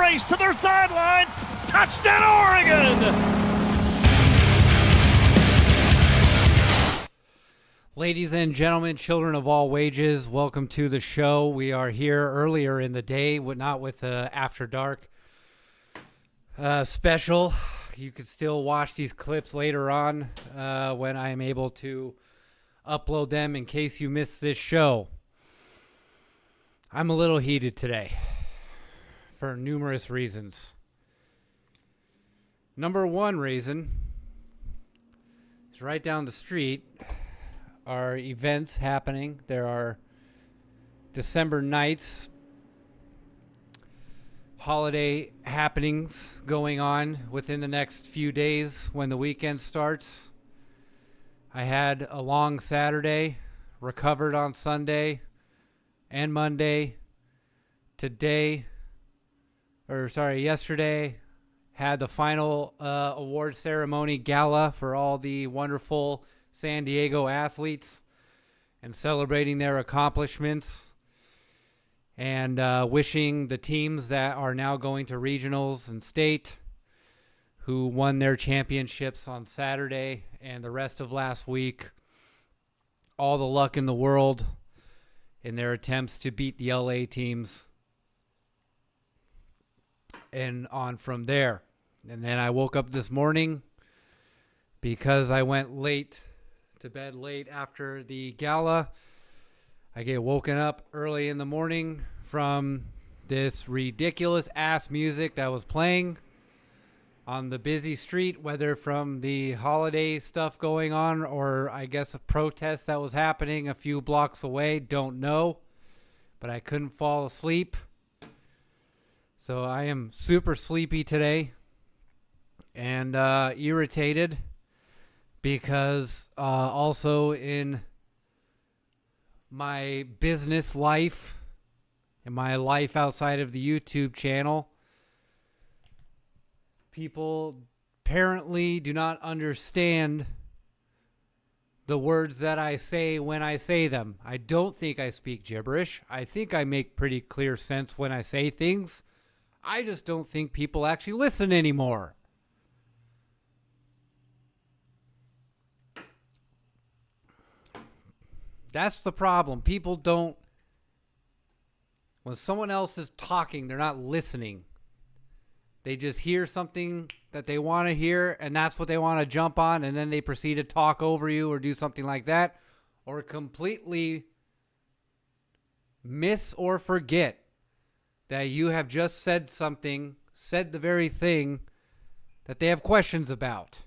race to their sideline. Touchdown, Oregon! Ladies and gentlemen, children of all wages, welcome to the show. We are here earlier in the day, not with the After Dark special. You could still watch these clips later on when I am able to upload them in case you missed this show. I'm a little heated today for numerous reasons. Number one reason is right down the street are events happening. There are December nights, holiday happenings going on within the next few days when the weekend starts. I had a long Saturday, recovered on Sunday and Monday. Yesterday had the final award ceremony gala for all the wonderful San Diego athletes and celebrating their accomplishments and wishing the teams that are now going to regionals and state who won their championships on Saturday and the rest of last week all the luck in the world in their attempts to beat the LA teams and on from there. And then I woke up this morning because I went to bed late after the gala. I get woken up early in the morning from this ridiculous ass music that was playing on the busy street, whether from the holiday stuff going on or I guess a protest that was happening a few blocks away. Don't know, but I couldn't fall asleep. So I am super sleepy today and irritated. Because also in my business life, in my life outside of the YouTube channel, people apparently do not understand the words that I say when I say them. I don't think I speak gibberish. I think I make pretty clear sense when I say things. I just don't think people actually listen anymore. That's the problem. People don't, when someone else is talking, they're not listening. They just hear something that they want to hear, and that's what they want to jump on, and then they proceed to talk over you or do something like that, or completely miss or forget that you have just said something, said the very thing that they have questions about.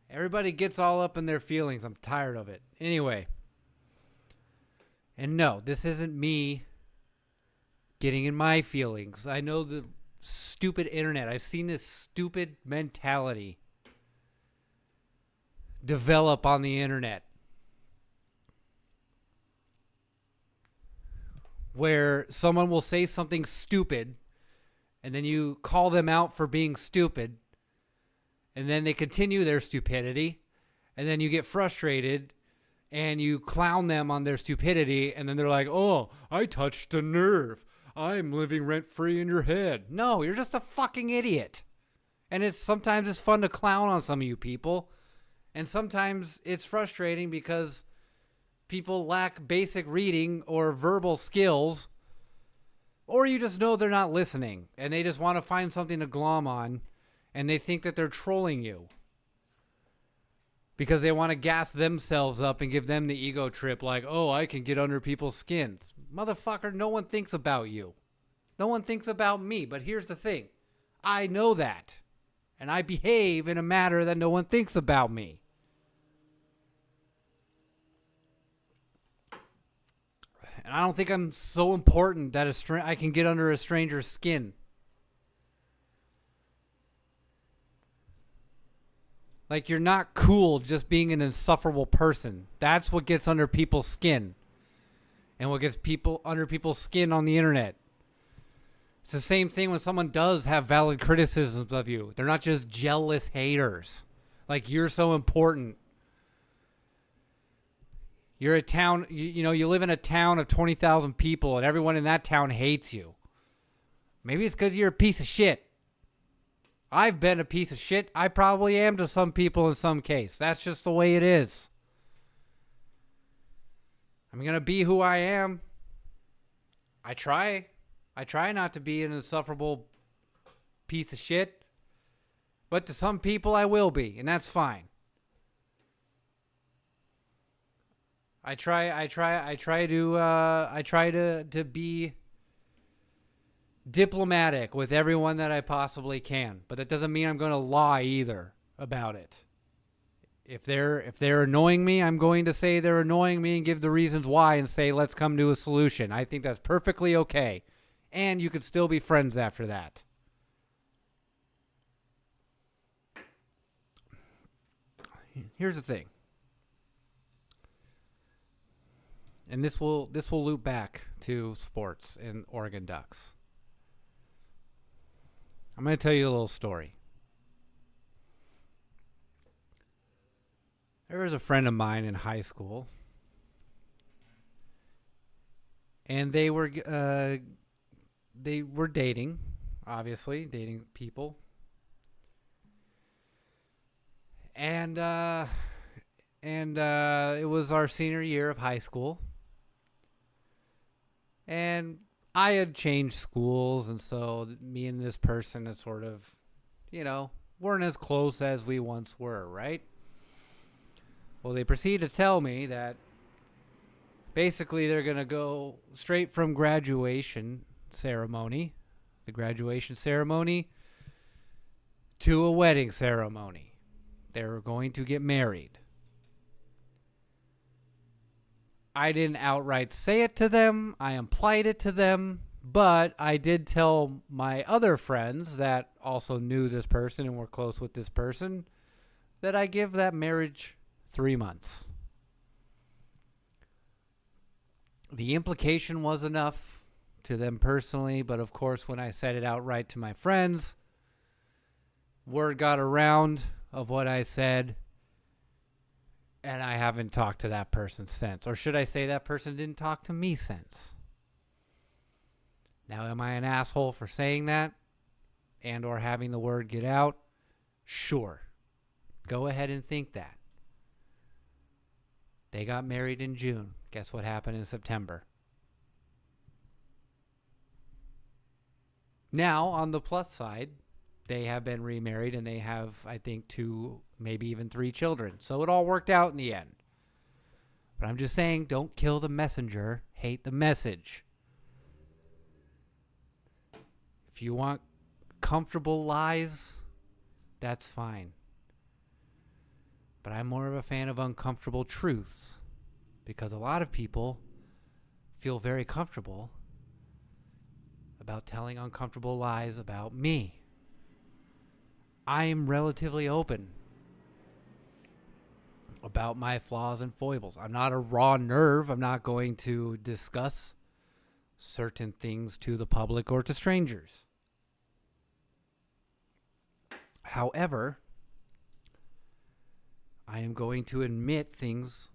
Everybody gets all up in their feelings. I'm tired of it. Anyway. And no, this isn't me getting in my feelings. I know the stupid internet. I've seen this stupid mentality develop on the internet. Where someone will say something stupid and then you call them out for being stupid. And then they continue their stupidity. And then you get frustrated and you clown them on their stupidity. And then they're like, oh, I touched a nerve. I'm living rent-free in your head. No, you're just a fucking idiot. And sometimes it's fun to clown on some of you people. And sometimes it's frustrating because people lack basic reading or verbal skills. Or you just know they're not listening. And they just want to find something to glom on. And they think that they're trolling you because they want to gas themselves up and give them the ego trip like, oh, I can get under people's skins. Motherfucker, no one thinks about you. No one thinks about me. But here's the thing. I know that. And I behave in a manner that no one thinks about me. And I don't think I'm so important that I can get under a stranger's skin. Like, you're not cool just being an insufferable person. That's what gets under people's skin. And what gets people under people's skin on the internet. It's the same thing when someone does have valid criticisms of you. They're not just jealous haters. Like, you're so important. You're a town, you live in a town of 20,000 people and everyone in that town hates you. Maybe it's because you're a piece of shit. I've been a piece of shit. I probably am to some people in some case. That's just the way it is. I'm going to be who I am. I try not to be an insufferable piece of shit. But to some people I will be, and that's fine. I try to be diplomatic with everyone that I possibly can, but that doesn't mean I'm going to lie either about it. If they're annoying me, I'm going to say they're annoying me and give the reasons why and say let's come to a solution. I think that's perfectly okay, and you could still be friends after that. Here's the thing. And this will loop back to sports and Oregon Ducks. I'm going to tell you a little story. There was a friend of mine in high school, and they were dating, obviously, dating people. And it was our senior year of high school. And I had changed schools, and so me and this person had sort of, weren't as close as we once were, right? Well, they proceeded to tell me that basically they're going to go straight from the graduation ceremony, to a wedding ceremony. They were going to get married. I didn't outright say it to them. I implied it to them. But I did tell my other friends that also knew this person and were close with this person that I give that marriage 3 months. The implication was enough to them personally, but of course when I said it outright to my friends, word got around of what I said, and I haven't talked to that person since. Or should I say that person didn't talk to me since? Now, am I an asshole for saying that and or having the word get out? Sure. Go ahead and think that. They got married in June. Guess what happened in September? Now, on the plus side, they have been remarried and they have, I think, 2, maybe even 3 children. So it all worked out in the end. But I'm just saying, don't kill the messenger, hate the message. If you want comfortable lies, that's fine. But I'm more of a fan of uncomfortable truths, because a lot of people feel very comfortable about telling uncomfortable lies about me. I am relatively open about my flaws and foibles. I'm not a raw nerve. I'm not going to discuss certain things to the public or to strangers. However, I am going to admit things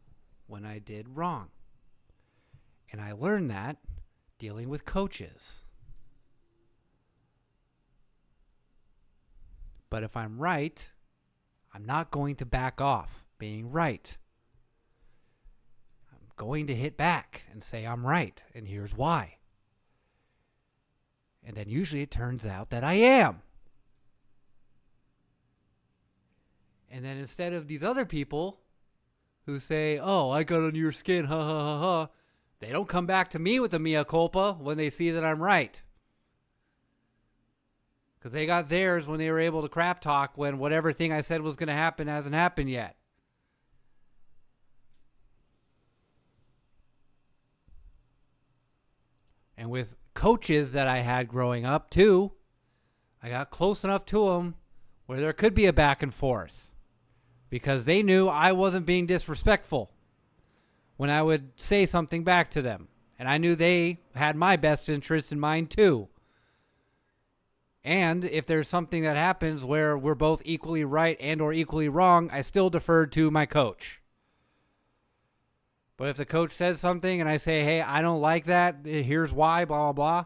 when I did wrong. And I learned that dealing with coaches. But if I'm right, I'm not going to back off being right. I'm going to hit back and say I'm right, and here's why. And then usually it turns out that I am. And then instead of these other people who say, oh, I got under your skin, ha ha ha ha, they don't come back to me with a mea culpa when they see that I'm right. Because they got theirs when they were able to crap talk when whatever thing I said was going to happen hasn't happened yet. And with coaches that I had growing up too, I got close enough to them where there could be a back and forth. Because they knew I wasn't being disrespectful when I would say something back to them. And I knew they had my best interest in mind too. And if there's something that happens where we're both equally right and or equally wrong, I still defer to my coach. But if the coach says something and I say, hey, I don't like that, here's why, blah, blah, blah.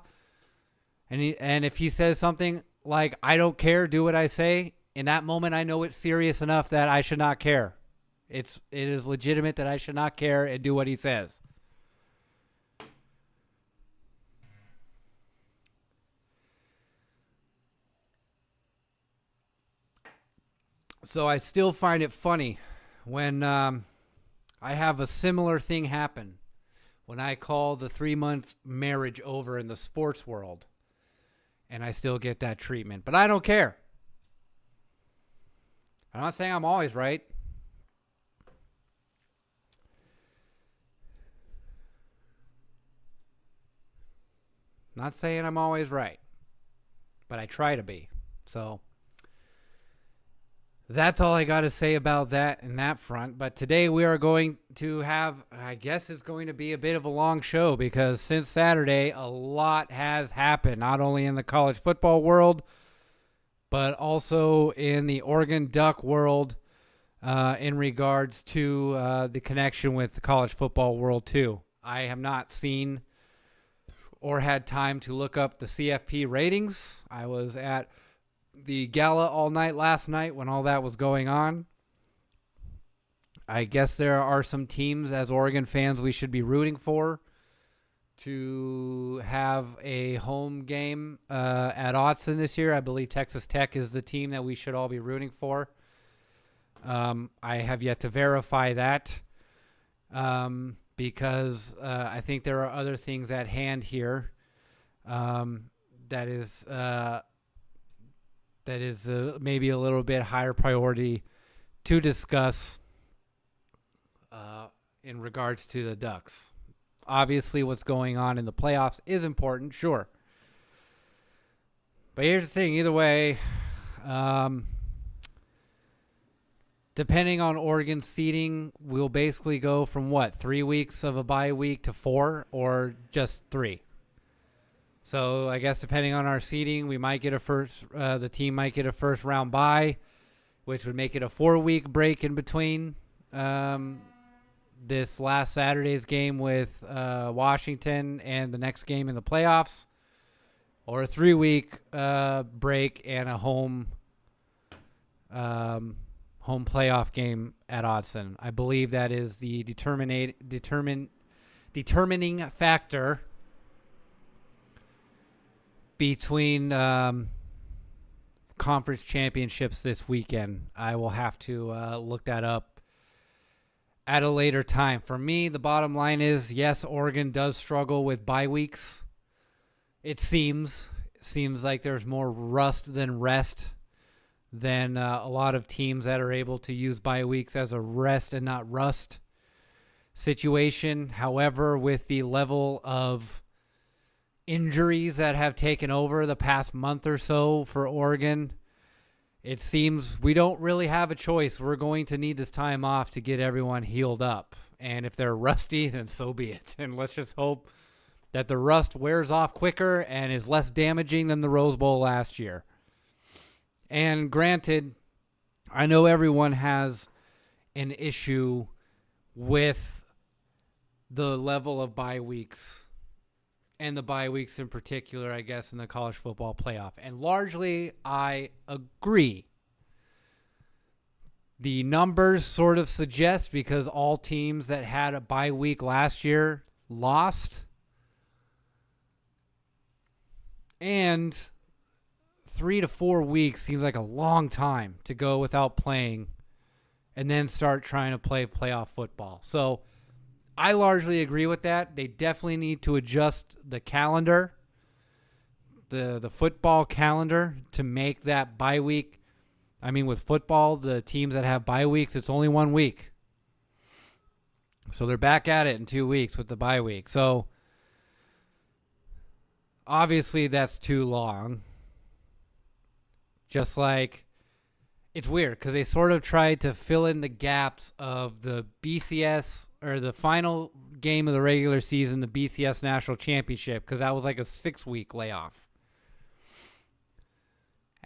And if he says something like, I don't care, do what I say, in that moment I know it's serious enough that I should not care. It is legitimate that I should not care and do what he says. So I still find it funny when I have a similar thing happen when I call the 3-month marriage over in the sports world, and I still get that treatment. But I don't care. I'm not saying I'm always right. Not saying I'm always right, but I try to be. So that's all I got to say about that in that front. But today we are going to have, I guess it's going to be a bit of a long show because since Saturday, a lot has happened, not only in the college football world, but also in the Oregon Duck world in regards to the connection with the college football world too. I have not seen or had time to look up the CFP ratings. I was at the gala all night last night when all that was going on. I guess there are some teams as Oregon fans we should be rooting for to have a home game at Autzen this year. I believe Texas Tech is the team that we should all be rooting for. I have yet to verify that because I think there are other things at hand here that is maybe a little bit higher priority to discuss in regards to the Ducks. Obviously, what's going on in the playoffs is important, sure. But here's the thing, either way, depending on Oregon's seeding, we'll basically go from 3 weeks of a bye week to 4 or just 3. So I guess depending on our seeding, we might get the team might get a first round bye, which would make it a 4-week break in between this last Saturday's game with Washington and the next game in the playoffs, or a 3-week break and a home playoff game at Autzen. I believe that is the determining factor between conference championships this weekend. I will have to look that up at a later time. For me, the bottom line is, yes, Oregon does struggle with bye weeks. It seems like there's more rust than rest than a lot of teams that are able to use bye weeks as a rest and not rust situation. However, with the level of injuries that have taken over the past month or so for Oregon, it seems we don't really have a choice. We're going to need this time off to get everyone healed up. And if they're rusty, then so be it. And let's just hope that the rust wears off quicker and is less damaging than the Rose Bowl last year. And granted, I know everyone has an issue with the level of bye weeks, and the bye weeks in particular, I guess, in the college football playoff. And largely, I agree. The numbers sort of suggest, because all teams that had a bye week last year lost. And 3 to 4 weeks seems like a long time to go without playing and then start trying to play playoff football. So I largely agree with that. They definitely need to adjust the calendar, the football calendar, to make that bye week. I mean, with football, the teams that have bye weeks, it's only 1 week. So they're back at it in 2 weeks with the bye week. So obviously that's too long. Just like, it's weird because they sort of tried to fill in the gaps of the BCS, or the final game of the regular season, the BCS National Championship, because that was like a 6-week layoff.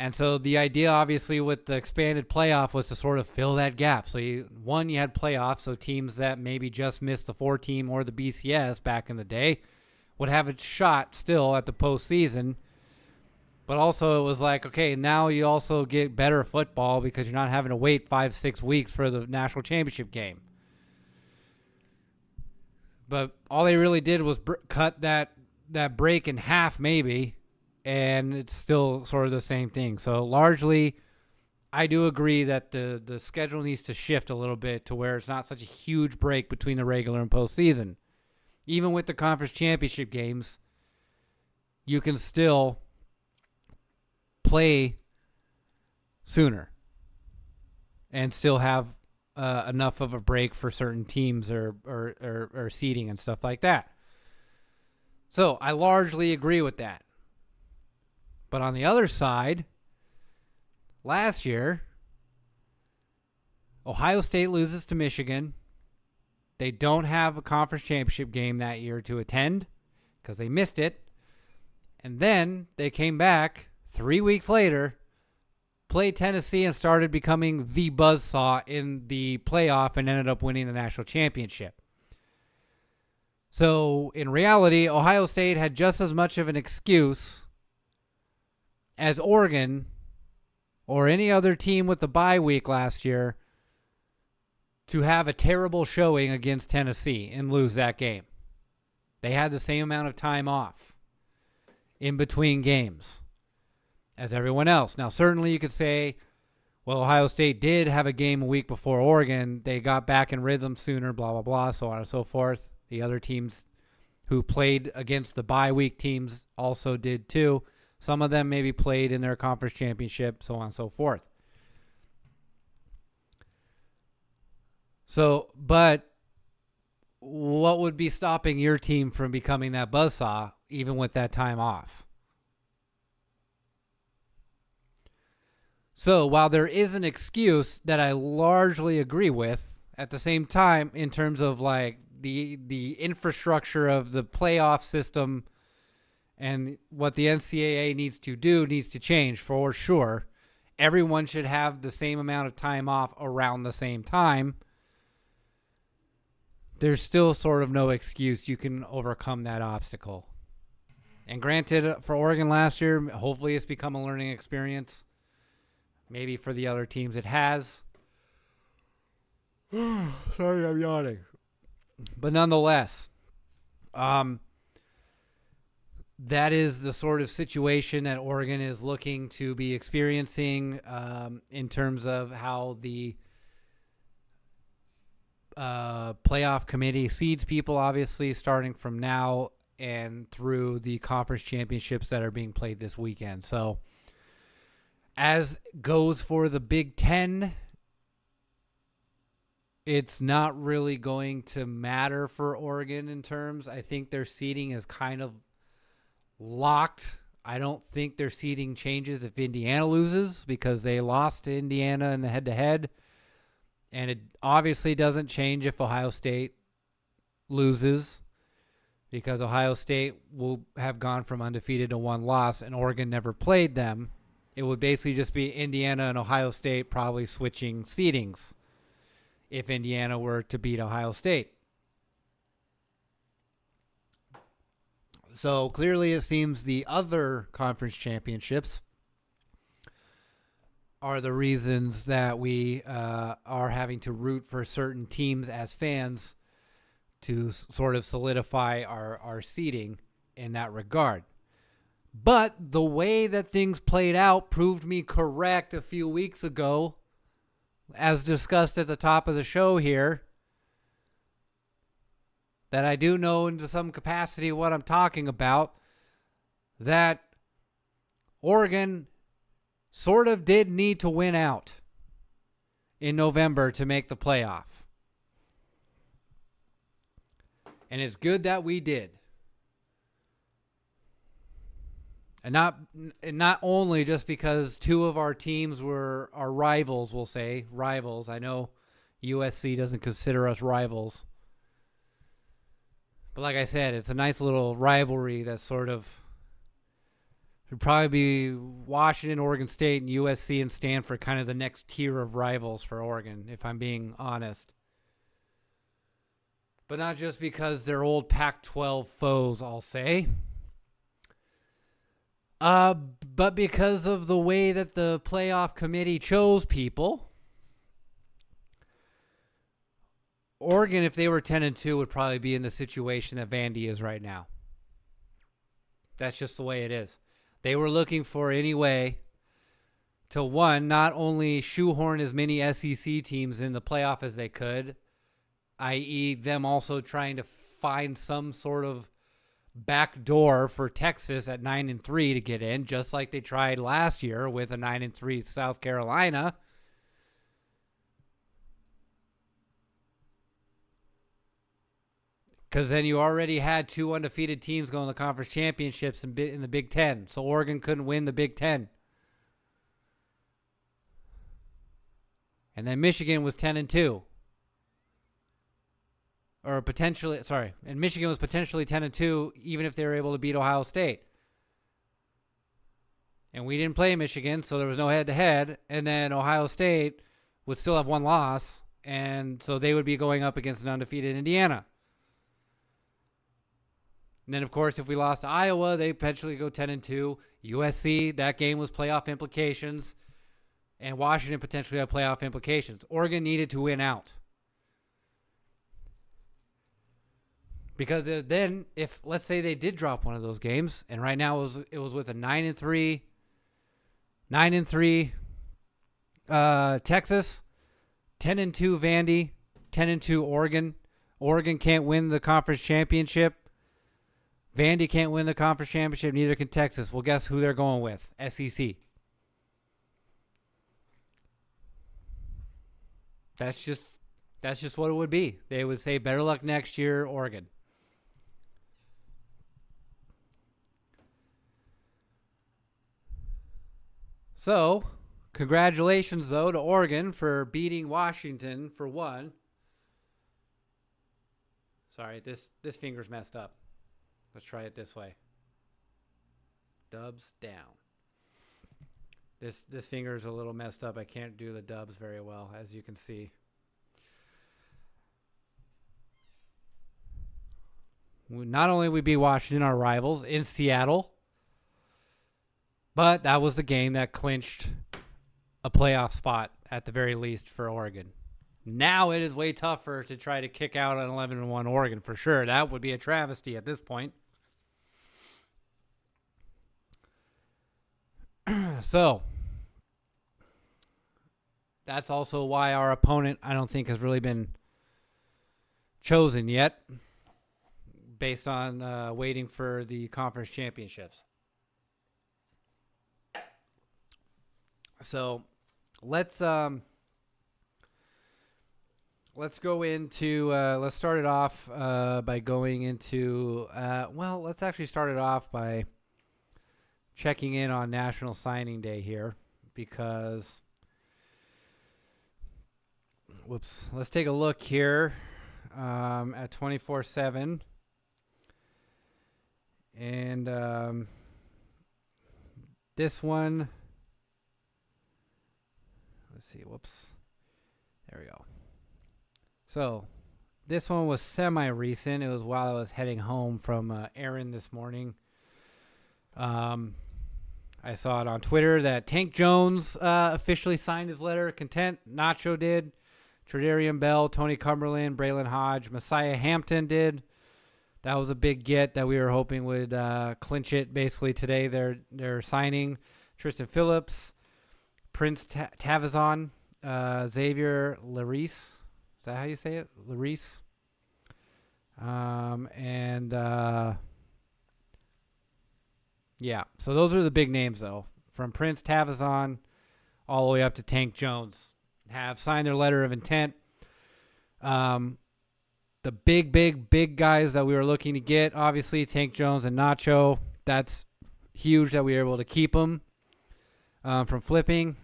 And so the idea, obviously, with the expanded playoff was to sort of fill that gap. So, you had playoffs, so teams that maybe just missed the 4-team or the BCS back in the day would have a shot still at the postseason. But also it was like, okay, now you also get better football because you're not having to wait 5-6 weeks for the national championship game. But all they really did was cut that break in half maybe, and it's still sort of the same thing. So largely, I do agree that the schedule needs to shift a little bit to where it's not such a huge break between the regular and postseason. Even with the conference championship games, you can still play sooner and still have enough of a break for certain teams or seeding and stuff like that. So I largely agree with that. But on the other side, last year, Ohio State loses to Michigan. They don't have a conference championship game that year to attend because they missed it. And then they came back 3 weeks later, played Tennessee, and started becoming the buzzsaw in the playoff and ended up winning the national championship. So, in reality, Ohio State had just as much of an excuse as Oregon or any other team with the bye week last year to have a terrible showing against Tennessee and lose that game. They had the same amount of time off in between games as everyone else. Now, certainly you could say, well, Ohio State did have a game a week before Oregon. They got back in rhythm sooner, blah, blah, blah, so on and so forth. The other teams who played against the bye week teams also did too. Some of them maybe played in their conference championship, so on and so forth. So, but what would be stopping your team from becoming that buzzsaw even with that time off? So while there is an excuse that I largely agree with, at the same time, in terms of like the infrastructure of the playoff system and what the NCAA needs to change for sure. Everyone should have the same amount of time off around the same time. There's still sort of no excuse. You can overcome that obstacle. And granted, for Oregon last year, hopefully it's become a learning experience. Maybe for the other teams it has. Sorry, I'm yawning. But nonetheless, that is the sort of situation that Oregon is looking to be experiencing in terms of how the playoff committee seeds people, obviously, starting from now and through the conference championships that are being played this weekend. So, as goes for the Big Ten, it's not really going to matter for Oregon in terms. I think their seeding is kind of locked. I don't think their seeding changes if Indiana loses because they lost to Indiana in the head-to-head. And it obviously doesn't change if Ohio State loses because Ohio State will have gone from undefeated to one loss and Oregon never played them. It would basically just be Indiana and Ohio State probably switching seedings if Indiana were to beat Ohio State. So clearly it seems the other conference championships are the reasons that we are having to root for certain teams as fans to sort of solidify our seeding in that regard. But the way that things played out proved me correct a few weeks ago, as discussed at the top of the show here, that I do know into some capacity what I'm talking about, that Oregon sort of did need to win out in November to make the playoff. And it's good that we did. And not only just because two of our teams were our rivals, we'll say. Rivals. I know USC doesn't consider us rivals. But like I said, it's a nice little rivalry that sort of It'd probably be Washington, Oregon State, and USC and Stanford, kind of the next tier of rivals for Oregon, if I'm being honest. But not just because they're old Pac-12 foes, I'll say. But because of the way that the playoff committee chose people. Oregon, if they were 10-2, would probably be in the situation that Vandy is right now. That's just the way it is. They were looking for any way to, one, not only shoehorn as many SEC teams in the playoff as they could, i.e. them also trying to find some sort of back door for Texas at 9-3 to get in, just like they tried last year with a 9-3 South Carolina. Because then you already had 2 undefeated teams going to the conference championships in the Big Ten. So Oregon couldn't win the Big Ten. And then Michigan was 10-2. Or potentially, sorry. And Michigan was potentially 10-2 even if they were able to beat Ohio State. And we didn't play Michigan, so there was no head-to-head. And then Ohio State would still have 1 loss. And so they would be going up against an undefeated Indiana. And then, of course, if we lost to Iowa, they potentially go 10-2. USC, that game was playoff implications. And Washington potentially had playoff implications. Oregon needed to win out. Because then, if, let's say they did drop one of those games, and right now it was with a 9-3 Texas, 10-2 Vandy, 10-2 Oregon. Oregon can't win the conference championship. Vandy can't win the conference championship, neither can Texas. Well, guess who they're going with? SEC. That's just what it would be. They would say, better luck next year, Oregon. So, congratulations, though, to Oregon for beating Washington for 1. Sorry, this finger's messed up. Let's try it this way. Dubs down. This finger is a little messed up. I can't do the dubs very well, as you can see. Not only we beat Washington, our rivals, in Seattle, but that was the game that clinched a playoff spot at the very least for Oregon. Now it is way tougher to try to kick out an 11-1 Oregon for sure. That would be a travesty at this point. So, that's also why our opponent, I don't think, has really been chosen yet, based on waiting for the conference championships. So, let's go into, let's start it off by going into, let's actually start it off by checking in on National Signing Day here, because, let's take a look here at 24/7, and this one, let's see, there we go. So, this one was semi-recent. It was while I was heading home from errand this morning. I saw it on Twitter that Tank Jones officially signed his letter of content. Nacho did. Tredarian Bell, Tony Cumberland, Braylon Hodge, Messiah Hampton did. That was a big get that we were hoping would clinch it basically today. They're signing Tristan Phillips, Prince Tavazon, Xavier Larice. Is that how you say it? Larice. Yeah, so those are the big names, though. From Prince Tavazon all the way up to Tank Jones have signed their letter of intent. The big guys that we were looking to get, obviously, Tank Jones and Nacho. That's huge that we were able to keep them from flipping.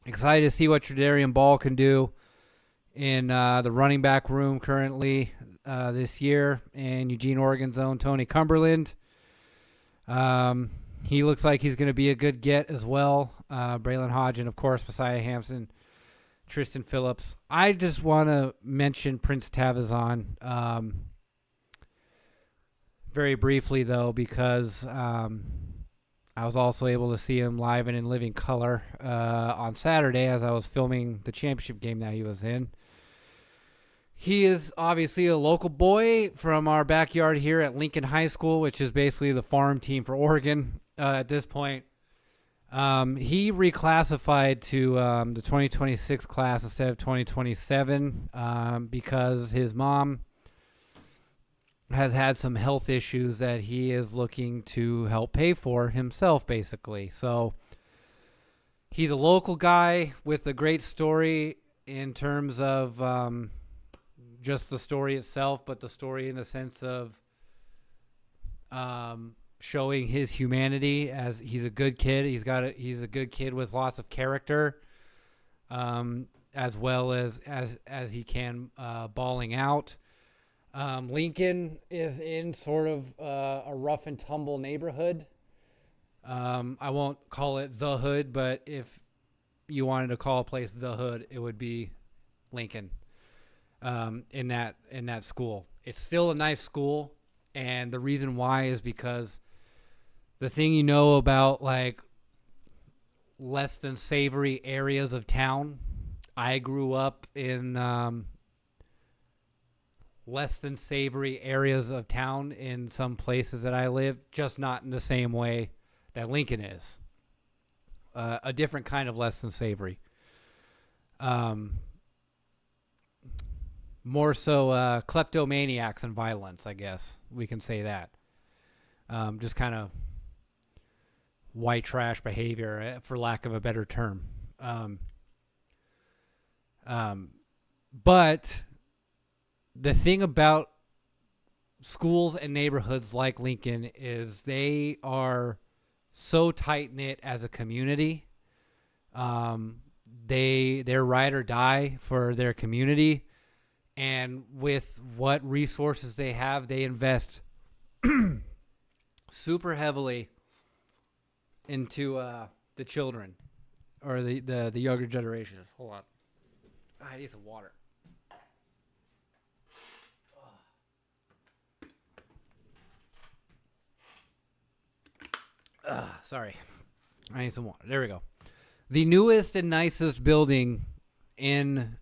Excited to see what Tredarian Ball can do in the running back room currently this year. And Eugene, Oregon's own Tony Cumberland. He looks like he's going to be a good get as well. Braylon Hodge and, of course, Messiah Hampson, Tristan Phillips. I just want to mention Prince Tavazon very briefly, though, because I was also able to see him live and in living color on Saturday as I was filming the championship game that he was in. He is obviously a local boy from our backyard here at Lincoln High School, which is basically the farm team for Oregon at this point. He reclassified to the 2026 class instead of 2027 because his mom has had some health issues that he is looking to help pay for himself, basically. So he's a local guy with a great story in terms of just the story itself, but the story in the sense of showing his humanity as he's a good kid. He's a good kid with lots of character, as well as he can balling out. Lincoln is in sort of a rough and tumble neighborhood. I won't call it the hood, but if you wanted to call a place the hood, it would be Lincoln. In that school, it's still a nice school, and the reason why is because the thing about like less than savory areas of town. I grew up in less than savory areas of town in some places that I live, just not in the same way that Lincoln is. A different kind of less than savory. More so kleptomaniacs and violence, I guess we can say that. Just kind of white trash behavior, for lack of a better term. But the thing about schools and neighborhoods like Lincoln is they are so tight-knit as a community. They're ride or die for their community. And with what resources they have, they invest super heavily into the children or the younger generations. Hold on. I need some water. Sorry. I need some water. There we go. The newest and nicest building in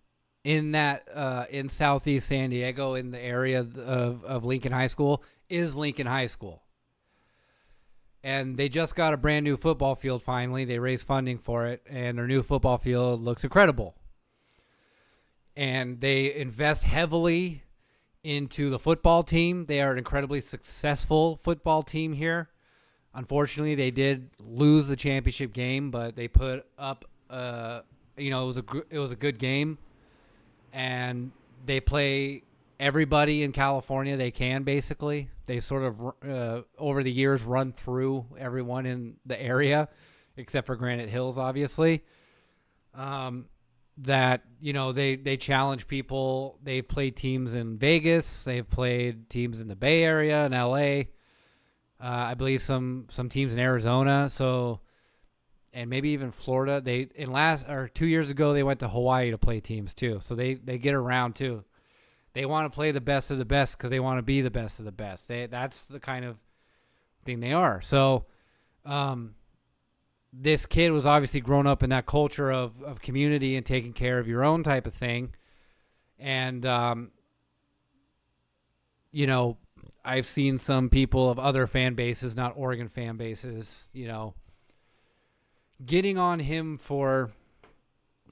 Southeast San Diego, in the area of Lincoln High School, is Lincoln High School. And they just got a brand new football field finally. They raised funding for it, and their new football field looks incredible. And they invest heavily into the football team. They are an incredibly successful football team here. Unfortunately, they did lose the championship game, but they put up it was a good game. And they play everybody in California they can, basically. They sort of, over the years, run through everyone in the area, except for Granite Hills, obviously. They challenge people. They've played teams in Vegas. They've played teams in the Bay Area, in L.A., I believe some teams in Arizona. So... and maybe even Florida. 2 years ago, they went to Hawaii to play teams too. So they get around too. They want to play the best of the best because they want to be the best of the best. That's the kind of thing they are. So this kid was obviously grown up in that culture of community and taking care of your own type of thing. And, I've seen some people of other fan bases, not Oregon fan bases, getting on him for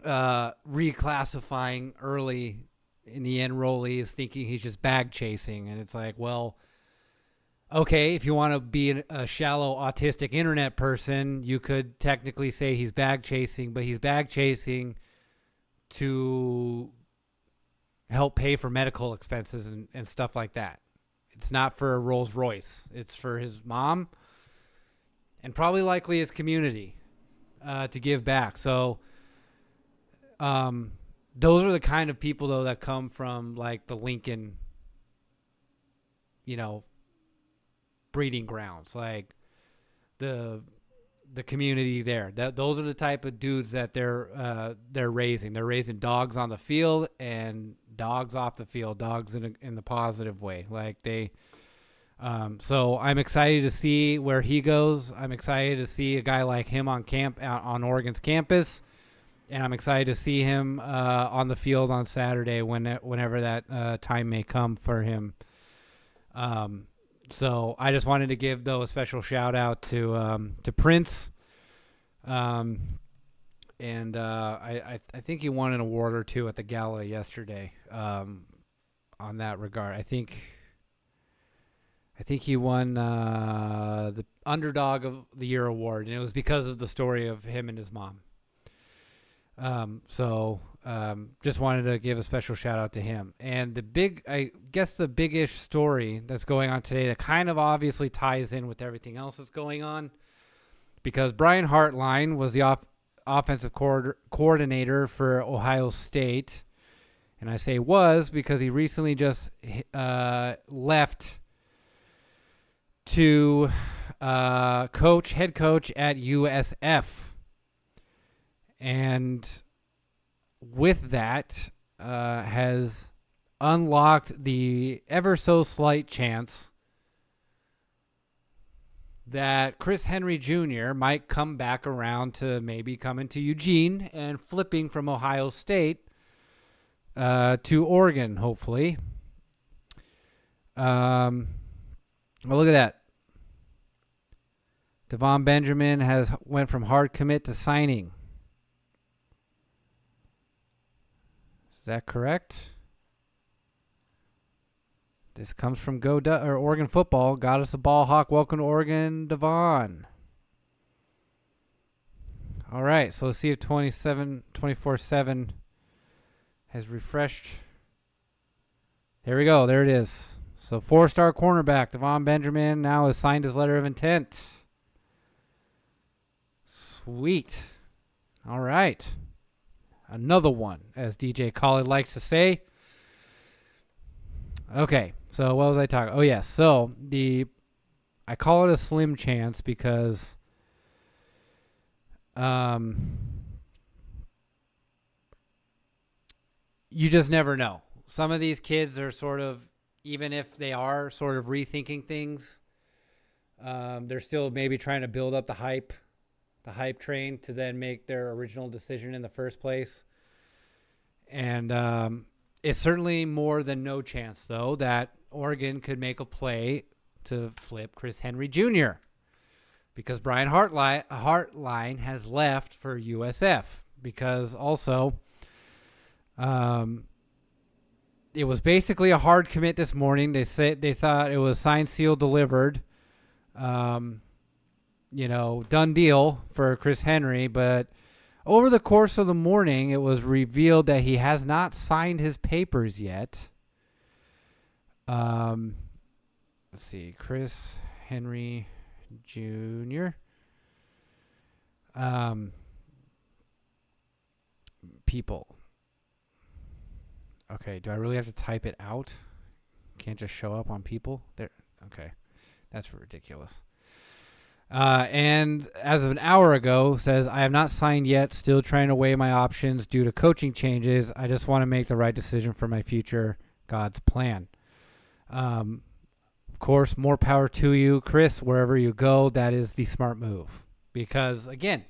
reclassifying early in the enrollees, thinking he's just bag chasing. And it's like, well, okay, if you want to be a shallow autistic internet person, you could technically say he's bag chasing, but he's bag chasing to help pay for medical expenses and stuff like that. It's not for a Rolls Royce. It's for his mom and probably likely his community. To give back. So those are the kind of people, though, that come from like the Lincoln, breeding grounds. Like the community there. Those are the type of dudes that they're raising. They're raising dogs on the field and dogs off the field, dogs in the positive way. Like they. So I'm excited to see where he goes. I'm excited to see a guy like him on Oregon's campus, and I'm excited to see him on the field on Saturday whenever that time may come for him. So I just wanted to give a special shout out to Prince, and I think he won an award or two at the gala yesterday. On that regard, I think he won the Underdog of the Year award, and it was because of the story of him and his mom. So just wanted to give a special shout out to him. And the big-ish story that's going on today that kind of obviously ties in with everything else that's going on, because Brian Hartline was the offensive coordinator for Ohio State. And I say was because he recently just left to head coach at USF. And with that, has unlocked the ever so slight chance that Chris Henry Jr. might come back around to maybe coming to Eugene and flipping from Ohio State to Oregon, hopefully. Well, look at that. Devon Benjamin went from hard commit to signing. Is that correct? This comes from Oregon football. Got us a ball hawk. Welcome to Oregon, Devon. All right, so let's see if 24/7 has refreshed. There we go. There it is. So 4-star cornerback Devon Benjamin now has signed his letter of intent. Sweet. All right. Another one, as DJ Khaled likes to say. Okay, so what was I talking? Oh, yes. So I call it a slim chance because you just never know. Some of these kids are sort of, even if they are sort of rethinking things, they're still maybe trying to build up the hype train to then make their original decision in the first place. And it's certainly more than no chance, though, that Oregon could make a play to flip Chris Henry Jr. because Brian Hartline has left for USF, because also it was basically a hard commit this morning. They thought it was signed, sealed, delivered. Done deal for Chris Henry, but over the course of the morning, it was revealed that he has not signed his papers yet. Let's see, Chris Henry Jr. People. Okay, do I really have to type it out? Can't just show up on people? There. Okay, that's ridiculous. And as of an hour ago, says, I have not signed yet, still trying to weigh my options due to coaching changes. I just want to make the right decision for my future. God's plan. Of course, more power to you, Chris, wherever you go. That is the smart move. Because, again,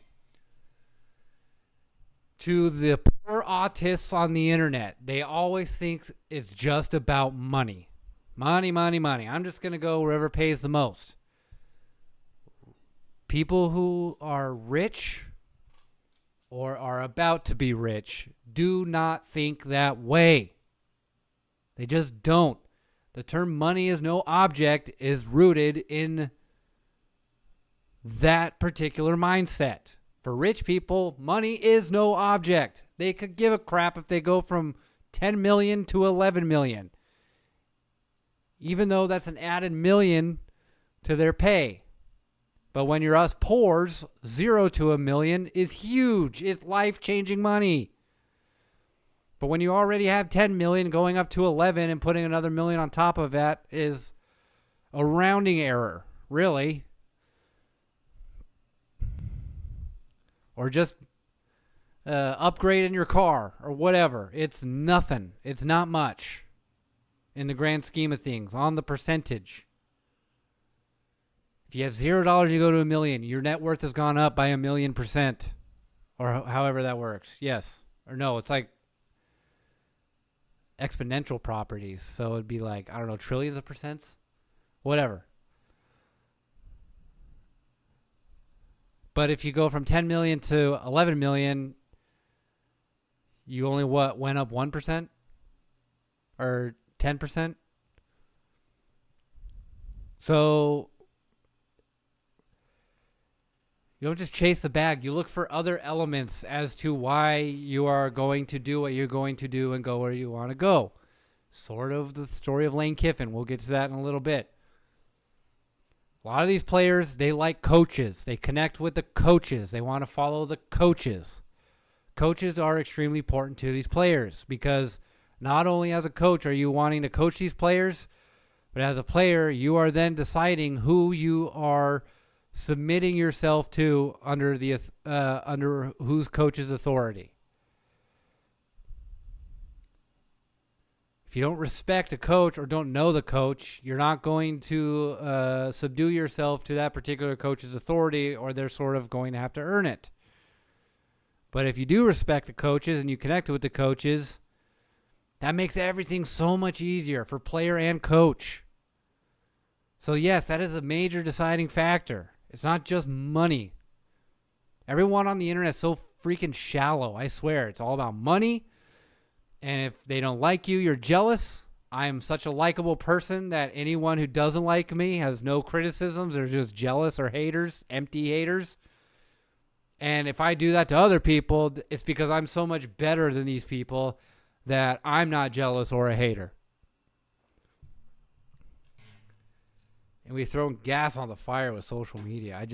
to the poor autists on the internet, they always think it's just about money. Money, money, money. I'm just going to go wherever pays the most. People who are rich or are about to be rich do not think that way. They just don't. The term money is no object is rooted in that particular mindset. For rich people, money is no object. They could give a crap if they go from 10 million to 11 million. Even though that's an added million to their pay. But when you're us poors, 0 to $1 million is huge. It's life-changing money. But when you already have 10 million, going up to 11 and putting another million on top of that is a rounding error, really. or just upgrade in your car or whatever. It's nothing. It's not much in the grand scheme of things on the percentage. If you have $0, you go to $1 million. Your net worth has gone up by 1,000,000%, or however that works. Yes or no? It's like exponential properties. So it'd be like, I don't know, trillions of percents, whatever. But if you go from 10 million to 11 million, you only went up 1% or 10%. So you don't just chase the bag. You look for other elements as to why you are going to do what you're going to do and go where you want to go. Sort of the story of Lane Kiffin. We'll get to that in a little bit. A lot of these players, they like coaches. They connect with the coaches. They want to follow the coaches. Coaches are extremely important to these players because not only as a coach are you wanting to coach these players, but as a player, you are then deciding who you are submitting yourself to under whose coach's authority. If you don't respect a coach or don't know the coach, you're not going to subdue yourself to that particular coach's authority, or they're sort of going to have to earn it. But if you do respect the coaches and you connect with the coaches, that makes everything so much easier for player and coach. So yes, that is a major deciding factor. It's not just money. Everyone on the internet is so freaking shallow. I swear. It's all about money. And if they don't like you, you're jealous. I am such a likable person that anyone who doesn't like me has no criticisms. They're just jealous or haters, empty haters. And if I do that to other people, it's because I'm so much better than these people that I'm not jealous or a hater. And we've thrown gas on the fire with social media.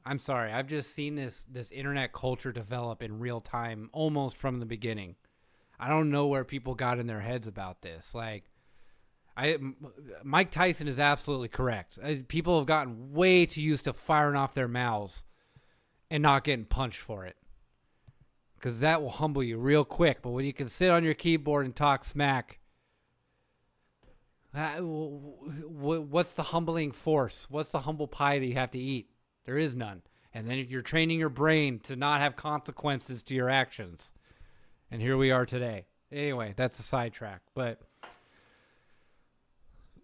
I'm sorry. I've just seen this internet culture develop in real time almost from the beginning. I don't know where people got in their heads about this. Mike Tyson is absolutely correct. People have gotten way too used to firing off their mouths and not getting punched for it, because that will humble you real quick. But when you can sit on your keyboard and talk smack, what's the humbling force? What's the humble pie that you have to eat? There is none. And then you're training your brain to not have consequences to your actions. And here we are today. Anyway, that's a sidetrack. But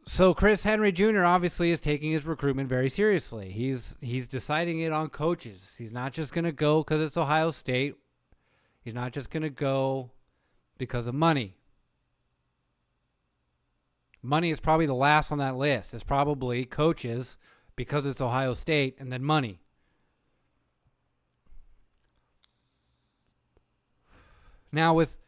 so Chris Henry Jr. obviously is taking his recruitment very seriously. He's deciding it on coaches. He's not just going to go because it's Ohio State. He's not just going to go because of money. Money is probably the last on that list. It's probably coaches because it's Ohio State, and then money. Now with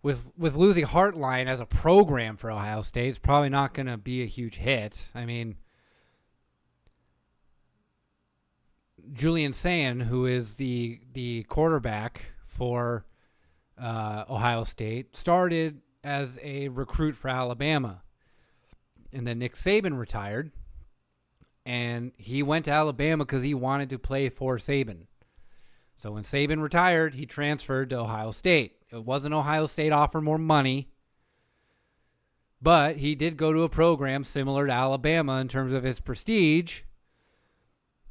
losing Heartline as a program for Ohio State, it's probably not going to be a huge hit. I mean, Julian Sayin, who is the quarterback for Ohio State, started as a recruit for Alabama. And then Nick Saban retired, and he went to Alabama because he wanted to play for Saban. So when Saban retired, he transferred to Ohio State. It wasn't Ohio State offered more money, but he did go to a program similar to Alabama in terms of his prestige,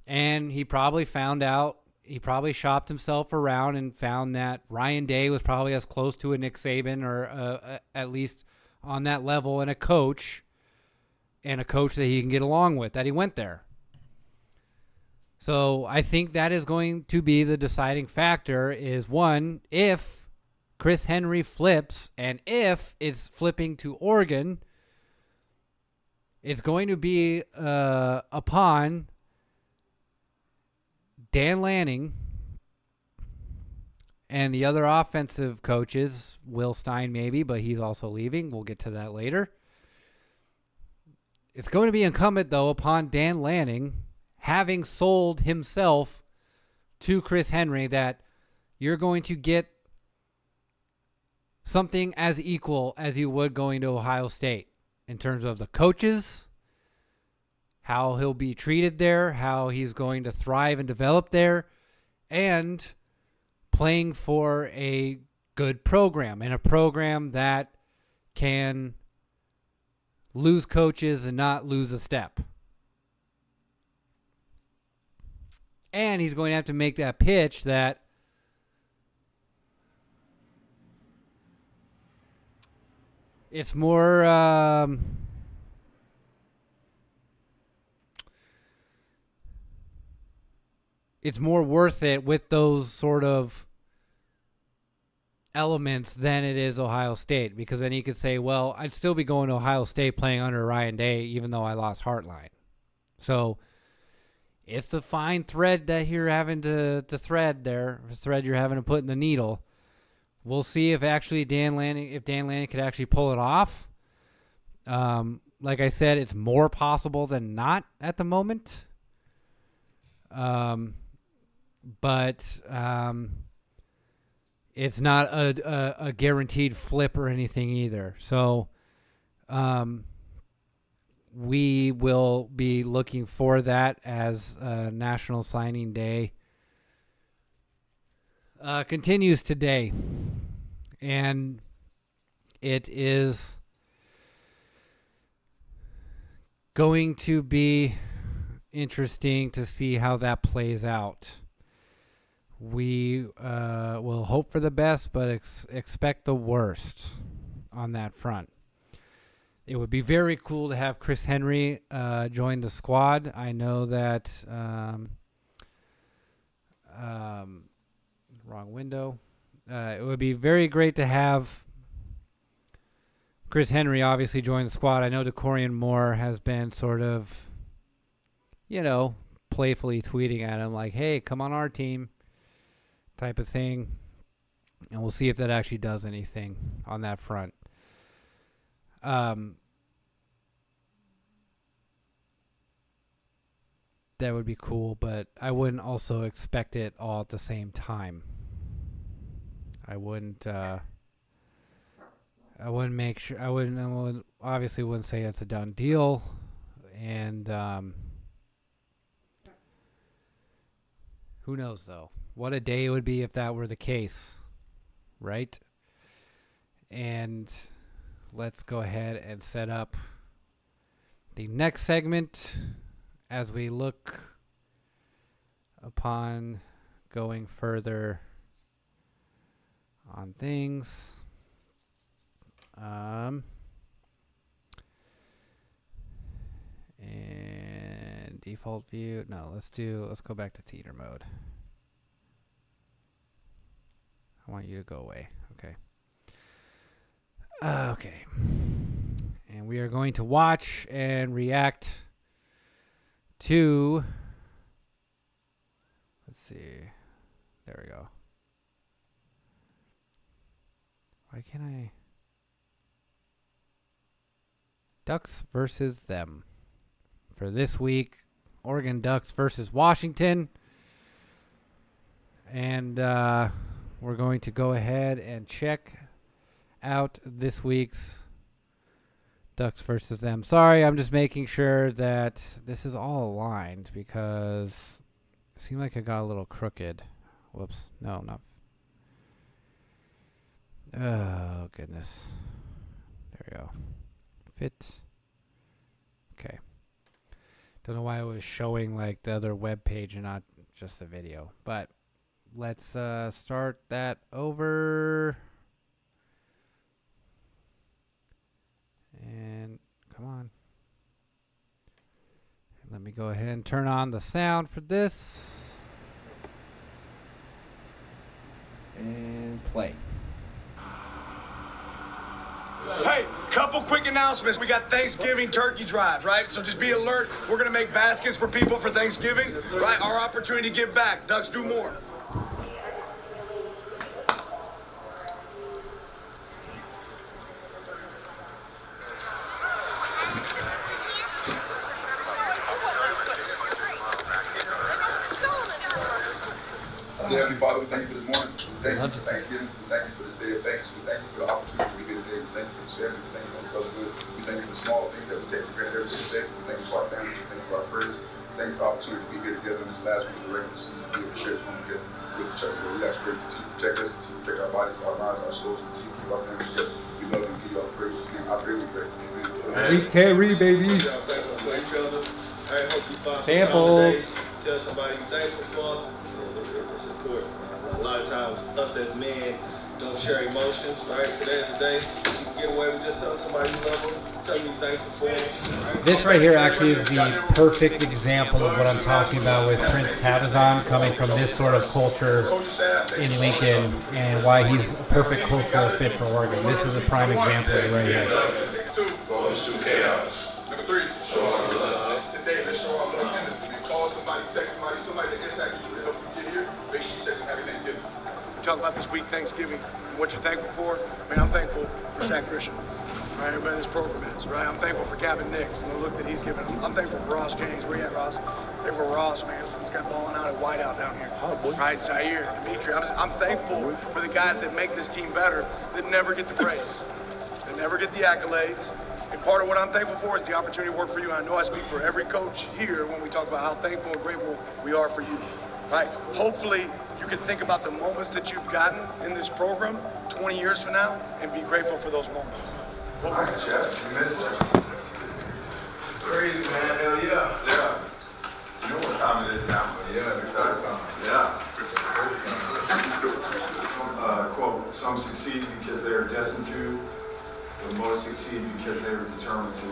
and he probably shopped himself around and found that Ryan Day was probably as close to a Nick Saban, or at least on that level, and a coach that he can get along with, that he went there. So I think that is going to be the deciding factor is, one, if Chris Henry flips, and if it's flipping to Oregon, it's going to be upon Dan Lanning and the other offensive coaches, Will Stein maybe, but he's also leaving. We'll get to that later. It's going to be incumbent, though, upon Dan Lanning, having sold himself to Chris Henry, that you're going to get something as equal as you would going to Ohio State in terms of the coaches, how he'll be treated there, how he's going to thrive and develop there, and playing for a good program, and a program that can lose coaches and not lose a step. And he's going to have to make that pitch that it's more worth it with those sort of elements than it is Ohio State, because then you could say, well, I'd still be going to Ohio State playing under Ryan Day even though I lost Hartline. So it's the fine thread that you're having to thread there, the thread you're having to put in the needle. We'll see if actually Dan Lanning could actually pull it off. Like I said, it's more possible than not at the moment. But it's not a guaranteed flip or anything either. So we will be looking for that as National Signing Day continues today. And it is going to be interesting to see how that plays out. We will hope for the best, but expect the worst on that front. It would be very cool to have Chris Henry join the squad. I know that wrong window. It would be very great to have Chris Henry obviously join the squad. I know DeCorian Moore has been sort of, playfully tweeting at him like, hey, come on our team type of thing. And we'll see if that actually does anything on that front. That would be cool, but I wouldn't also expect it all at the same time. I wouldn't make sure. I obviously wouldn't say it's a done deal, and who knows though? What a day it would be if that were the case, right? And let's go ahead and set up the next segment as we look upon going further on things. And default view. No, let's go back to theater mode. I want you to go away. Okay. Okay. And we are going to watch and react to, let's see. There we go. Why can't I? Ducks versus them. For this week, Oregon Ducks versus Washington. And we're going to go ahead and check out this week's Ducks versus them. Sorry, I'm just making sure that this is all aligned because it seemed like it got a little crooked. Whoops. No, not. Oh, goodness. There we go. Fit. Okay. Don't know why it was showing like the other web page and not just the video. But let's start that over. And come on. And let me go ahead and turn on the sound for this. And play. Hey, couple quick announcements. We got Thanksgiving turkey drive, right? So just be alert. We're going to make baskets for people for Thanksgiving, right? Our opportunity to give back. Ducks, do more. Dear Heavenly Father, we thank you for this morning. Thank you for Thanksgiving. We thank you for this day of thanks. We thank you for the opportunity to be here today. We thank you for this family. We thank you for the brotherhood. We thank you for the small things that we take for granted every single day. We thank you for our families. We thank you for our friends. Thank you for the opportunity to be here together in this last week of the regular season, be able to share this moment together with each other. We ask for the team to protect us, the team to protect our bodies, our minds, our souls, and the team to keep our families together. We love you and give you all the praise. In his name, I pray we pray. Amen. Big Terry, baby. Y'all thankful for each other. I hope you find Samples. some time today. Tell somebody you're thankful for. It's important. A lot of times, us as men don't share emotions, right? Today's a day you can get away with just telling somebody you love them, tell them you're thankful for them. Right? This right here actually is the perfect example of what I'm talking about with Prince Tabazon coming from this sort of culture in Lincoln and why he's a perfect cultural fit for Oregon. This is a prime example right here. Number 3, show our love. Today, let's show our love instantly. Call somebody, text somebody to impact you to help you get here. Make sure you text them Happy Thanksgiving. Talk about this week, Thanksgiving, and what you're thankful for. Man, I'm thankful for Zach Grisham. Right, everybody in this program is, right? I'm thankful for Gavin Nix and the look that he's given. I'm thankful for Ross James. Where you at, Ross? Thankful for Ross, man. He's got balling out at wideout down here. Right, Zaire, Dimitri. I'm thankful for the guys that make this team better, that never get the praise, that never get the accolades. And part of what I'm thankful for is the opportunity to work for you. I know I speak for every coach here when we talk about how thankful and grateful we are for you. Right? Hopefully, you can think about the moments that you've gotten in this program 20 years from now and be grateful for those moments. All right, Jeff, you missed us. Crazy, man. Hell yeah. Yeah. You know what time it is now, but yeah, the third time. Yeah. Quote, some succeed because they are destined to, but most succeed because they are determined to.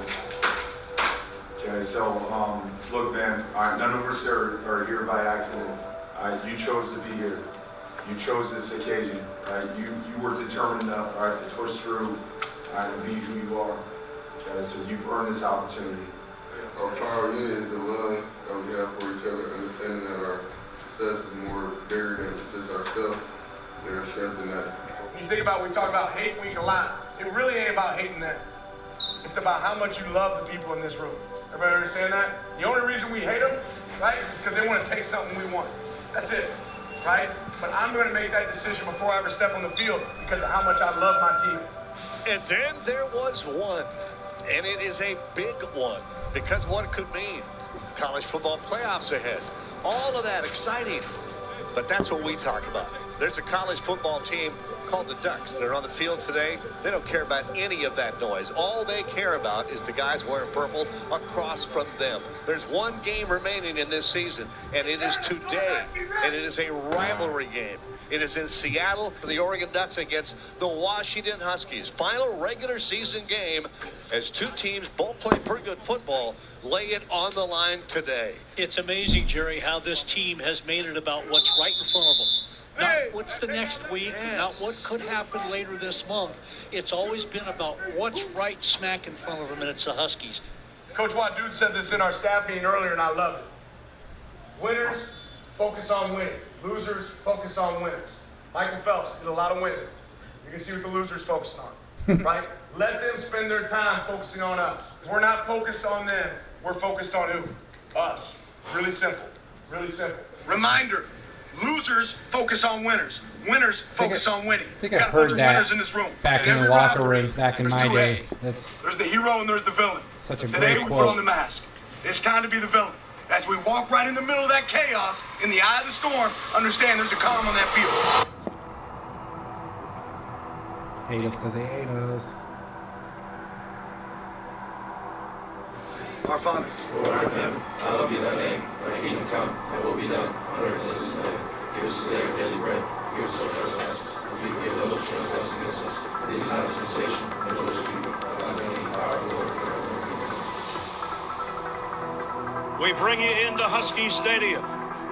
Okay, so, look, man, none of us are here by accident. You chose to be here. You chose this occasion. You were determined enough, all right, to push through and be who you are. Okay, so you've earned this opportunity. Our power is the love that we have for each other, understanding that our success is more bigger than just ourselves. There's strength in that. When you think about, we talk about hate week a lot. It really ain't about hating them. It's about how much you love the people in this room. Everybody understand that? The only reason we hate them, right, is because they want to take something we want. That's it, right? But I'm going to make that decision before I ever step on the field because of how much I love my team. And then there was one, and it is a big one because what it could mean. College football playoffs ahead. All of that exciting, but that's what we talk about. There's a college football team called the Ducks. They're on the field today. They don't care about any of that noise. All they care about is the guys wearing purple across from them. There's one game remaining in this season, and it is today, and it is a rivalry game. It is in Seattle for the Oregon Ducks against the Washington Huskies. Final regular season game as two teams both playing pretty good football lay it on the line today. It's amazing, Jerry, how this team has made it about what's right in front of them. Not what's the next week, not what could happen later this month. It's always been about what's right smack in front of them, and it's the Huskies. Coach Wadude said this in our staff meeting earlier, and I loved it. Winners focus on winning. Losers focus on winners. Michael Phelps did a lot of winning. You can see what the losers focused on, right? Let them spend their time focusing on us. We're not focused on them. We're focused on who? Us. Really simple. Really simple. Reminder. Losers focus on winners. Winners focus on winning. I think I heard that in this room. Back in the locker room, back in my day. There's the hero and there's the villain. Such a Today great we quote. put on the mask. It's time to be the villain. As we walk right in the middle of that chaos, in the eye of the storm, understand there's a calm on that field. Hate us because they hate us. Our Father. Lord, our heaven, hallowed be thy name. Thy kingdom come, thy will be done, on earth as it is in heaven. Give us this day our daily bread. Forgive us our trespasses, as we forgive those who trespass against us. Lead us not into temptation, but deliver us from evil. For thine is the kingdom, power, and glory forever. We bring you into Husky Stadium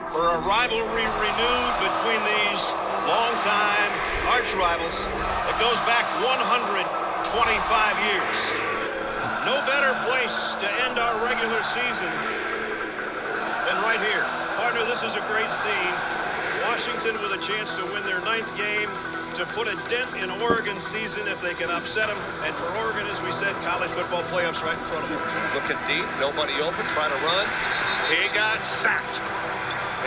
for a rivalry renewed between these longtime arch rivals that goes back 125 years. No better place to end our regular season than right here. Partner, this is a great scene. Washington with a chance to win their 9th game, to put a dent in Oregon's season if they can upset them. And for Oregon, as we said, college football playoffs right in front of them. Looking deep, nobody open, trying to run. He got sacked.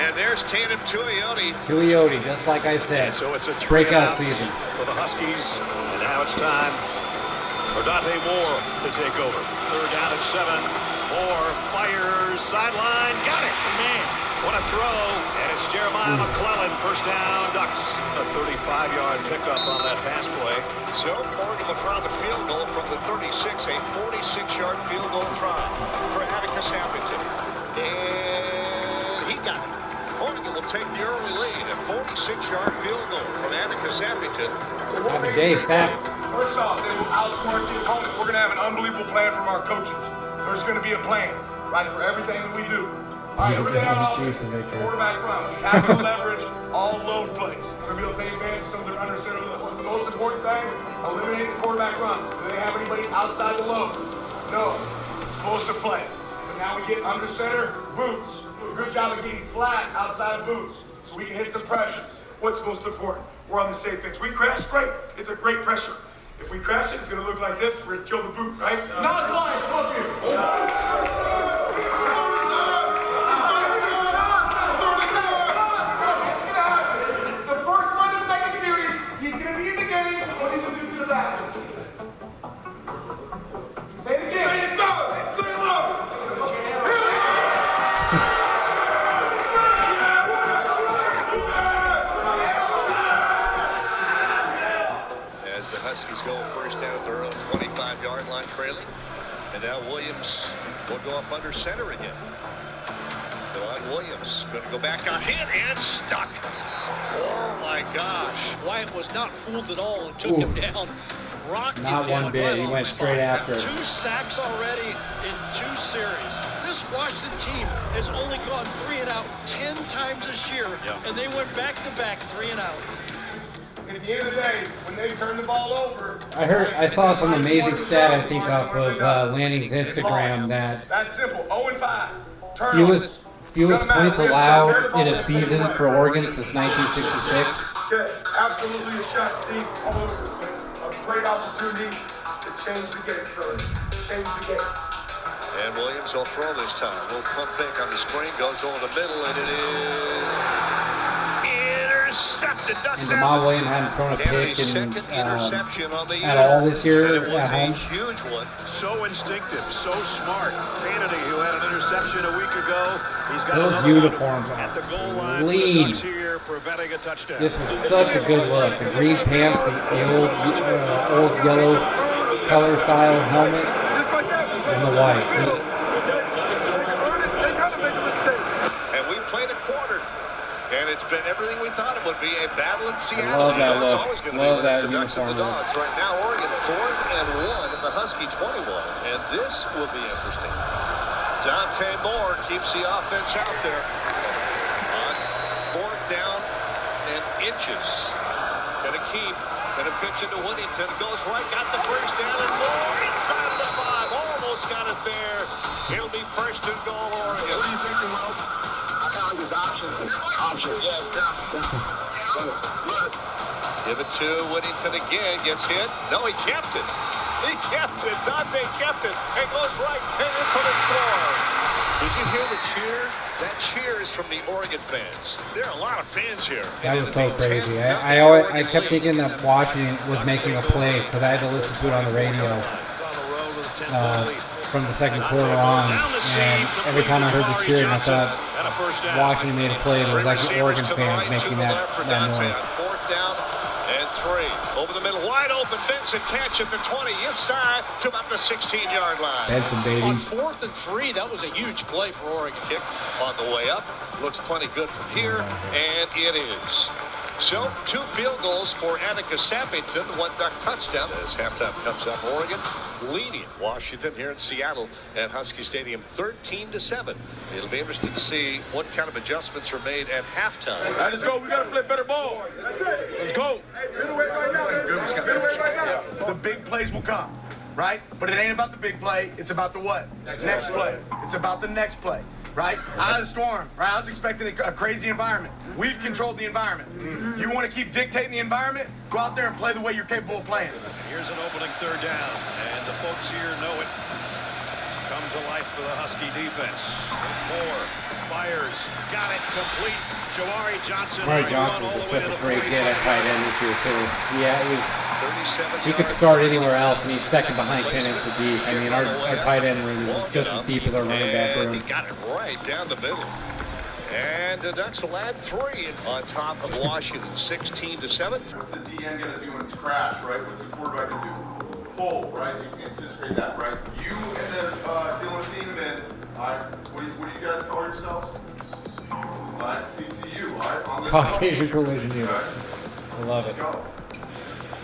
And there's Tatum Tuioti. Tuioti, just like I said. So it's a breakout three-and-out season for the Huskies. And now it's time for Dante Moore to take over. Third down at 7. Moore fires sideline. Got it. Man, what a throw. And it's Jeremiah McClellan. First down, Ducks. A 35-yard pickup on that pass play. So Oregon will try the field goal from the 36, a 46-yard field goal try for Atticus Appleton. And he got it. Oregon will take the early lead, a 46-yard field goal from Atticus Appleton. Happy day, Sam. First off, they will outsmart the opponent. We're going to have an unbelievable plan from our coaches. There's going to be a plan, right, for everything that we do. All right, everything on offense, quarterback run. We have to leverage all load plays. We're going to be able to take advantage of some of their under center looks. What's the most important thing? Eliminate the quarterback runs. Do they have anybody outside the load? No. It's supposed to play. But now we get under center, boots. Do a good job of getting flat outside of boots so we can hit some pressure. What's most important? We're on the same things. We crash, great. It's a great pressure. If we crash it, it's going to look like this. We're going to kill the boot, right? Not flying. Fuck you. Huskies go first down at their own 25-yard line trailing. And now Williams will go up under center again. Devon Williams going to go back on hit and stuck. Oh my gosh. Wyatt was not fooled at all and took him down. Rocked him Not down one bit. right He on went the straight spot. after. 2 sacks already in 2 series. This Washington team has only gone 3 and out 10 times this year, and they went back-to-back 3 and out. And at the end of the day, when they turn the ball over, I saw some amazing stat, I think, off of Lanning's Instagram that that's simple. 0-5. fewest points allowed in a season for Oregon since 1966. Okay, absolutely a shot, Steve. All over the place. A great opportunity to change the game for us. Change the game. And Williams will throw this time. Little pump fake on the screen, goes over the middle, and it is intercepted. And Jamal Williams hadn't thrown a pick second interception on the at all this year and it was at home. a huge one. So instinctive, so smart. Kennedy, who had an interception a week ago, he's got Those another uniforms one at the goal are line. clean. For the Ducks here, preventing a touchdown. This was such a good look. The green pants, the old yellow color style helmet, and the white. Just And we played a quarter. And it's been everything we thought it would be, a battle in Seattle. love that It's look. always going to Love be when it's that the Ducks and the uniform Dogs. Right now, Oregon 4th and 1 at the Husky 21. And this will be interesting. Dante Moore keeps the offense out there on 4th down and inches. Gonna keep, gonna pitch into Whittington. Goes right, got the first down, and Moore inside of the 5. Almost got it there. It'll be first and goal, Oregon. What are you thinking, Will? His options. Give it to Whittington again. Gets hit. No, he kept it. He kept it. Dante kept it. And goes right and in for the score. Did you hear the cheer? That cheer is from the Oregon fans. There are a lot of fans here. that was so crazy. I kept thinking that Washington was making a play because I had to listen to it on the radio from the second quarter on, and every time I heard the cheering, I thought Washington made a play, but it was like the Oregon fans making that noise. 4th down and 3. Over the middle, wide open. Benson catch at the 20, inside to about the 16-yard line. Benson, baby. On 4th and 3, that was a huge play for Oregon. Kick on the way up. Looks plenty good from here, and it is. So, 2 field goals for Atticus Sappington, 1 Duck touchdown as halftime comes up. Oregon leading Washington here in Seattle at Husky Stadium 13-7. It'll be interesting to see what kind of adjustments are made at halftime. All right, let's go. We got to play better ball. Let's go. The big plays will come, right? But it ain't about the big play. It's about the what? Next play. It's about the next play. Right? Out of the storm, right? I was expecting a crazy environment. We've controlled the environment. You want to keep dictating the environment? Go out there and play the way you're capable of playing. Here's an opening 3rd down, and the folks here know it. Come to life for the Husky defense. Moore fires, got it, complete. Jawari Johnson. Jawari Johnson did such a great hit at tight end this year too. Yeah, He could start anywhere else, and he's second behind Penix at deep. I mean, our tight end room is just as deep as our running back room. He got it right down the middle. And the Ducks will add 3 on top of Washington, 16-7. What's the DN going to do when it's crash, right? What's the quarterback going to do? Pull, right? You can anticipate that, right? You and then Dylan Thieneman, all right? What do you guys call yourselves? All right, CCU, all right? On this Caucasian collision unit. Okay. I love Let's it. go.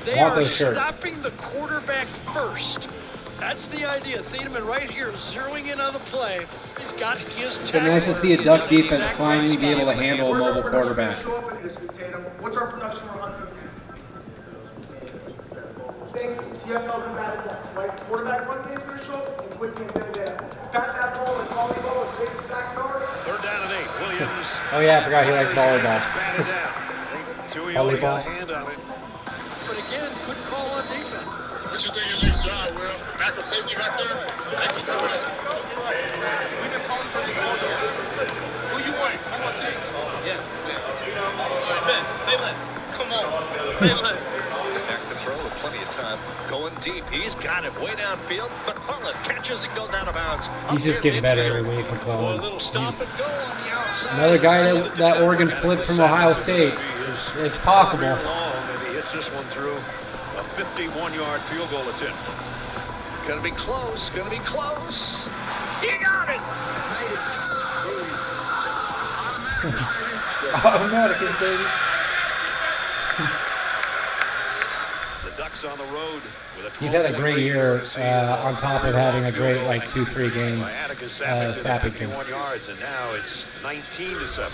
They Want are those shirts. stopping the quarterback first. That's the idea. Thieneman right here, zeroing in on the play. He's got his It's been nice to see a Duck defense finally be able to handle a mobile quarterback. What's our production run? Thank you. CFL's in bad depth, right? Quarterback run game's gonna show up and quick game's gonna get out. Back that ball and volley ball and take it backyard. 3rd down and 8. Williams. Oh yeah, I forgot he likes volleyball. Batted down. Tuioti Volleyball. got a hand on it. But again, good call on defense. What you think your next job, Will? Backup safety back there? Thank you very much. We've been calling for this all year. Who you want? I want Sage. Yeah. All right, Ben. Say less. Come on. Say less. Back to throw with plenty of time. Going deep. He's got it way downfield. McClellan catches and goes out of bounds. He's just getting better every week, A McClellan. little stop and go on the outside. Another guy that Oregon flipped from Ohio State. It's possible. Long, and he hits this one through a 51-yard field goal attempt. Gonna be close. Gonna be close. He got it. Automatic, baby. The Ducks on the road with a He's had a 12-point great lead year for the on top of having a great, like, 2-3 games. by Atticus Sappington, Sappington. 51 yards, and now it's 19-7.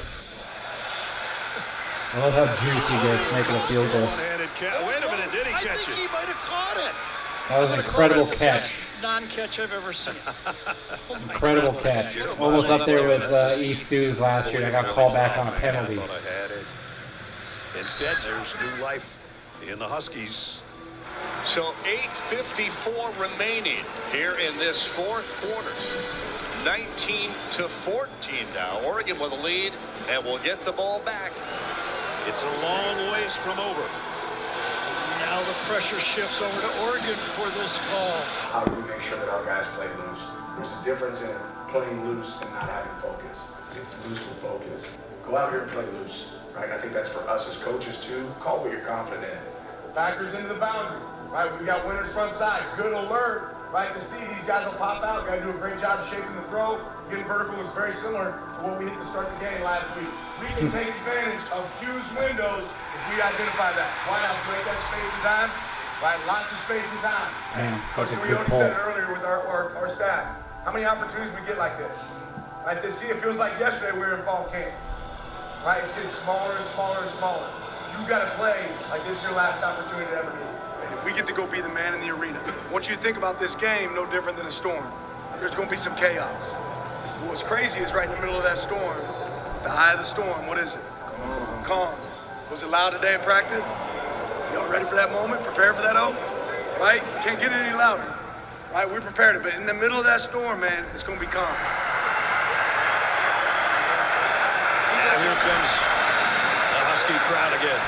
I love how juiced he gets making a field goal. One-handed wait a minute, did he I catch think it? he might have caught it. That was an incredible catch. Non-catch I've ever seen. Incredible catch. Almost up there with E. Stews last year. I got called back on a penalty. I thought I had it. Instead, there's new life in the Huskies. So 8:54 remaining here in this 4th quarter. 19-14 now. Oregon with a lead, and we'll get the ball back. It's a long ways from over. Now the pressure shifts over to Oregon for this call. How do we make sure that our guys play loose? There's a difference in playing loose and not having focus. It's loose with focus. Go out here and play loose, right? And I think that's for us as coaches too. Call what you're confident in. Backers into the boundary, right? We got winners front side. Good alert, right? To see these guys will pop out. Got to do a great job of shaping the throw. Getting vertical is very similar to what we hit to start the game last week. We can take advantage of huge windows if we identify that. Why not break up space and time? Right, lots of space and time. Damn, Coach that's a good Tuioti pull. said it earlier with our staff. How many opportunities we get like this? Right, to see it feels like yesterday we were in fall camp. Right, it's just smaller and smaller and smaller. You got to play like this is your last opportunity to ever do. We get to go be the man in the arena. Once you think about this game, no different than a storm. There's going to be some chaos. What's crazy is right in the middle of that storm, it's the eye of the storm. What is it? Calm. Was it loud today in practice? Y'all ready for that moment? Prepared for that, O? Right? Can't get it any louder. Right? We prepared it, but in the middle of that storm, man, it's going to be calm. And here comes the Husky crowd again.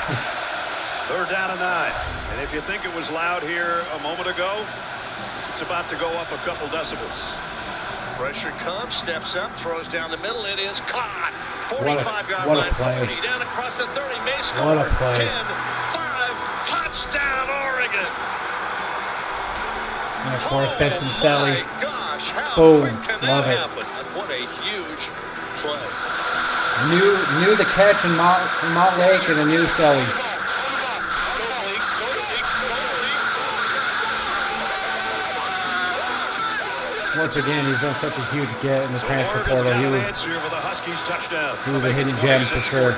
3rd down and 9. And if you think it was loud here a moment ago, it's about to go up a couple decibels. Pressure comes, steps up, throws down the middle. It is caught. What a 45-yard play. line, 40 down across the 30. May score. What a play. 10, 5, touchdown Oregon. And of course, Benson Selly. My gosh, how Boom. quick can Love that it. happen? What a huge play. Knew the catch in Mont Lake and a new Selly. Once again, he's done such a huge get in the transfer portal. He was a hidden gem for sure.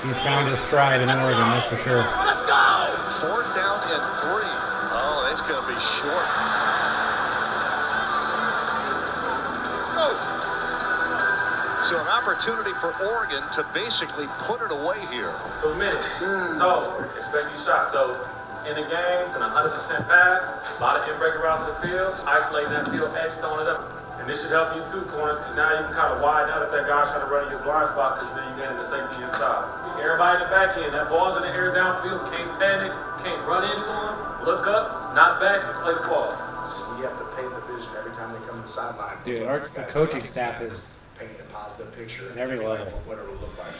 He's found his stride in Oregon, that's for sure. 4th down and 3. Oh, that's going to be short. So an opportunity for Oregon to basically put it away here. 2 minutes. So expect you shot. So in the game, it's an 100% pass, a lot of in-breaking routes in the field, isolating that field edge, throwing it up. And this should help you too, corners, because now you can kind of widen out if that guy's trying to run in your blind spot, because you gaining the safety inside. Everybody in the back end, that ball's in the air downfield, can't panic, can't run into him, look up, not back, and play the ball. You have to paint the vision every time they come to the sideline. Dude, the coaching staff is painting a positive picture at every level. Whatever it look like.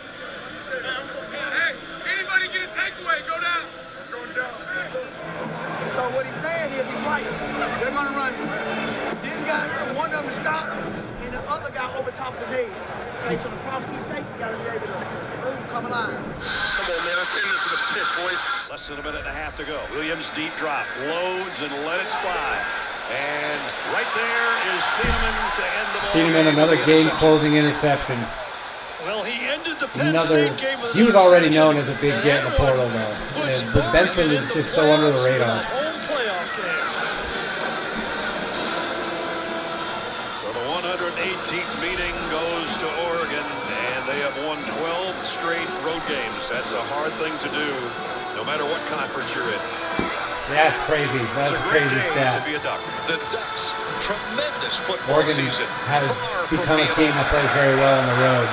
Hey, anybody get a takeaway? Go down. Going down. So what he's saying is he's right. They're going to run. These guys, one of them to stop, and the other guy over top of his head. Okay, so the cross key safety got to be able to boom, come alive. Come on, man. Let's end this with a pick, boys. Less than a minute and a half to go. Williams deep drop, loads and let it fly. And right there is Thieneman to end the ball. Thieneman, another game-closing interception. Well, he ended the Penn Another. State game with He was already known as a big get in the portal, though. But Benson is just so under the radar. home playoff game. So the 118th meeting goes to Oregon, and they have won 12 straight road games. That's a hard thing to do, no matter what conference you're in. That's crazy. That's a crazy stat. To be a Duck. The Ducks, tremendous football Oregon season. has Far from become a being team that plays very well on the road.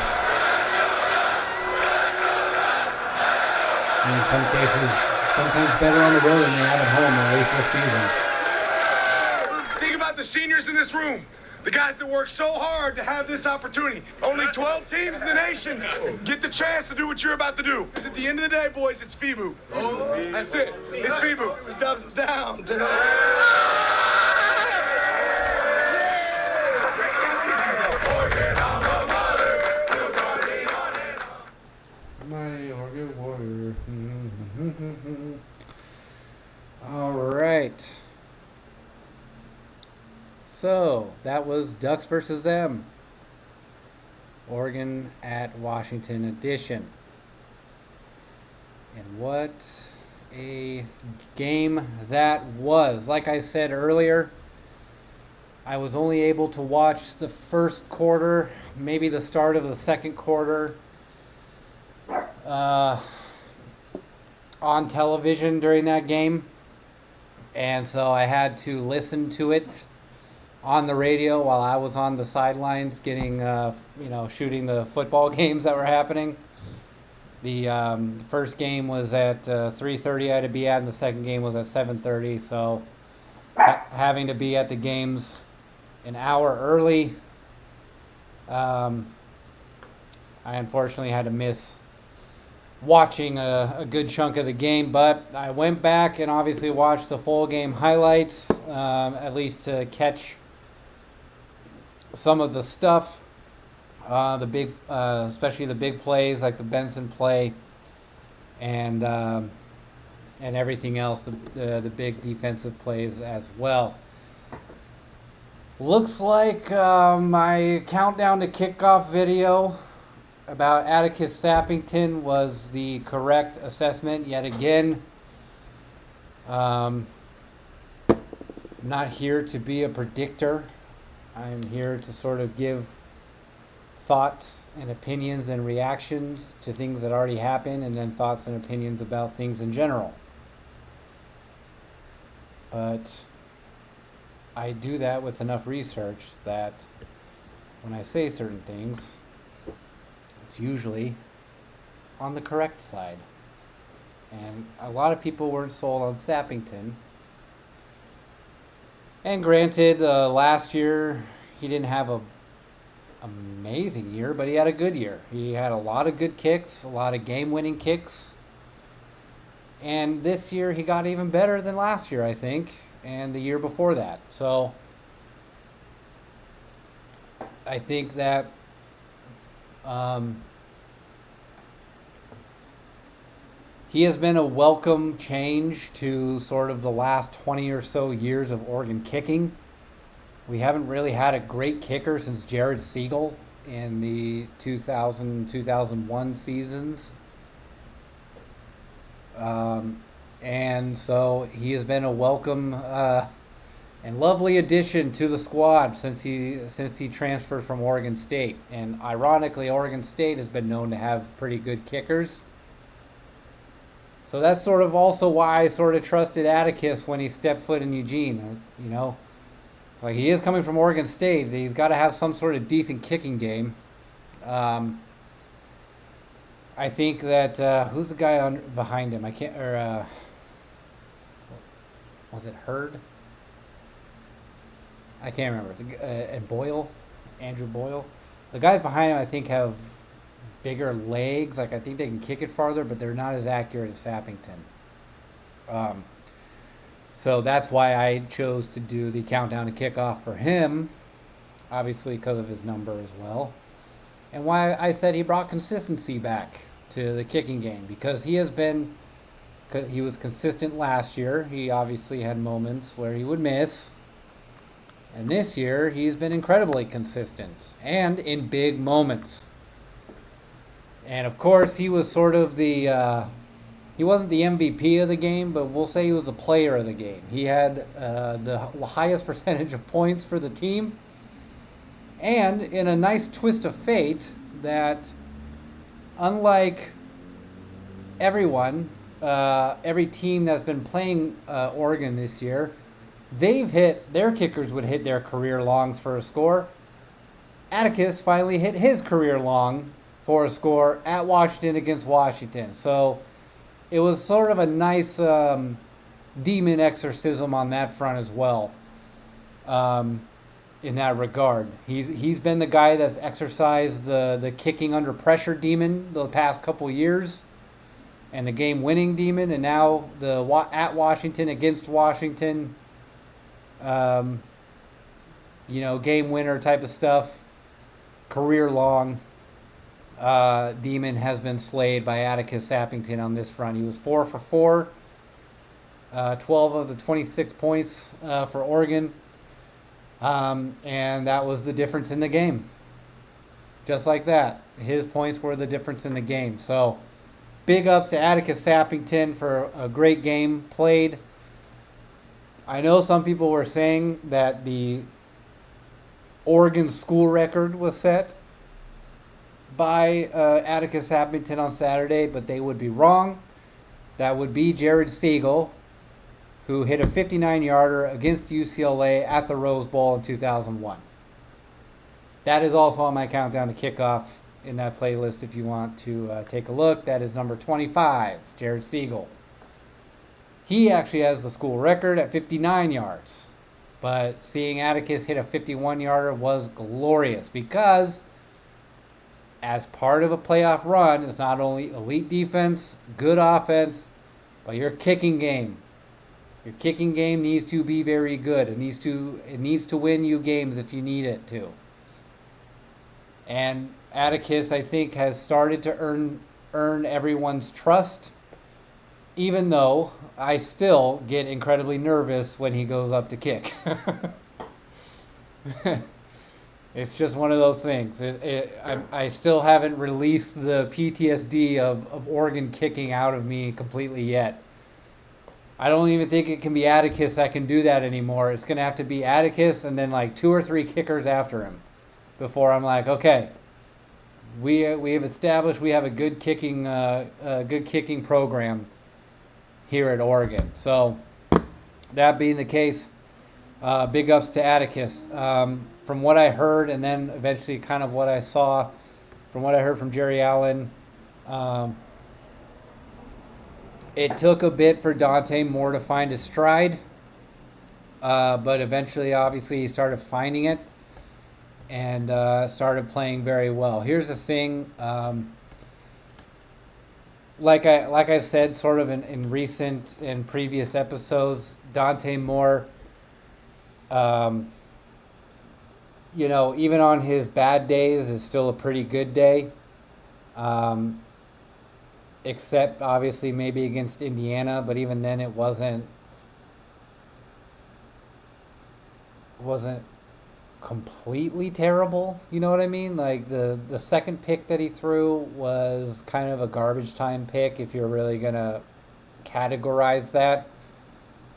In some cases, sometimes better on the road than they have at home, at least this season. Think about the seniors in this room. The guys that work so hard to have this opportunity. Only 12 teams in the nation get the chance to do what you're about to do. Because at the end of the day, boys, it's FIBU. That's it. It's FIBU. It's dubs down. Mighty Oregon Warrior. All right. So that was Ducks versus them. Oregon at Washington edition. And what a game that was. Like I said earlier, I was only able to watch the first quarter, maybe the start of the second quarter, on television during that game. And so I had to listen to it on the radio while I was on the sidelines getting, shooting the football games that were happening. The first game was at 3:30 I had to be at, and the second game was at 7:30. So having to be at the games an hour early, I unfortunately had to miss watching a good chunk of the game, but I went back and obviously watched the full game highlights, at least to catch some of the stuff, the big, especially the big plays like the Benson play, and everything else, the big defensive plays as well. Looks like my countdown to kickoff video about Atticus Sappington was the correct assessment yet again. I'm not here to be a predictor. I'm here to sort of give thoughts and opinions and reactions to things that already happened, and then thoughts and opinions about things in general. But I do that with enough research that when I say certain things, it's usually on the correct side. And a lot of people weren't sold on Sappington. And granted, last year he didn't have a amazing year, but he had a good year. He had a lot of good kicks, a lot of game-winning kicks. And this year he got even better than last year, I think, and the year before that. So I think that he has been a welcome change to sort of the last 20 or so years of Oregon kicking. We haven't really had a great kicker since Jared Siegel in the 2000-2001 seasons. And so he has been a welcome and lovely addition to the squad since he transferred from Oregon State. And ironically, Oregon State has been known to have pretty good kickers. So that's sort of also why I sort of trusted Atticus when he stepped foot in Eugene. Like, he is coming from Oregon State. He's got to have some sort of decent kicking game. I think that who's the guy behind him? I can't. Or was it Hurd? I can't remember. And Boyle, Andrew Boyle. The guys behind him, I think, have bigger legs. Like, I think they can kick it farther, but they're not as accurate as Sappington. So that's why I chose to do the countdown to kickoff for him, obviously because of his number as well. And why I said he brought consistency back to the kicking game, because he was consistent last year. He obviously had moments where he would miss. And this year, he's been incredibly consistent and in big moments. And of course, he was sort of he wasn't the MVP of the game, but we'll say he was the player of the game. He had the highest percentage of points for the team. And in a nice twist of fate, that unlike every team that's been playing Oregon this year, their kickers would hit their career longs for a score. Atticus finally hit his career long for a score at Washington against Washington. So it was sort of a nice demon exorcism on that front as well. In that regard, he's been the guy that's exercised the kicking under pressure demon the past couple years, and the game winning demon, and now the at Washington against Washington, game winner type of stuff, career long. Demon has been slayed by Atticus Sappington on this front. He was 4 for 4, 12 of the 26 points for Oregon. And that was the difference in the game. Just like that. His points were the difference in the game. So, big ups to Atticus Sappington for a great game played. I know some people were saying that the Oregon school record was set by Atticus Sappington on Saturday, but they would be wrong. That would be Jared Siegel, who hit a 59-yarder against UCLA at the Rose Bowl in 2001. That is also on my countdown to kickoff in that playlist if you want to take a look. That is number 25, Jared Siegel. He actually has the school record at 59 yards. But seeing Atticus hit a 51-yarder was glorious, because as part of a playoff run, it's not only elite defense, good offense, but your kicking game. Your kicking game needs to be very good. It needs to win you games if you need it to. And Atticus, I think, has started to earn everyone's trust, even though I still get incredibly nervous when he goes up to kick. It's just one of those things. I still haven't released the PTSD of Oregon kicking out of me completely yet. I don't even think it can be Atticus that can do that anymore. It's going to have to be Atticus and then like 2 or 3 kickers after him before I'm like, okay, we have established we have a good kicking program here at Oregon. So that being the case, big ups to Atticus. From what I heard, and then eventually kind of what I saw, from what I heard from Jerry Allen, it took a bit for Dante Moore to find his stride, but eventually, obviously, he started finding it and started playing very well. Here's the thing, like I've said, sort of in recent and previous episodes, Dante Moore, even on his bad days, is still a pretty good day. Except obviously maybe against Indiana, but even then it wasn't completely terrible. You know what I mean? Like the second pick that he threw was kind of a garbage time pick if you're really gonna categorize that.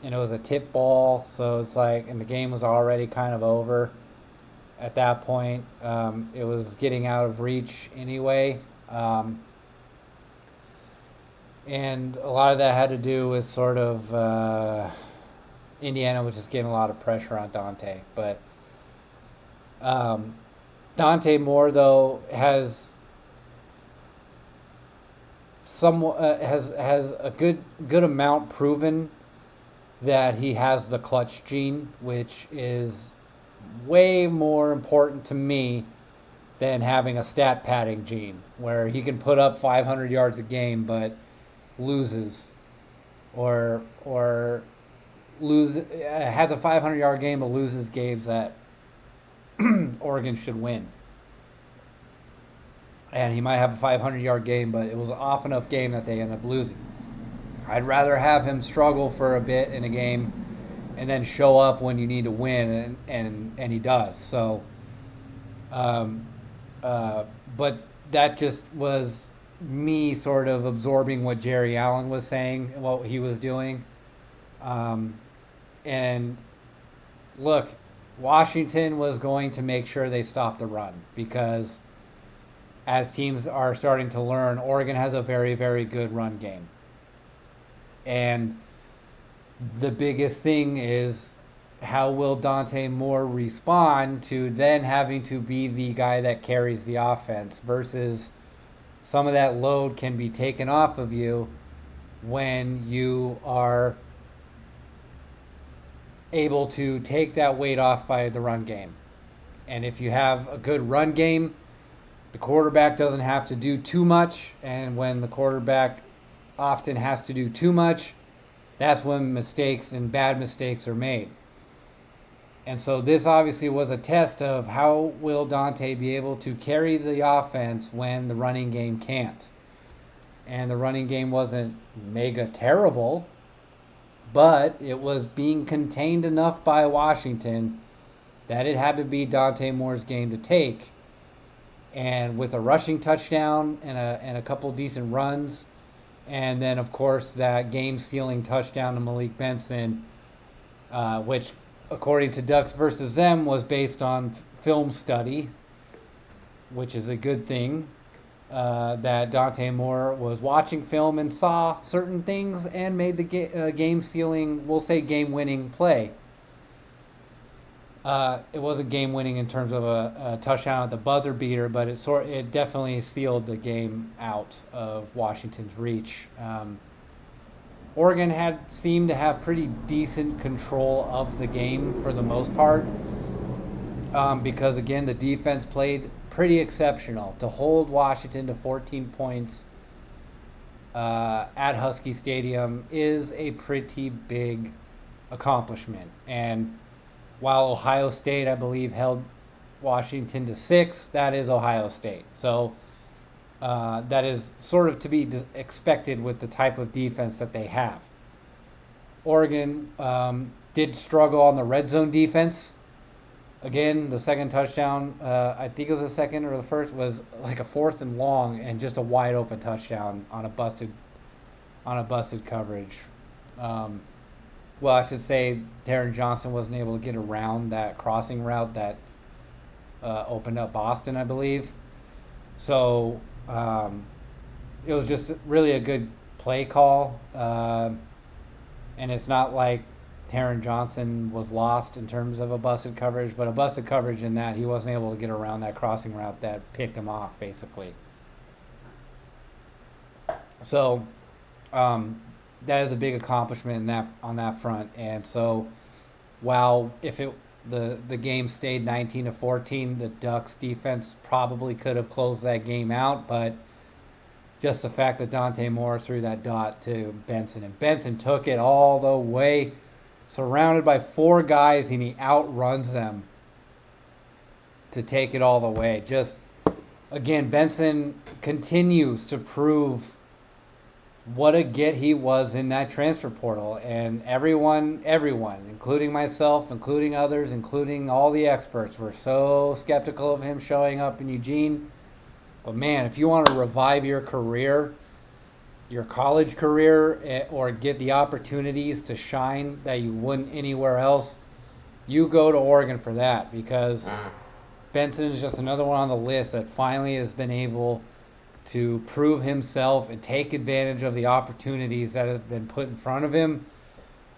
And it was a tip ball, so it's like, and the game was already kind of over at that point. It was getting out of reach anyway. And a lot of that had to do with sort of Indiana was just getting a lot of pressure on Dante. But Dante Moore, though, has a good amount proven that he has the clutch gene, which is way more important to me than having a stat padding gene, where he can put up 500 yards a game but loses, or has a 500-yard game but loses games that Oregon should win. And he might have a 500-yard game, but it was an off enough game that they end up losing. I'd rather have him struggle for a bit in a game and then show up when you need to win, and he does. So, but that just was me sort of absorbing what Jerry Allen was saying, what he was doing. And look, Washington was going to make sure they stopped the run, because as teams are starting to learn, Oregon has a very, very good run game. And the biggest thing is, how will Dante Moore respond to then having to be the guy that carries the offense, versus some of that load can be taken off of you when you are able to take that weight off by the run game. And if you have a good run game, the quarterback doesn't have to do too much, and when the quarterback often has to do too much, that's when mistakes and bad mistakes are made. And so this obviously was a test of how will Dante be able to carry the offense when the running game can't. And the running game wasn't mega terrible, but it was being contained enough by Washington that it had to be Dante Moore's game to take. And with a rushing touchdown and a couple decent runs, and then of course that game-sealing touchdown to Malik Benson, which according to Ducks versus Them was based on film study, which is a good thing, that Dante Moore was watching film and saw certain things and made the game-sealing, we'll say game-winning play. It wasn't game-winning in terms of a touchdown at the buzzer beater, but it definitely sealed the game out of Washington's reach. Oregon seemed to have pretty decent control of the game for the most part, because again the defense played pretty exceptional. To hold Washington to 14 points at Husky Stadium is a pretty big accomplishment. And while Ohio State, I believe, held Washington to 6, that is Ohio State. So that is sort of to be expected with the type of defense that they have. Oregon did struggle on the red zone defense. Again, the second touchdown, I think it was the second or the first, was like a 4th and long and just a wide open touchdown on a busted coverage. Well, I should say Taron Johnson wasn't able to get around that crossing route that opened up Boston, I believe. So it was just really a good play call. And it's not like Taron Johnson was lost in terms of a busted coverage, but a busted coverage in that he wasn't able to get around that crossing route that picked him off, basically. So that is a big accomplishment on that front. And so while if the game stayed 19-14, the Ducks defense probably could have closed that game out, but just the fact that Dante Moore threw that dot to Benson, and Benson took it all the way, surrounded by 4 guys, and he outruns them to take it all the way. Just, again, Benson continues to prove what a get he was in that transfer portal. And everyone, including myself, including others, including all the experts, were so skeptical of him showing up in Eugene. But man, if you want to revive your career, your college career, or get the opportunities to shine that you wouldn't anywhere else, you go to Oregon for that, because Benson is just another one on the list that finally has been able to prove himself and take advantage of the opportunities that have been put in front of him.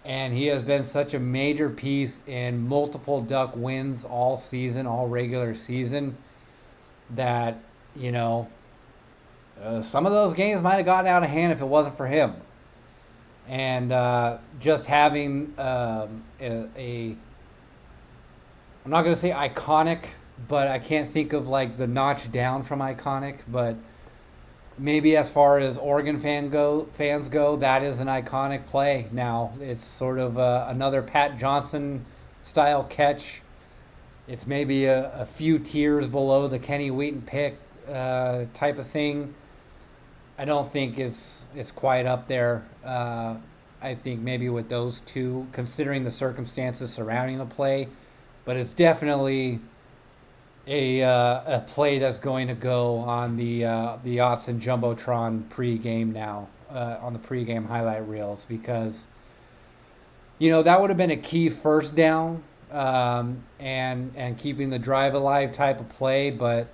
And he has been such a major piece in multiple Duck wins all season, all regular season, that, some of those games might have gotten out of hand if it wasn't for him. And just having I'm not going to say iconic, but I can't think of like the notch down from iconic, but maybe as far as Oregon fans go, that is an iconic play now. It's sort of another Pat Johnson style catch. It's maybe a few tiers below the Kenny Wheaton pick type of thing. I don't think it's quite up there. I think maybe with those two, considering the circumstances surrounding the play, but it's definitely a play that's going to go on the Autzen Jumbotron pregame now, on the pregame highlight reels, because that would have been a key first down, and keeping the drive alive type of play. But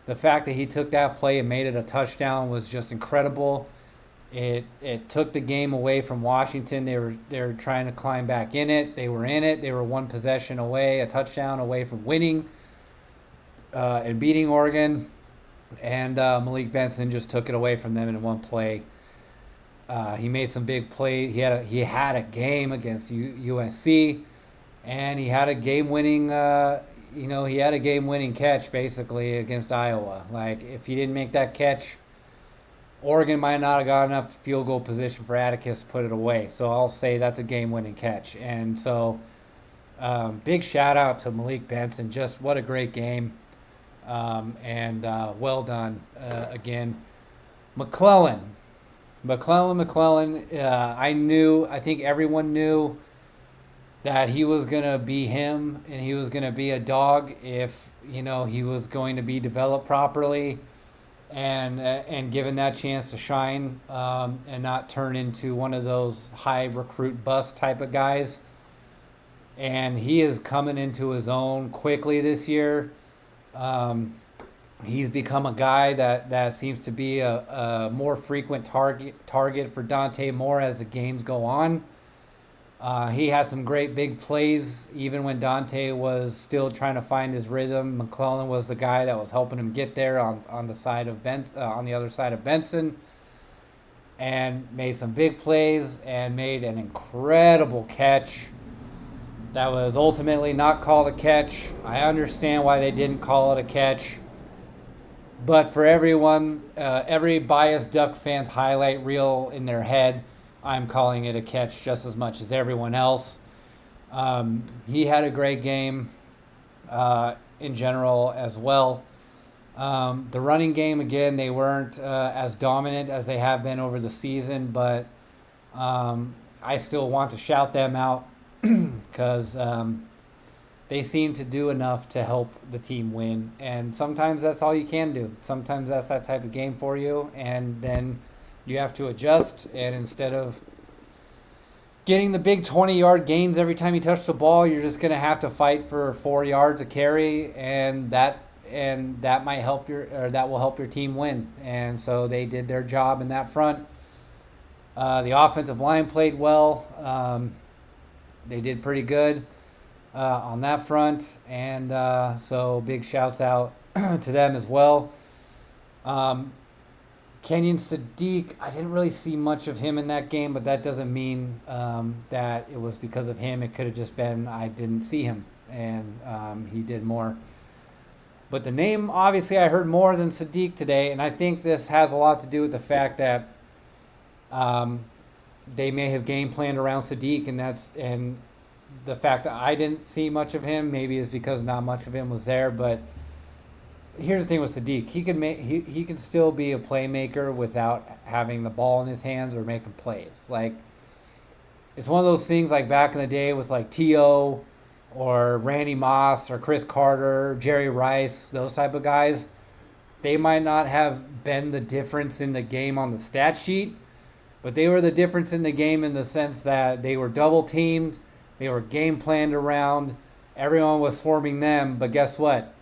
the fact that he took that play and made it a touchdown was just incredible. It took the game away from Washington. They were trying to climb back in it. They were in it. They were one possession away, a touchdown away from winning and beating Oregon. And Malik Benson just took it away from them in one play. He made some big plays. He had a game against USC, and he had a game-winning. He had a game-winning catch basically against Iowa. Like, if he didn't make that catch, Oregon might not have got enough field goal position for Atticus to put it away. So I'll say that's a game-winning catch. And so, big shout out to Malik Benson. Just what a great game, and well done again. McClellan. I think everyone knew that he was going to be him, and he was going to be a dog if, he was going to be developed properly and given that chance to shine, and not turn into one of those high recruit bust type of guys. And he is coming into his own quickly this year. He's become a guy that seems to be a more frequent target for Dante Moore as the games go on. He has some great big plays, even when Dante was still trying to find his rhythm. McClellan was the guy that was helping him get there on the side of on the other side of Benson, and made some big plays and made an incredible catch that was ultimately not called a catch. I understand why they didn't call it a catch, but for everyone, every biased Duck fan's highlight reel in their head, I'm calling it a catch just as much as everyone else. He had a great game in general as well. The running game, again, they weren't as dominant as they have been over the season, but I still want to shout them out because they seem to do enough to help the team win. And sometimes that's all you can do. Sometimes that's that type of game for you, and then you have to adjust, and instead of getting the big 20-yard gains every time you touch the ball, you're just going to have to fight for 4 yards a carry, and that might help that will help your team win. And so they did their job in that front. The offensive line played well. They did pretty good on that front, and so big shouts out to them as well. Kenyon Sadiq, I didn't really see much of him in that game, but that doesn't mean that it was because of him. It could have just been I didn't see him, and he did more. But the name, obviously, I heard more than Sadiq today, and I think this has a lot to do with the fact that they may have game planned around Sadiq, and the fact that I didn't see much of him maybe is because not much of him was there, but here's the thing with Sadiq. He can still be a playmaker without having the ball in his hands or making plays. Like, it's one of those things like back in the day with like T.O. or Randy Moss or Chris Carter, Jerry Rice, those type of guys. They might not have been the difference in the game on the stat sheet, but they were the difference in the game in the sense that they were double teamed, they were game planned around, everyone was swarming them, but guess what?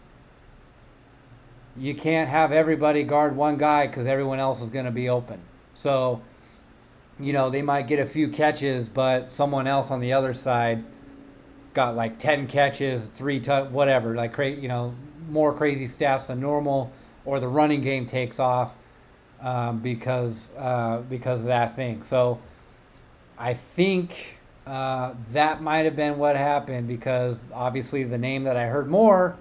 You can't have everybody guard one guy because everyone else is going to be open. So they might get a few catches, but someone else on the other side got like 10 catches, 3 whatever, like more crazy stats than normal, or the running game takes off because of that thing. So I think that might have been what happened, because obviously the name that I heard more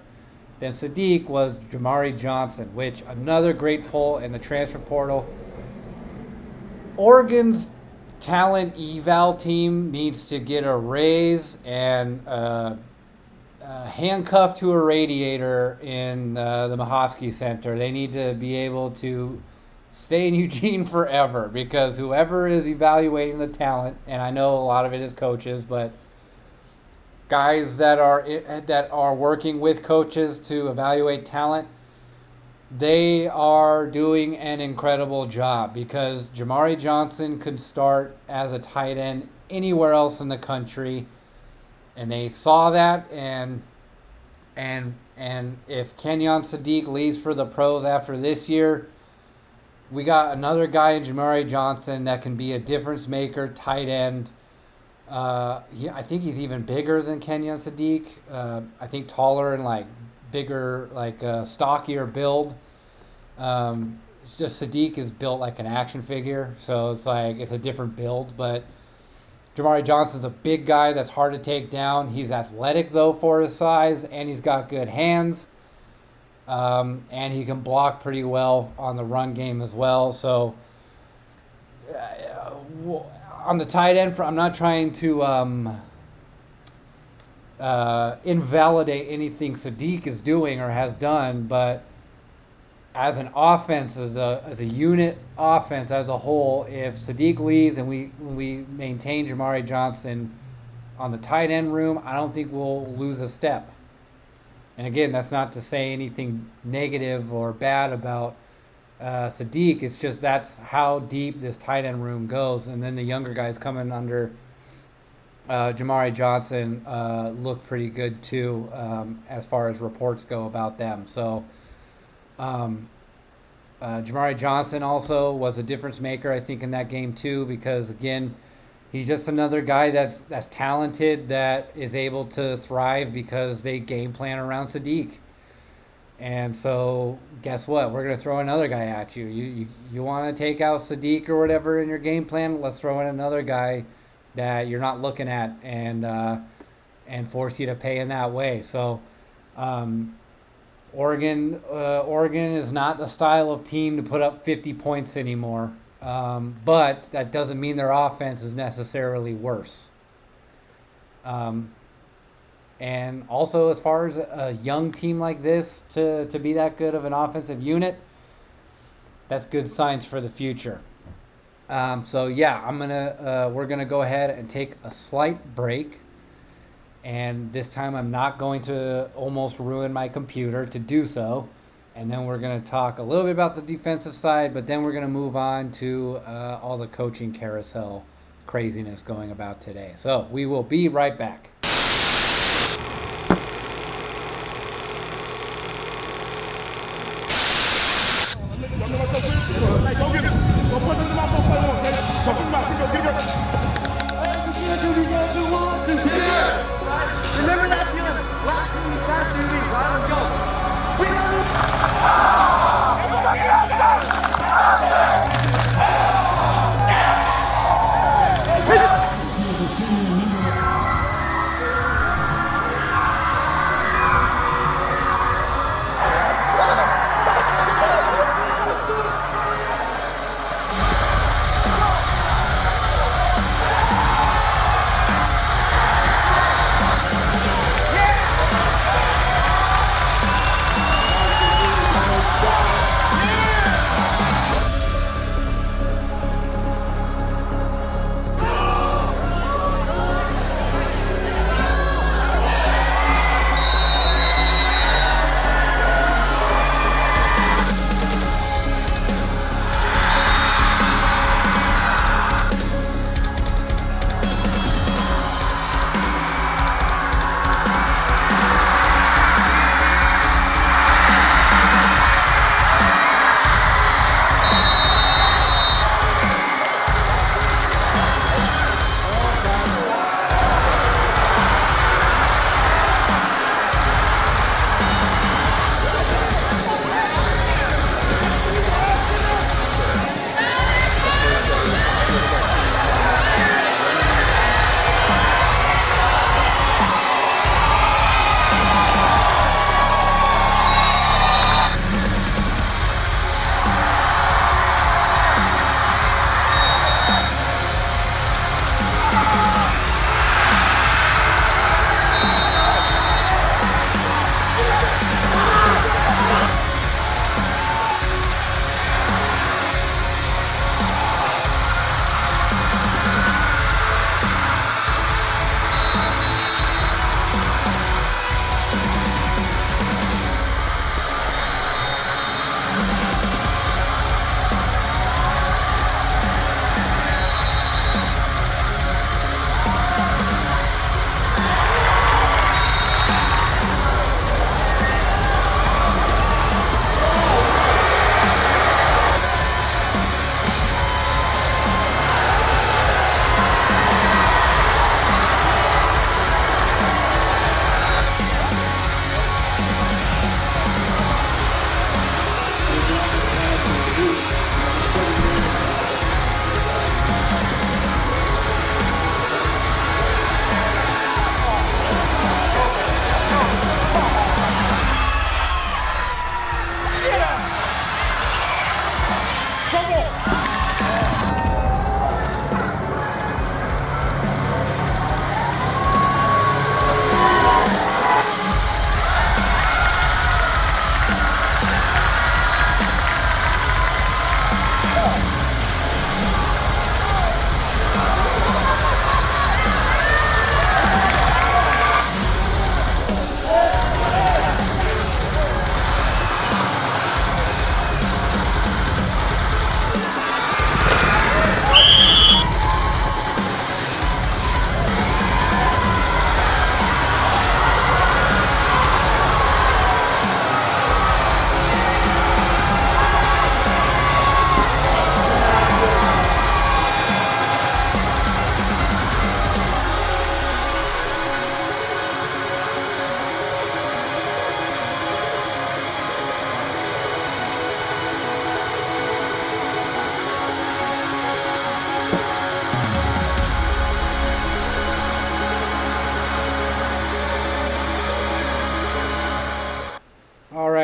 than Sadiq was Jamari Johnson, which another great pull in the transfer portal. Oregon's talent eval team needs to get a raise and handcuffed to a radiator in the Mahofsky Center. They need to be able to stay in Eugene forever, because whoever is evaluating the talent, and I know a lot of it is coaches, but guys that are working with coaches to evaluate talent, they are doing an incredible job, because Jamari Johnson could start as a tight end anywhere else in the country, and they saw that, and if Kenyon Sadiq leaves for the pros after this year, we got another guy in Jamari Johnson that can be a difference maker, tight end. I think he's even bigger than Kenyon Sadiq. I think taller and like bigger, like stockier build. It's just Sadiq is built like an action figure, so it's a different build. But Jamari Johnson's a big guy that's hard to take down. He's athletic though for his size, and he's got good hands. And he can block pretty well on the run game as well. So on the tight end, I'm not trying to invalidate anything Sadiq is doing or has done, but as an offense, as a unit offense as a whole, if Sadiq leaves and we maintain Jamari Johnson on the tight end room, I don't think we'll lose a step. And again, that's not to say anything negative or bad about Sadiq. It's just that's how deep this tight end room goes. And then the younger guys coming under Jamari Johnson look pretty good too, as far as reports go about them. So Jamari Johnson also was a difference maker, I think, in that game too, because again, he's just another guy that's talented, that is able to thrive because they game plan around Sadiq. And so guess what? We're going to throw another guy at you. You want to take out Sadiq or whatever in your game plan? Let's throw in another guy that you're not looking at and force you to pay in that way. So Oregon is not the style of team to put up 50 points anymore. But that doesn't mean their offense is necessarily worse. And also, as far as a young team like this to be that good of an offensive unit, that's good signs for the future. So yeah, we're gonna go ahead and take a slight break. And this time I'm not going to almost ruin my computer to do so. And then we're going to talk a little bit about the defensive side, but then we're going to move on to all the coaching carousel craziness going about today. So we will be right back. Remember that feeling last in these past 2 weeks, right? Let's go. We don't need...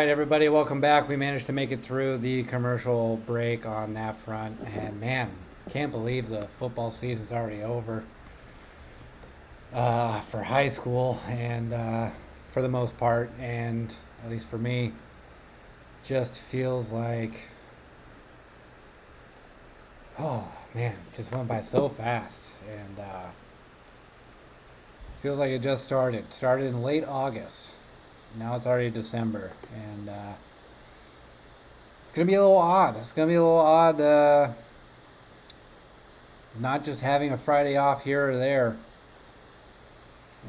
right, everybody, welcome back. We managed to make it through the commercial break on that front, and man, can't believe the football season's already over for high school, and for the most part, and at least for me, just feels like, oh man, it just went by so fast, and feels like it just started in late August. Now it's already December, and it's gonna be a little odd. It's gonna be a little odd, not just having a Friday off here or there,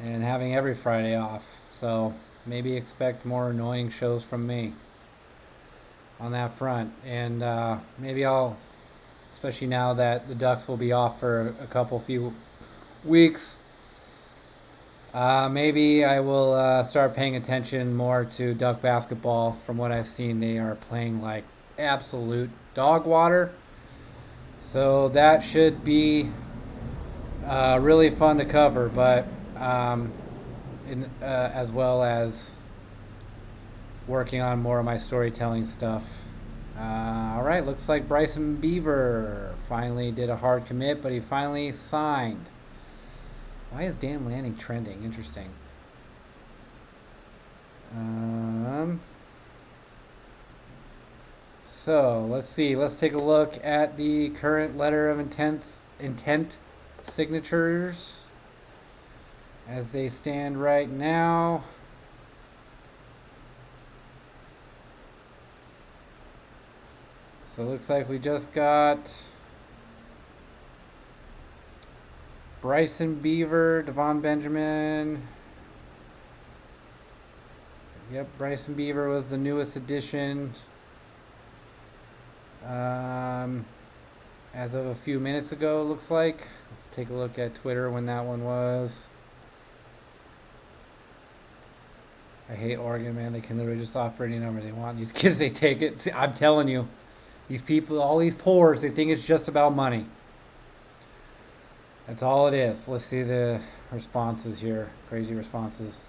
and having every Friday off. So maybe expect more annoying shows from me on that front, and maybe I'll, especially now that the Ducks will be off for a few weeks. Maybe I will start paying attention more to Duck basketball. From what I've seen, they are playing like absolute dog water. So that should be really fun to cover, but as well as working on more of my storytelling stuff. All right, looks like Bryson Beaver finally did a hard commit, but he finally signed. Why is Dan Lanning trending? Interesting. So let's see. Let's take a look at the current letter of intent signatures as they stand right now. So it looks like we just got Bryson Beaver, Devon Benjamin. Yep, Bryson Beaver was the newest addition as of a few minutes ago, it looks like. Let's take a look at Twitter when that one was. I hate Oregon, man. They can literally just offer any number they want. These kids, they take it. See, I'm telling you, these people, all these poors, they think it's just about money. That's all it is. Let's see the responses here. Crazy responses.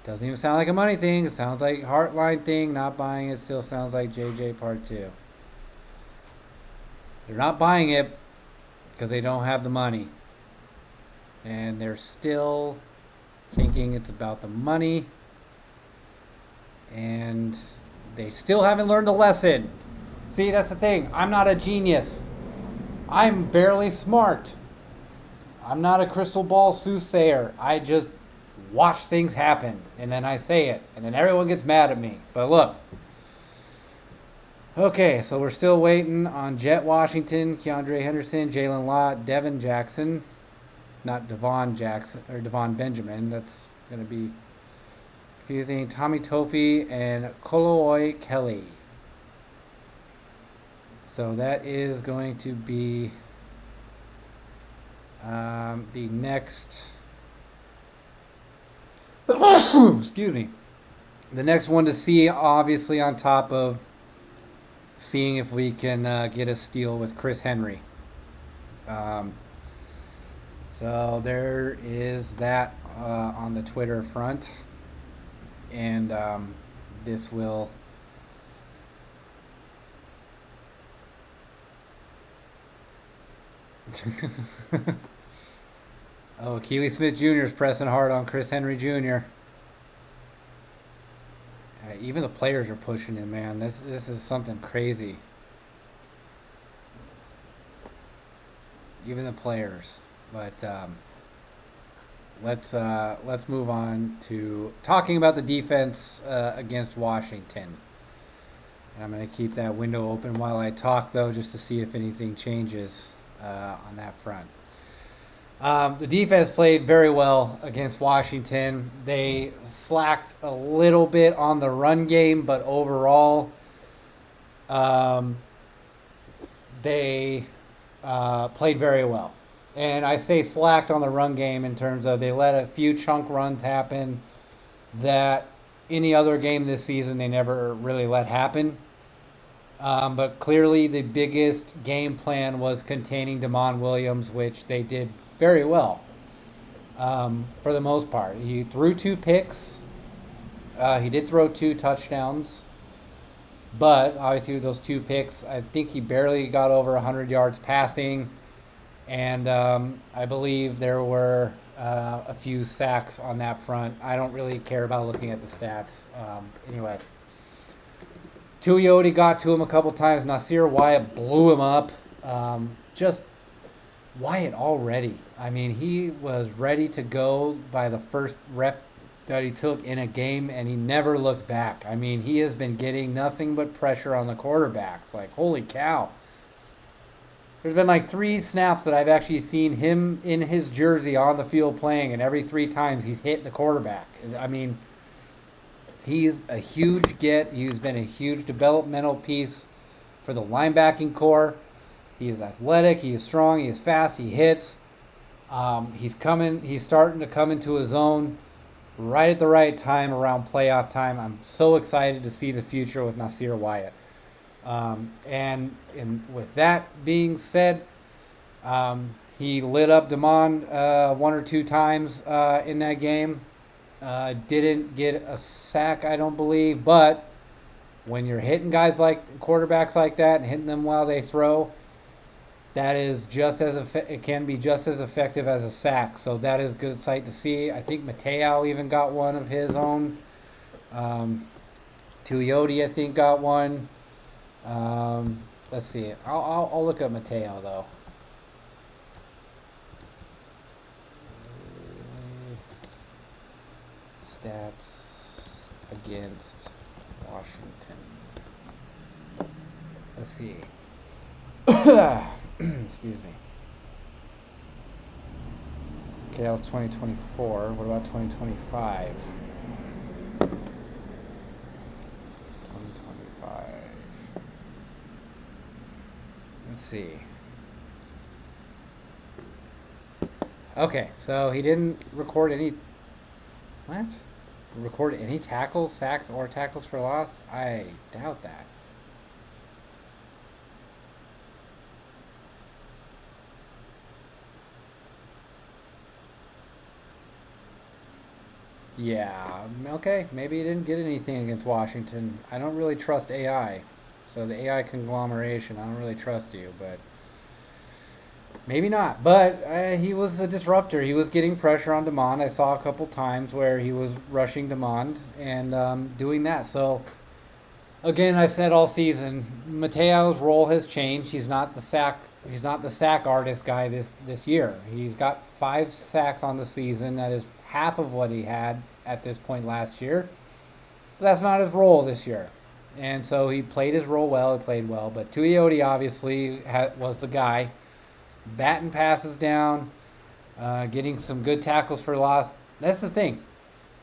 Doesn't even sound like a money thing. It sounds like Heartline thing. Not buying it. Still sounds like JJ Part 2. They're not buying it because they don't have the money. And they're still thinking it's about the money. And they still haven't learned the lesson. See, that's the thing. I'm not a genius. I'm barely smart. I'm not a crystal ball soothsayer. I just watch things happen. And then I say it. And then everyone gets mad at me. But look. Okay, so we're still waiting on Jet Washington, Keandre Henderson, Jalen Lott, Devin Jackson. Not Devon Jackson, or Devon Benjamin. That's going to be confusing. Tommy Tofi and Koloi Kelly. So that is going to be the next... excuse me. The next one to see, obviously, on top of seeing if we can get a steal with Chris Henry. So there is that on the Twitter front. And this will... Oh, Keely Smith Jr. is pressing hard on Chris Henry Jr. Even the players are pushing him, man. This is something crazy. Even the players. But let's move on to talking about the defense against Washington. And I'm going to keep that window open while I talk, though, just to see if anything changes on that front. The defense played very well against Washington. They slacked a little bit on the run game, but overall, they played very well. And I say slacked on the run game in terms of they let a few chunk runs happen that any other game this season they never really let happen. But clearly the biggest game plan was containing Damon Williams, which they did very well for the most part. He threw 2 picks. He did throw 2 touchdowns. But obviously with those 2 picks, I think he barely got over 100 yards passing. And I believe there were a few sacks on that front. I don't really care about looking at the stats. Anyway. Tuioti got to him a couple times. Nasir Wyatt blew him up. Just Wyatt already. I mean, he was ready to go by the first rep that he took in a game, and he never looked back. I mean, he has been getting nothing but pressure on the quarterbacks. Like, holy cow. There's been like 3 snaps that I've actually seen him in his jersey on the field playing, and every 3 times he's hit the quarterback. I mean, he's a huge get. He's been a huge developmental piece for the linebacking core. He is athletic. He is strong. He is fast. He hits. He's starting to come into his own right at the right time around playoff time. I'm so excited to see the future with Nasir Wyatt. And with that being said, he lit up Damon 1 or 2 times in that game. Didn't get a sack, I don't believe. But when you're hitting guys like quarterbacks like that and hitting them while they throw, that is just as it can be just as effective as a sack. So that is a good sight to see. I think Mateo even got one of his own. Tuioti, I think, got one. Let's see. I'll look up Mateo though. Stats against Washington. Let's see. Excuse me. Okay, that was 2024. What about 2025? 2025. Let's see. Okay, so he didn't record any... What? Record any tackles, sacks, or tackles for loss? I doubt that. Yeah, okay, maybe he didn't get anything against Washington. I don't really trust AI. So the AI conglomeration, I don't really trust you, but Maybe not, but he was a disruptor. He was getting pressure on Demond. I saw a couple times where he was rushing Demond and doing that. So, again, I said all season, Mateo's role has changed. He's not the sack. He's not the sack artist guy this year. He's got 5 sacks on the season. That is half of what he had at this point last year. But that's not his role this year. And so he played his role well. He played well. But Tuioti obviously was the guy. Batting passes down, getting some good tackles for loss. That's the thing.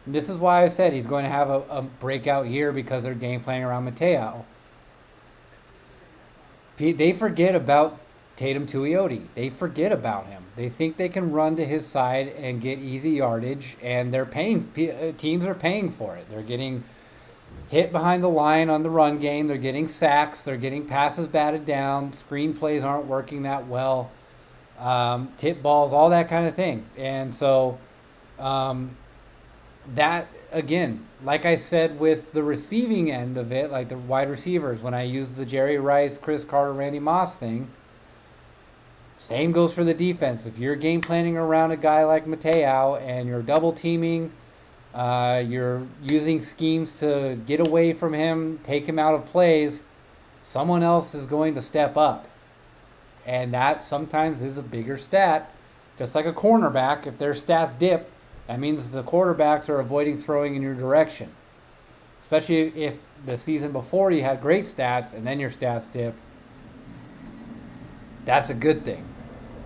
This is why I said he's going to have a breakout year because they're game planning around Mateo. They forget about Tatum Tuioti. They forget about him. They think they can run to his side and get easy yardage, and they're paying. Teams are paying for it. They're getting hit behind the line on the run game. They're getting sacks. They're getting passes batted down. Screen plays aren't working that well. Tip balls, all that kind of thing. And so that, again, like I said with the receiving end of it, like the wide receivers, when I use the Jerry Rice, Chris Carter, Randy Moss thing, same goes for the defense. If you're game planning around a guy like Mateo and you're double teaming, you're using schemes to get away from him, take him out of plays, someone else is going to step up. And that sometimes is a bigger stat. Just like a cornerback, if their stats dip, that means the quarterbacks are avoiding throwing in your direction. Especially if the season before you had great stats and then your stats dip. That's a good thing.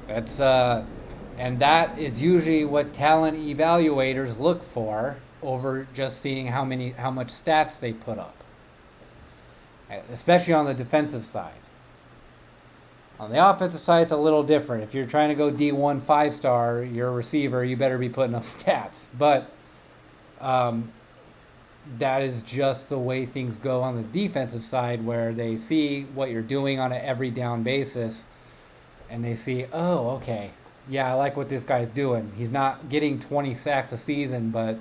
And that is usually what talent evaluators look for over just seeing how much stats they put up. Especially on the defensive side. On the offensive side, it's a little different. If you're trying to go D1 5-star, you're a receiver, you better be putting up stats. But that is just the way things go on the defensive side, where they see what you're doing on an every down basis, and they see, oh, okay, yeah, I like what this guy's doing. He's not getting 20 sacks a season, but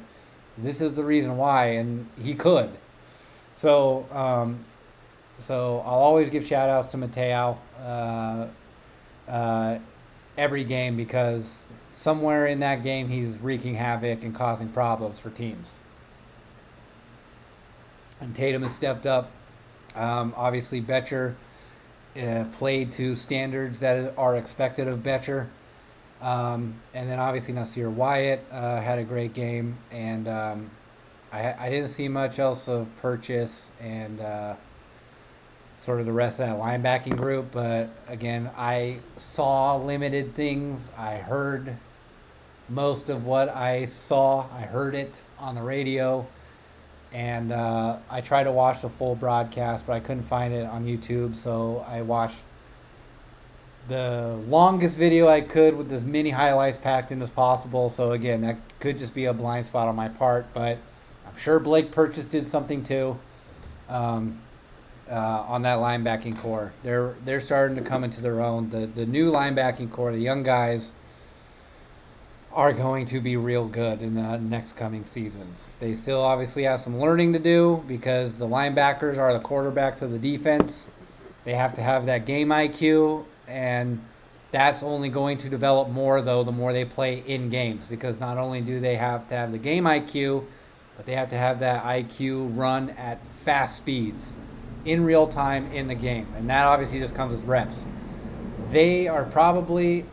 this is the reason why, and he could. So I'll always give shout-outs to Mateo every game, because somewhere in that game he's wreaking havoc and causing problems for teams. And Tatum has stepped up. Obviously, Betcher played to standards that are expected of Betcher. And then obviously Nasir Wyatt had a great game. And I didn't see much else of Purchase and sort of the rest of that linebacking group. But again, I saw limited things. I heard most of what I saw. I heard it on the radio. And I tried to watch the full broadcast, but I couldn't find it on YouTube. So I watched the longest video I could with as many highlights packed in as possible. So again, that could just be a blind spot on my part, but I'm sure Blake Purchase did something too on that linebacking core. They're starting to come into their own. The new linebacking core, the young guys, are going to be real good in the next coming seasons. They still obviously have some learning to do, because the linebackers are the quarterbacks of the defense. They have to have that game IQ, and that's only going to develop more, though, the more they play in games, because not only do they have to have the game IQ, but they have to have that IQ run at fast speeds in real time in the game, and that obviously just comes with reps. They are probably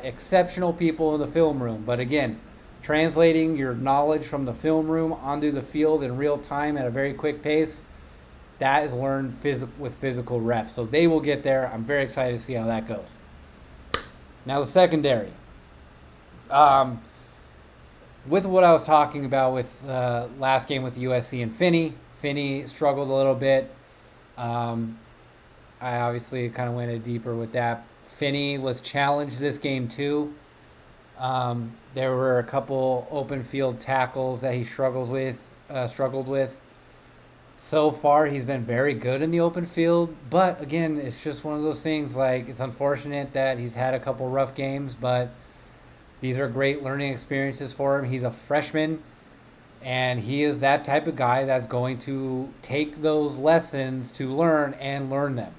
exceptional people in the film room, but again, translating your knowledge from the film room onto the field in real time at a very quick pace, that is learned with physical reps. So they will get there. I'm very excited to see how that goes. Now the secondary. With what I was talking about with last game with USC and Finney struggled a little bit. I obviously kind of went in deeper with that. Finney was challenged this game too. There were a couple open field tackles that he struggled with. So far, he's been very good in the open field. But again, it's just one of those things, like, it's unfortunate that he's had a couple rough games, but these are great learning experiences for him. He's a freshman, and he is that type of guy that's going to take those lessons to learn and learn them.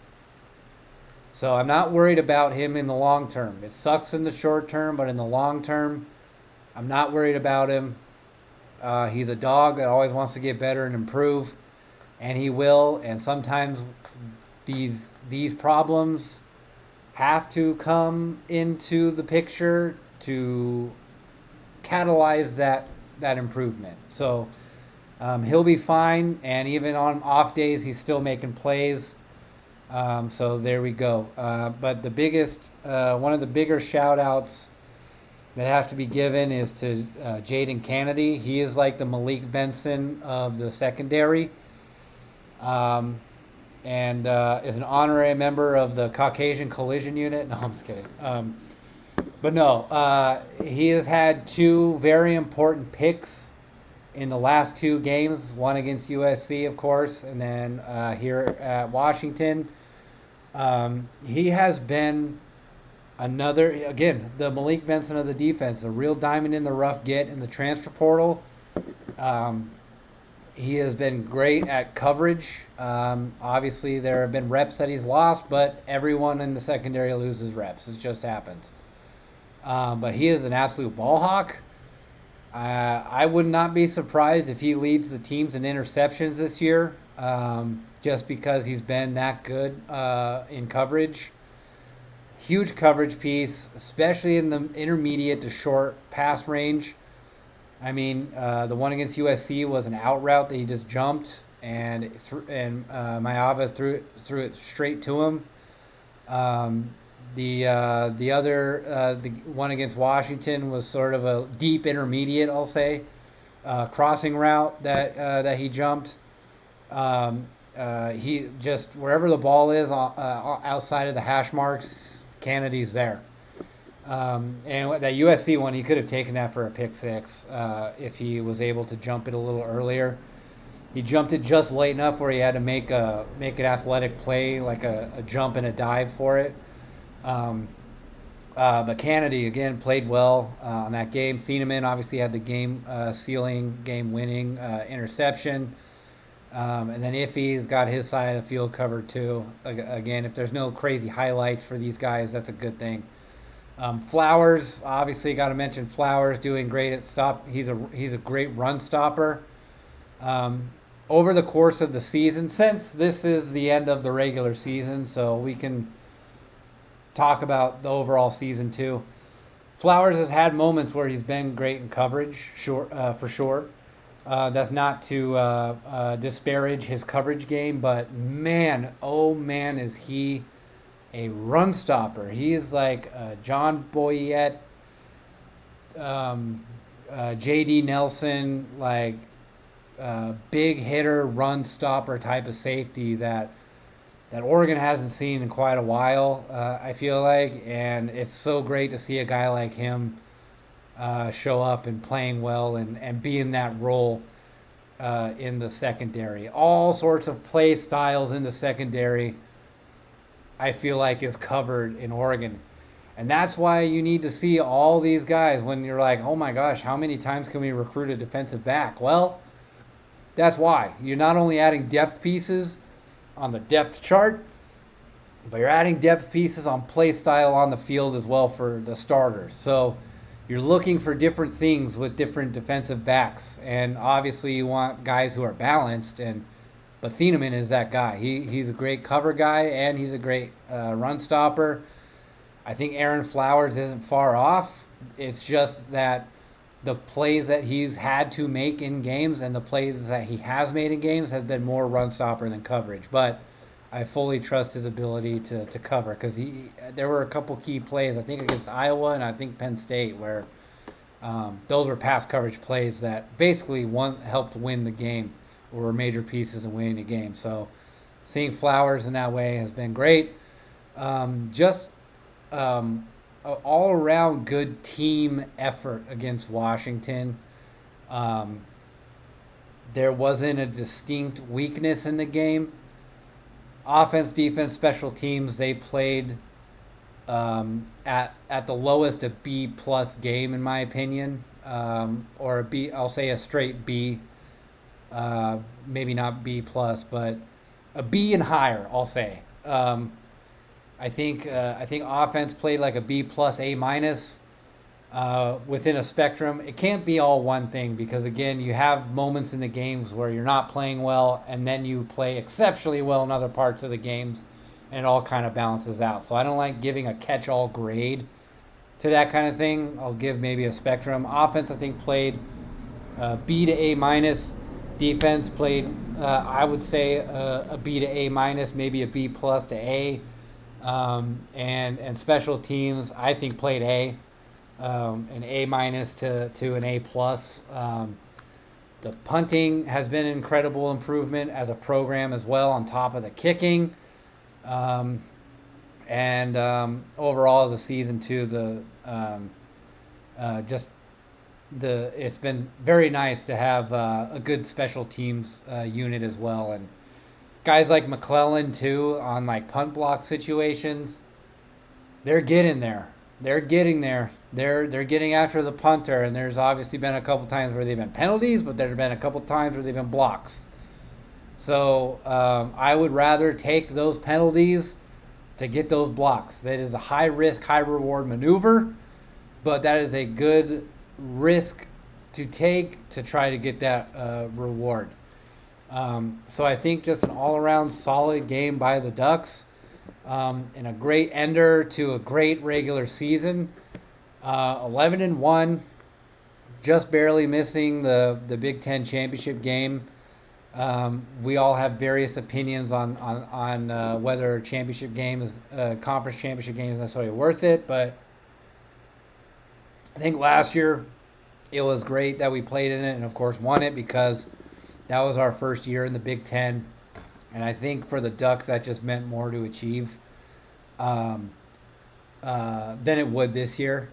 So I'm not worried about him in the long term. It sucks in the short term, but in the long term, I'm not worried about him. He's a dog that always wants to get better and improve, and he will. And sometimes these problems have to come into the picture to catalyze that improvement. So he'll be fine, and even on off days, he's still making plays. So there we go. But the biggest, one of the bigger shout outs that have to be given is to Jaden Kennedy. He is like the Malik Benson of the secondary. And is an honorary member of the Caucasian Collision Unit. No, I'm just kidding. But no, he has had 2 very important picks in the last 2 games, one against USC, of course, and then here at Washington. He has been another, again, the Malik Benson of the defense, a real diamond in the rough get in the transfer portal. He has been great at coverage. Obviously, there have been reps that he's lost, but everyone in the secondary loses reps. It just happens. But he is an absolute ball hawk. I would not be surprised if he leads the teams in interceptions this year, just because he's been that good in coverage. Huge coverage piece, especially in the intermediate to short pass range. I mean, the one against USC was an out route that he just jumped, and Mayava threw it straight to him. The one against Washington was sort of a deep intermediate, I'll say, crossing route that he jumped. He just, wherever the ball is outside of the hash marks, Kennedy's there. And that USC one, he could have taken that for a pick 6 if he was able to jump it a little earlier. He jumped it just late enough where he had to make an athletic play, like a jump and a dive for it. But Kennedy, again, played well on that game. Thieneman obviously had the game-sealing, game-winning interception. And then Iffy's got his side of the field covered too. Again, if there's no crazy highlights for these guys, that's a good thing. Flowers, obviously got to mention Flowers doing great at stop. He's a great run stopper. Over the course of the season, since this is the end of the regular season, so we can talk about the overall season too. Flowers has had moments where he's been great in coverage, for sure. That's not to disparage his coverage game, but man, oh man, is he a run stopper. He is like John Boyette, J.D. Nelson, like big hitter, run stopper type of safety that Oregon hasn't seen in quite a while, I feel like. And it's so great to see a guy like him show up and playing well and be in that role in the secondary. All sorts of play styles in the secondary, I feel like, is covered in Oregon. And that's why you need to see all these guys when you're like, oh my gosh, how many times can we recruit a defensive back? Well, that's why. You're not only adding depth pieces on the depth chart, but you're adding depth pieces on play style on the field as well for the starters. So you're looking for different things with different defensive backs. And obviously you want guys who are balanced, but Thieneman is that guy. He's a great cover guy, and he's a great run stopper. I think Aaron Flowers isn't far off. It's just that the plays that he's had to make in games and the plays that he has made in games has been more run stopper than coverage. But I fully trust his ability to cover, because there were a couple key plays, I think against Iowa and I think Penn State, where those were pass coverage plays that basically helped win the game, or were major pieces in winning the game. So seeing Flowers in that way has been great. All-around good team effort against Washington. There wasn't a distinct weakness in the game. Offense, defense, special teams, they played at the lowest a B+ game, in my opinion, or a B. I'll say a straight B. Maybe not B+, but a B and higher, I'll say. I think offense played like a B plus A minus within a spectrum. It can't be all one thing because again, you have moments in the games where you're not playing well, and then you play exceptionally well in other parts of the games, and it all kind of balances out. So I don't like giving a catch-all grade to that kind of thing. I'll give maybe a spectrum. Offense, I think, played B to A minus. Defense played, I would say, a B to A minus, maybe a B plus to A. And special teams, I think, played A, an A minus to an A plus. The punting has been an incredible improvement as a program as well, on top of the kicking. And overall, as a season too, it's been very nice to have a good special teams unit as well, and guys like McClellan too on like punt block situations. They're getting there. They're getting after the punter, and there's obviously been a couple times where they've been penalties, but there's been a couple times where they've been blocks. So I would rather take those penalties to get those blocks. That is a high risk, high reward maneuver, but that is a good risk to take to try to get that reward. So I think just an all-around solid game by the Ducks, and a great ender to a great regular season. 11-1, just barely missing the Big Ten championship game. We all have various opinions on whether championship game is conference championship game is necessarily worth it, but I think last year it was great that we played in it and of course won it because that was our first year in the Big Ten, and I think for the Ducks that just meant more to achieve than it would this year.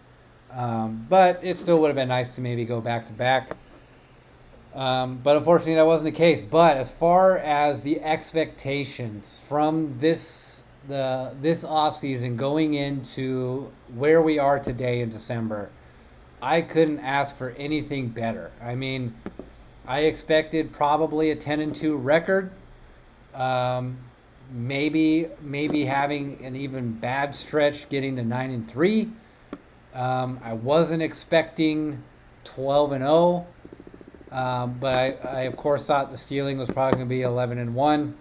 But it still would have been nice to maybe go back to back. But unfortunately that wasn't the case. But as far as the expectations from this offseason going into where we are today in December, I couldn't ask for anything better. I mean, I expected probably a 10-2 record. Maybe having an even bad stretch getting to 9-3. I wasn't expecting 12-0. But I of course thought the ceiling was probably going to be 11-1.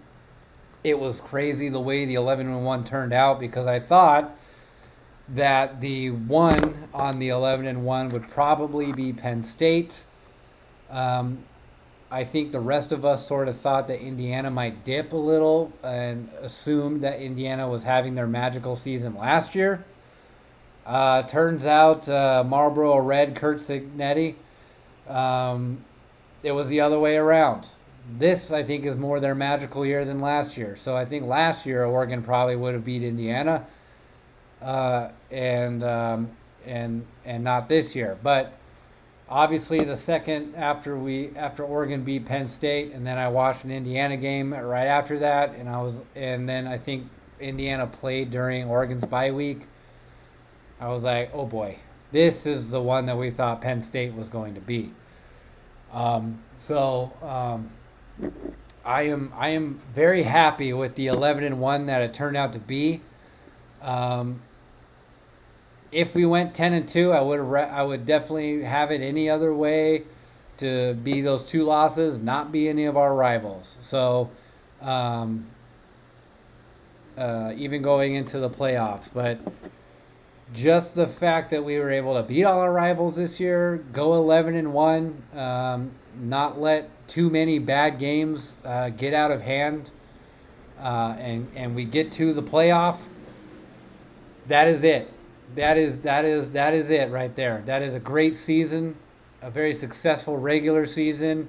It was crazy the way the 11-1 turned out because I thought that the one on the 11-1 would probably be Penn State. I think the rest of us sort of thought that Indiana might dip a little and assumed that Indiana was having their magical season last year. Turns out Marlboro Red, Kurt Signetti, it was the other way around. This, I think, is more their magical year than last year. So I think last year Oregon probably would have beat Indiana, and not this year. But obviously, the second after Oregon beat Penn State, and then I watched an Indiana game right after that, and then I think Indiana played during Oregon's bye week. I was like, oh boy, this is the one that we thought Penn State was going to be. I am very happy with the 11-1 that it turned out to be. If we went 10-2, I would definitely have it any other way to be those two losses, not be any of our rivals. So even going into the playoffs, but just the fact that we were able to beat all our rivals this year, go 11-1, not let too many bad games get out of hand, and we get to the playoff. That is it. That is it right there. That is a great season, a very successful regular season,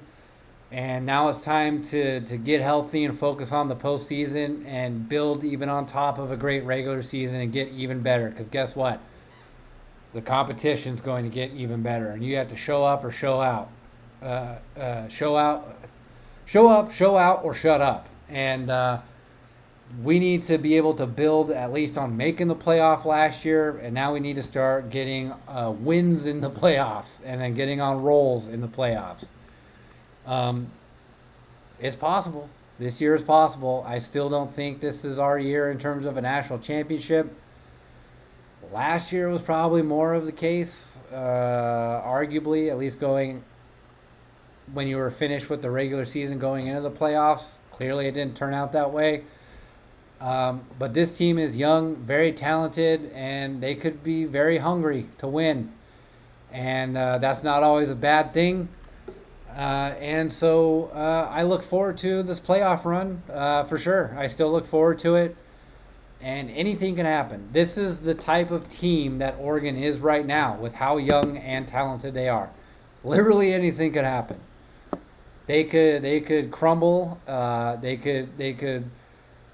and now it's time to get healthy and focus on the postseason and build even on top of a great regular season and get even better. Because guess what? The competition's going to get even better, and you have to show up or show out. Show up, show out, or shut up. And we need to be able to build at least on making the playoff last year, and now we need to start getting wins in the playoffs and then getting on rolls in the playoffs. It's possible. This year is possible. I still don't think this is our year in terms of a national championship. Last year was probably more of the case, arguably, at least going when you were finished with the regular season going into the playoffs. Clearly it didn't turn out that way. But this team is young, very talented, and they could be very hungry to win. And that's not always a bad thing. And so I look forward to this playoff run for sure. I still look forward to it. And anything can happen. This is the type of team that Oregon is right now with how young and talented they are. Literally anything could happen. They could crumble. They could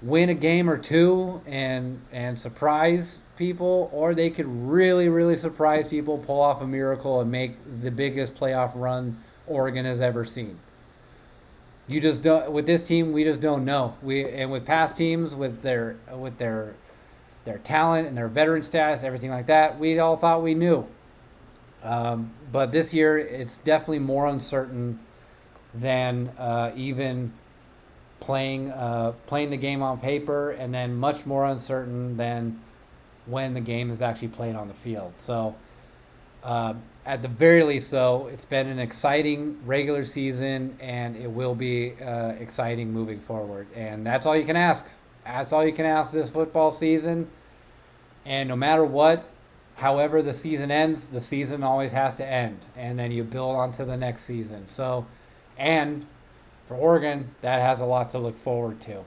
win a game or two and surprise people, or they could really, really surprise people, pull off a miracle, and make the biggest playoff run Oregon has ever seen. You just don't. With this team, we just don't know. And with past teams, with their talent and their veteran status, everything like that, we all thought we knew. But this year, it's definitely more uncertain than even playing the game on paper, and then much more uncertain than when the game is actually played on the field. So at the very least, though, it's been an exciting regular season, and it will be exciting moving forward. And that's all you can ask. That's all you can ask this football season. And no matter what, however the season ends, the season always has to end. And then you build onto the next season. So, and for Oregon, that has a lot to look forward to,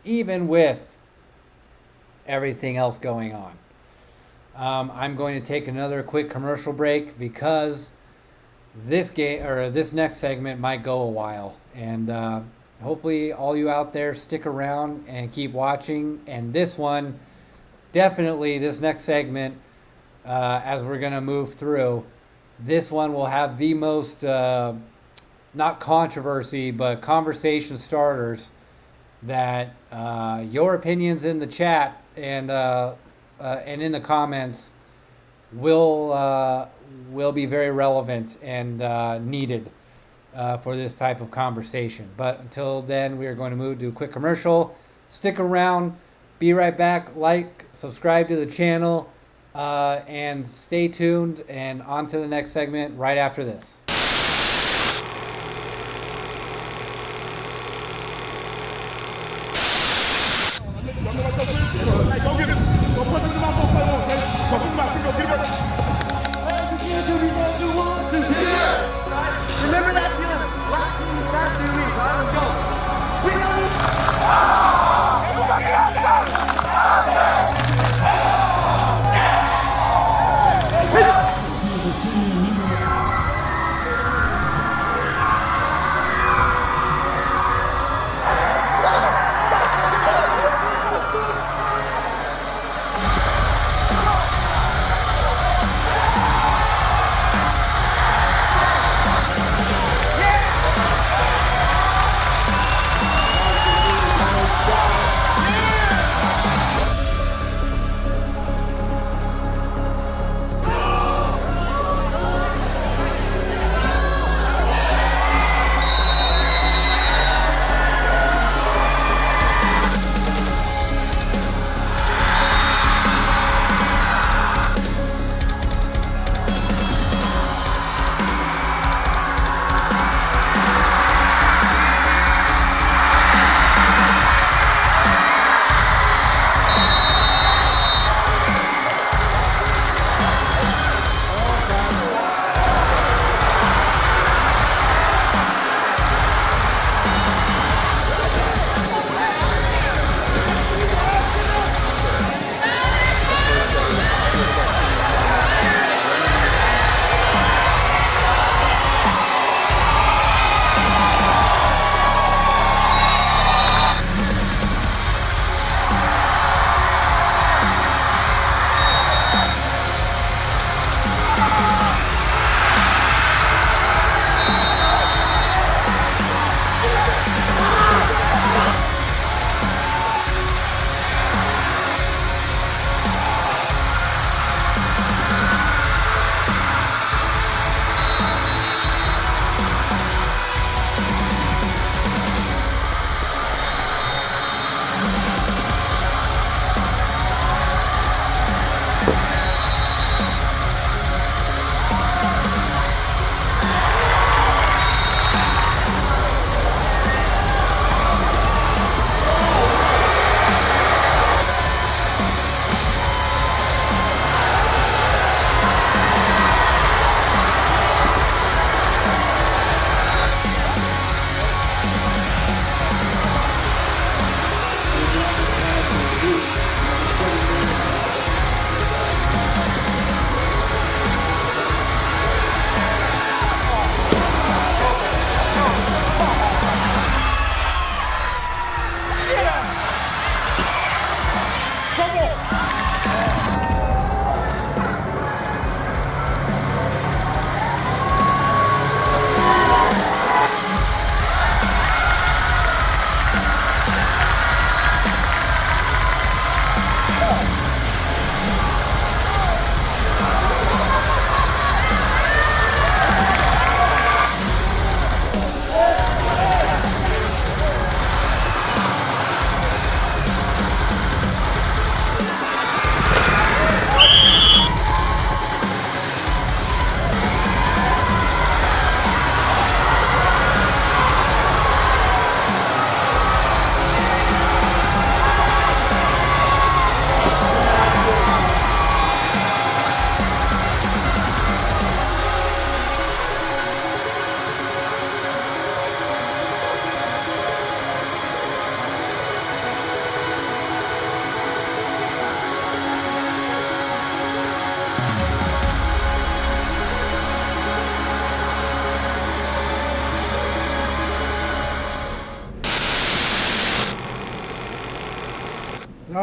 even with everything else going on. I'm going to take another quick commercial break because this next segment might go a while, and hopefully all you out there stick around and keep watching. And this one, definitely this next segment, as we're going to move through, this one will have the most not controversy but conversation starters that your opinions in the chat and in the comments will be very relevant and needed for this type of conversation. But until then, we are going to move to a quick commercial. Stick around. Be right back. Like, subscribe to the channel, and stay tuned. And on to the next segment right after this. Remember that feeling? Last season, these past 3 weeks. All right, let's go. We don't need...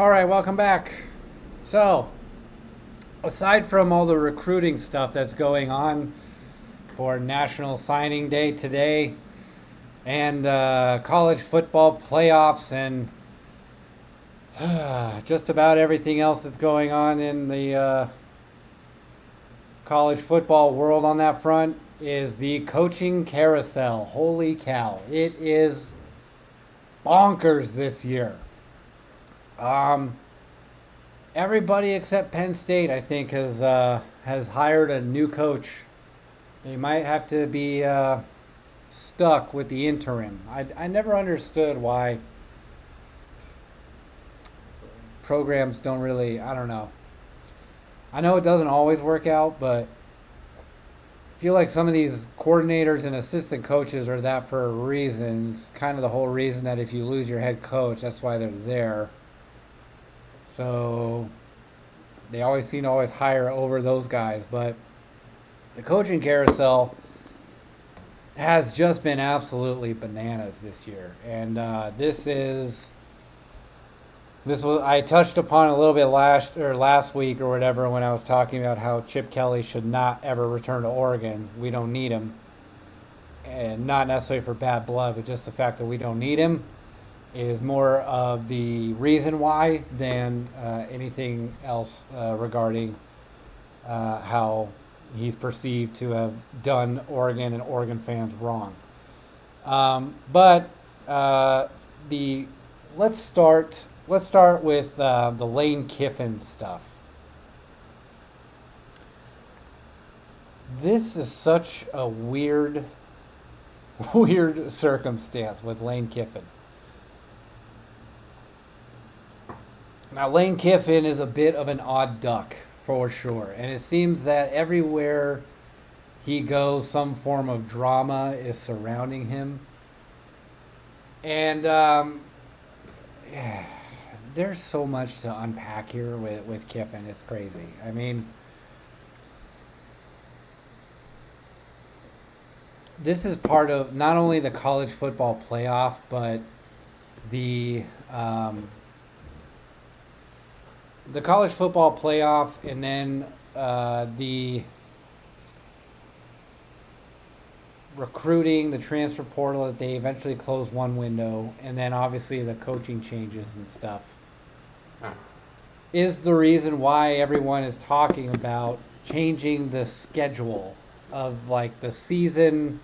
All right, welcome back. So, aside from all the recruiting stuff that's going on for National Signing Day today and college football playoffs and just about everything else that's going on in the college football world on that front, is the coaching carousel. Holy cow. It is bonkers this year. Everybody except Penn State, I think, has hired a new coach. They might have to be stuck with the interim. I never understood why programs don't really, I don't know. I know it doesn't always work out, but I feel like some of these coordinators and assistant coaches are that for a reason. It's kind of the whole reason that if you lose your head coach, that's why they're there. So they always seem to always hire over those guys. But the coaching carousel has just been absolutely bananas this year. And this was, I touched upon a little bit last week or whatever when I was talking about how Chip Kelly should not ever return to Oregon. We don't need him. And not necessarily for bad blood, but just the fact that we don't need him is more of the reason why than anything else regarding how he's perceived to have done Oregon and Oregon fans wrong. But let's start with the Lane Kiffin stuff. This is such a weird circumstance with Lane Kiffin. Now, Lane Kiffin is a bit of an odd duck, for sure. And it seems that everywhere he goes, some form of drama is surrounding him. And there's so much to unpack here with Kiffin. It's crazy. I mean, this is part of not only the college football playoff, but the college football playoff, and then the recruiting, the transfer portal that they eventually closed one window, and then obviously the coaching changes and stuff, is the reason why everyone is talking about changing the schedule of like the season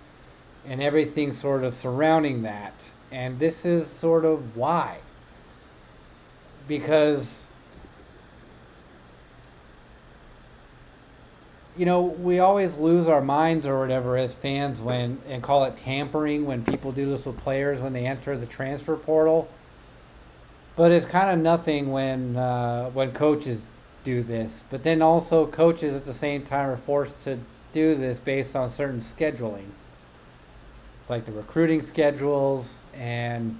and everything sort of surrounding that. And this is sort of why. Because we always lose our minds or whatever as fans and call it tampering when people do this with players when they enter the transfer portal. But it's kind of nothing when coaches do this. But then also coaches at the same time are forced to do this based on certain scheduling. It's like the recruiting schedules and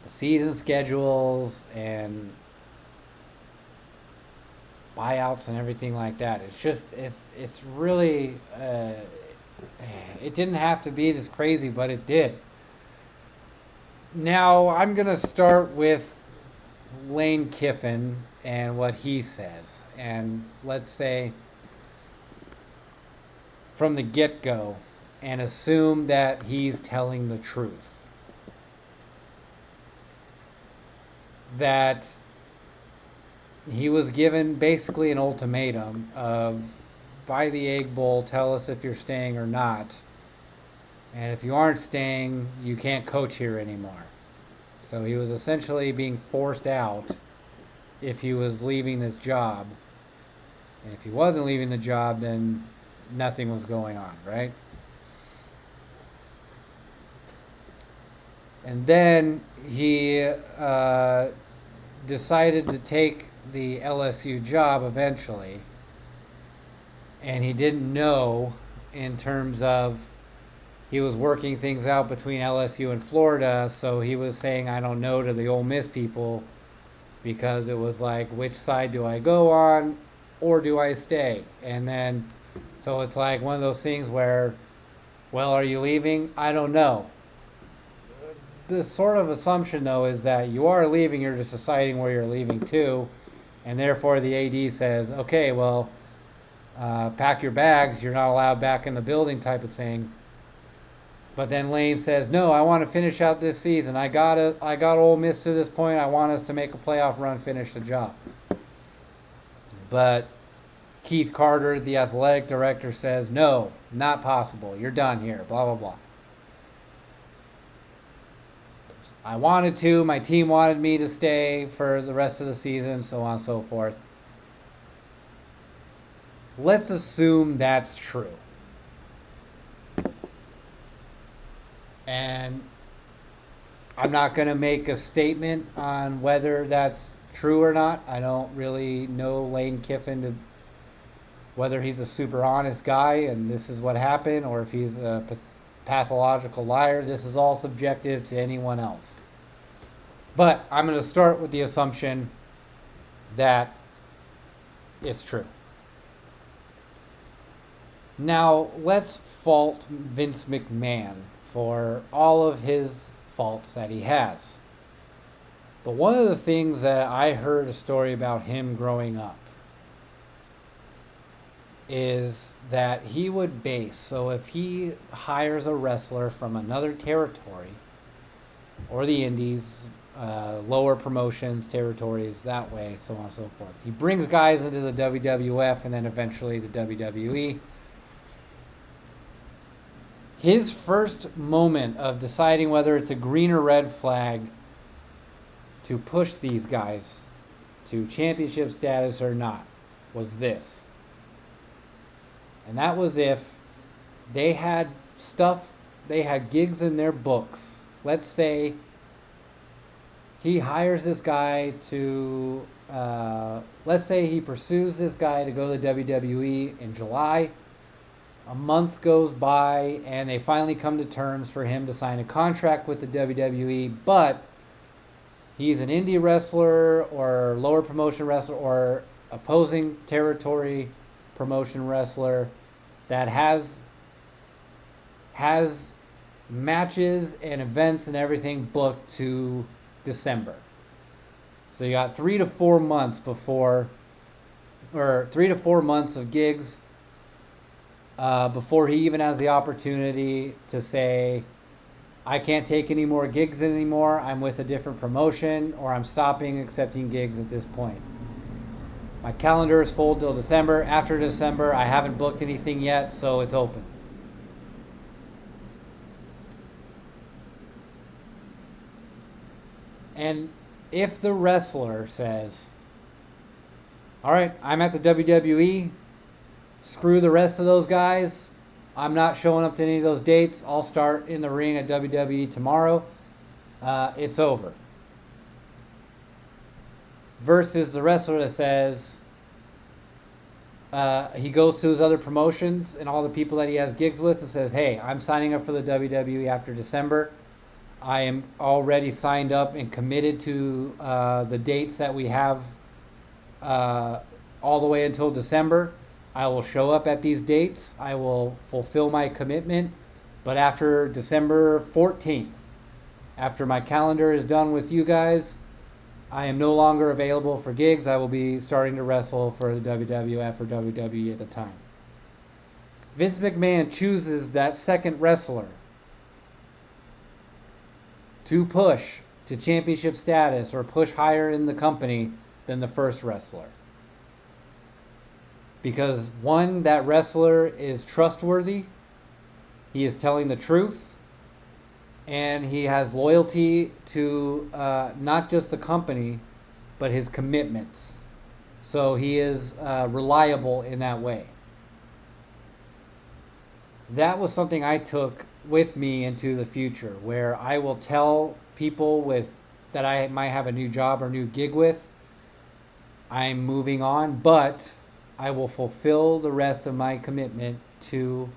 the season schedules and buyouts and everything like that. It's just, it's really, it didn't have to be this crazy, but it did. Now, I'm going to start with Lane Kiffin and what he says. And let's say from the get-go and assume that he's telling the truth. That he was given basically an ultimatum of, by the Egg Bowl, tell us if you're staying or not. And if you aren't staying, you can't coach here anymore. So he was essentially being forced out if he was leaving this job. And if he wasn't leaving the job, then nothing was going on, right? And then he decided to take the LSU job eventually. And he didn't know in terms of he was working things out between LSU and Florida, so he was saying, I don't know, to the Ole Miss people, because it was like, which side do I go on, or do I stay? And then, so it's like one of those things where, well, are you leaving? I don't know. the sort of assumption, though, is that you are leaving, you're just deciding where you're leaving to, and therefore the AD says, okay, well, pack your bags, you're not allowed back in the building type of thing. But then Lane says, no, I want to finish out this season. I got Ole Miss to this point. I want us to make a playoff run, finish the job. But Keith Carter, the athletic director, says, no, not possible. You're done here, blah, blah, blah. I wanted to. My team wanted me to stay for the rest of the season, so on and so forth. Let's assume that's true. And I'm not going to make a statement on whether that's true or not. I don't really know Lane Kiffin, whether he's a super honest guy and this is what happened, or if he's a pathological liar. This is all subjective to anyone else. But I'm going to start with the assumption that it's true. Now, let's fault Vince McMahon for all of his faults that he has. But one of the things that I heard a story about him growing up is that he would base, so if he hires a wrestler from another territory, or the indies, lower promotions, territories, that way, so on and so forth. He brings guys into the WWF and then eventually the WWE. His first moment of deciding whether it's a green or red flag to push these guys to championship status or not was this. And that was if they had gigs in their books. Let's say he hires this guy to, let's say he pursues this guy to go to the WWE in July. A month goes by and they finally come to terms for him to sign a contract with the WWE, but he's an indie wrestler or lower promotion wrestler or opposing territory promotion wrestler that has matches and events and everything booked to December. So you got 3 to 4 months before, or 3 to 4 months of gigs before he even has the opportunity to say, I can't take any more gigs anymore, I'm with a different promotion, or I'm stopping accepting gigs at this point. My calendar is full till December. After December, I haven't booked anything yet, so it's open. And if the wrestler says, all right, I'm at the WWE, screw the rest of those guys, I'm not showing up to any of those dates, I'll start in the ring at WWE tomorrow, it's over. Versus the wrestler that says, he goes to his other promotions and all the people that he has gigs with and says, hey, I'm signing up for the WWE after December. I am already signed up and committed to the dates that we have all the way until December. I will show up at these dates. I will fulfill my commitment. But after December 14th, after my calendar is done with you guys, I am no longer available for gigs. I will be starting to wrestle for the WWF or WWE at the time. Vince McMahon chooses that second wrestler to push to championship status or push higher in the company than the first wrestler. Because one, that wrestler is trustworthy, he is telling the truth, and he has loyalty to not just the company, but his commitments. So he is reliable in that way. That was something I took with me into the future, where I will tell people that I might have a new job or new gig with, I'm moving on, but I will fulfill the rest of my commitment to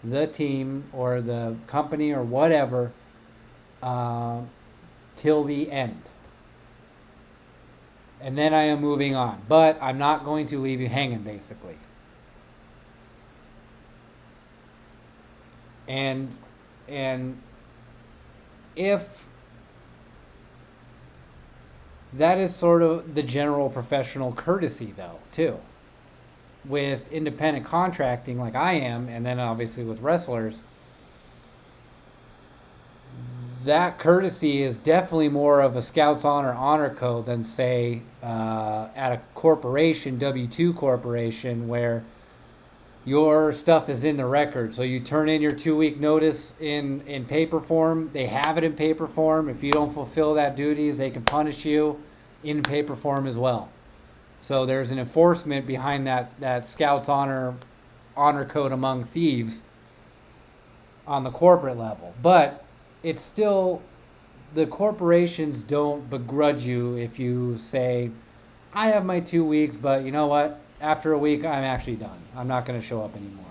the team or the company or whatever till the end. And then I am moving on. But I'm not going to leave you hanging, basically. And if that is sort of the general professional courtesy, though, too. With independent contracting like I am, and then obviously with wrestlers, that courtesy is definitely more of a Scouts honor code than, say, at a corporation, W-2 corporation, where your stuff is in the record. So you turn in your 2-week notice in paper form. They have it in paper form. If you don't fulfill that duties, they can punish you in paper form as well. So there's an enforcement behind that Scouts honor code among thieves on the corporate level. But it's still, the corporations don't begrudge you if you say, I have my 2 weeks, but you know what? After a week, I'm actually done. I'm not going to show up anymore.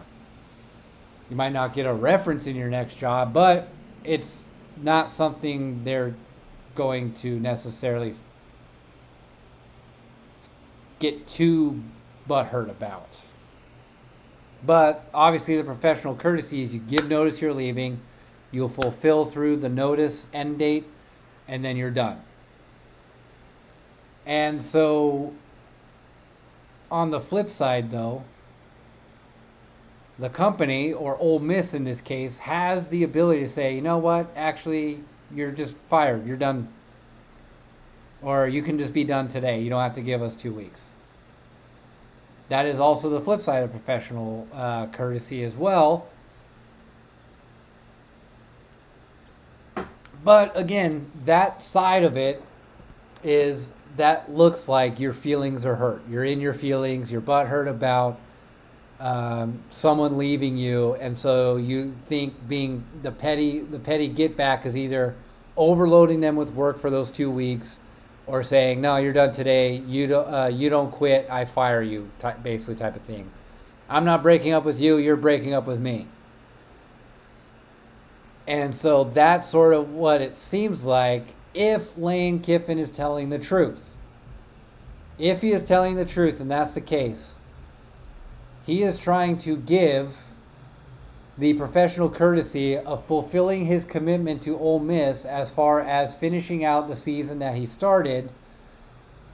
You might not get a reference in your next job, but it's not something they're going to necessarily get too butthurt about. But obviously the professional courtesy is you give notice you're leaving, you'll fulfill through the notice end date, and then you're done. And so on the flip side, though, the company, or Ole Miss in this case, has the ability to say, you know what, actually, you're just fired, you're done. Or you can just be done today. You don't have to give us 2 weeks. That is also the flip side of professional courtesy as well. But again, that side of it is, that looks like your feelings are hurt. You're in your feelings. You're butthurt about someone leaving you, and so you think being the petty get back is either overloading them with work for those 2 weeks, or saying, no, you're done today. You don't quit. I fire you. Basically, type of thing. I'm not breaking up with you. You're breaking up with me. And so that's sort of what it seems like if Lane Kiffin is telling the truth. If he is telling the truth, and that's the case, he is trying to give the professional courtesy of fulfilling his commitment to Ole Miss as far as finishing out the season that he started.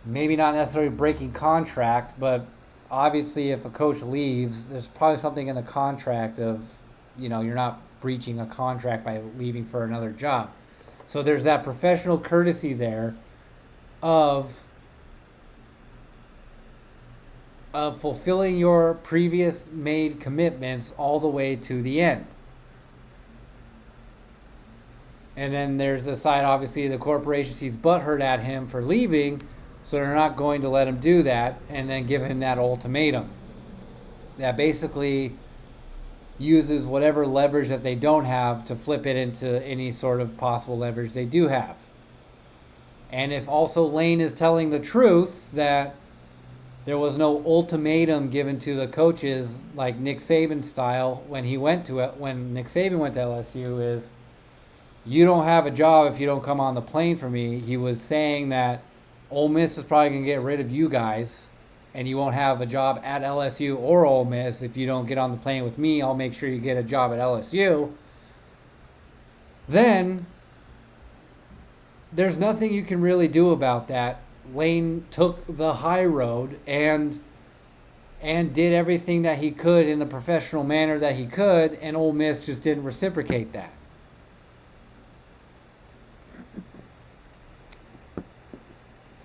Maybe not necessarily breaking contract, but obviously if a coach leaves, there's probably something in the contract of, you're not breaching a contract by leaving for another job. So there's that professional courtesy there of fulfilling your previous made commitments all the way to the end. And then there's the side, obviously, the corporation sees butthurt at him for leaving, so they're not going to let him do that, and then give him that ultimatum that basically uses whatever leverage that they don't have to flip it into any sort of possible leverage they do have. And if also Lane is telling the truth that there was no ultimatum given to the coaches like Nick Saban style when Nick Saban went to LSU, is you don't have a job if you don't come on the plane for me. He was saying that Ole Miss is probably going to get rid of you guys, and you won't have a job at LSU or Ole Miss if you don't get on the plane with me. I'll make sure you get a job at LSU. Then there's nothing you can really do about that. Lane took the high road and did everything that he could in the professional manner that he could, and Ole Miss just didn't reciprocate that.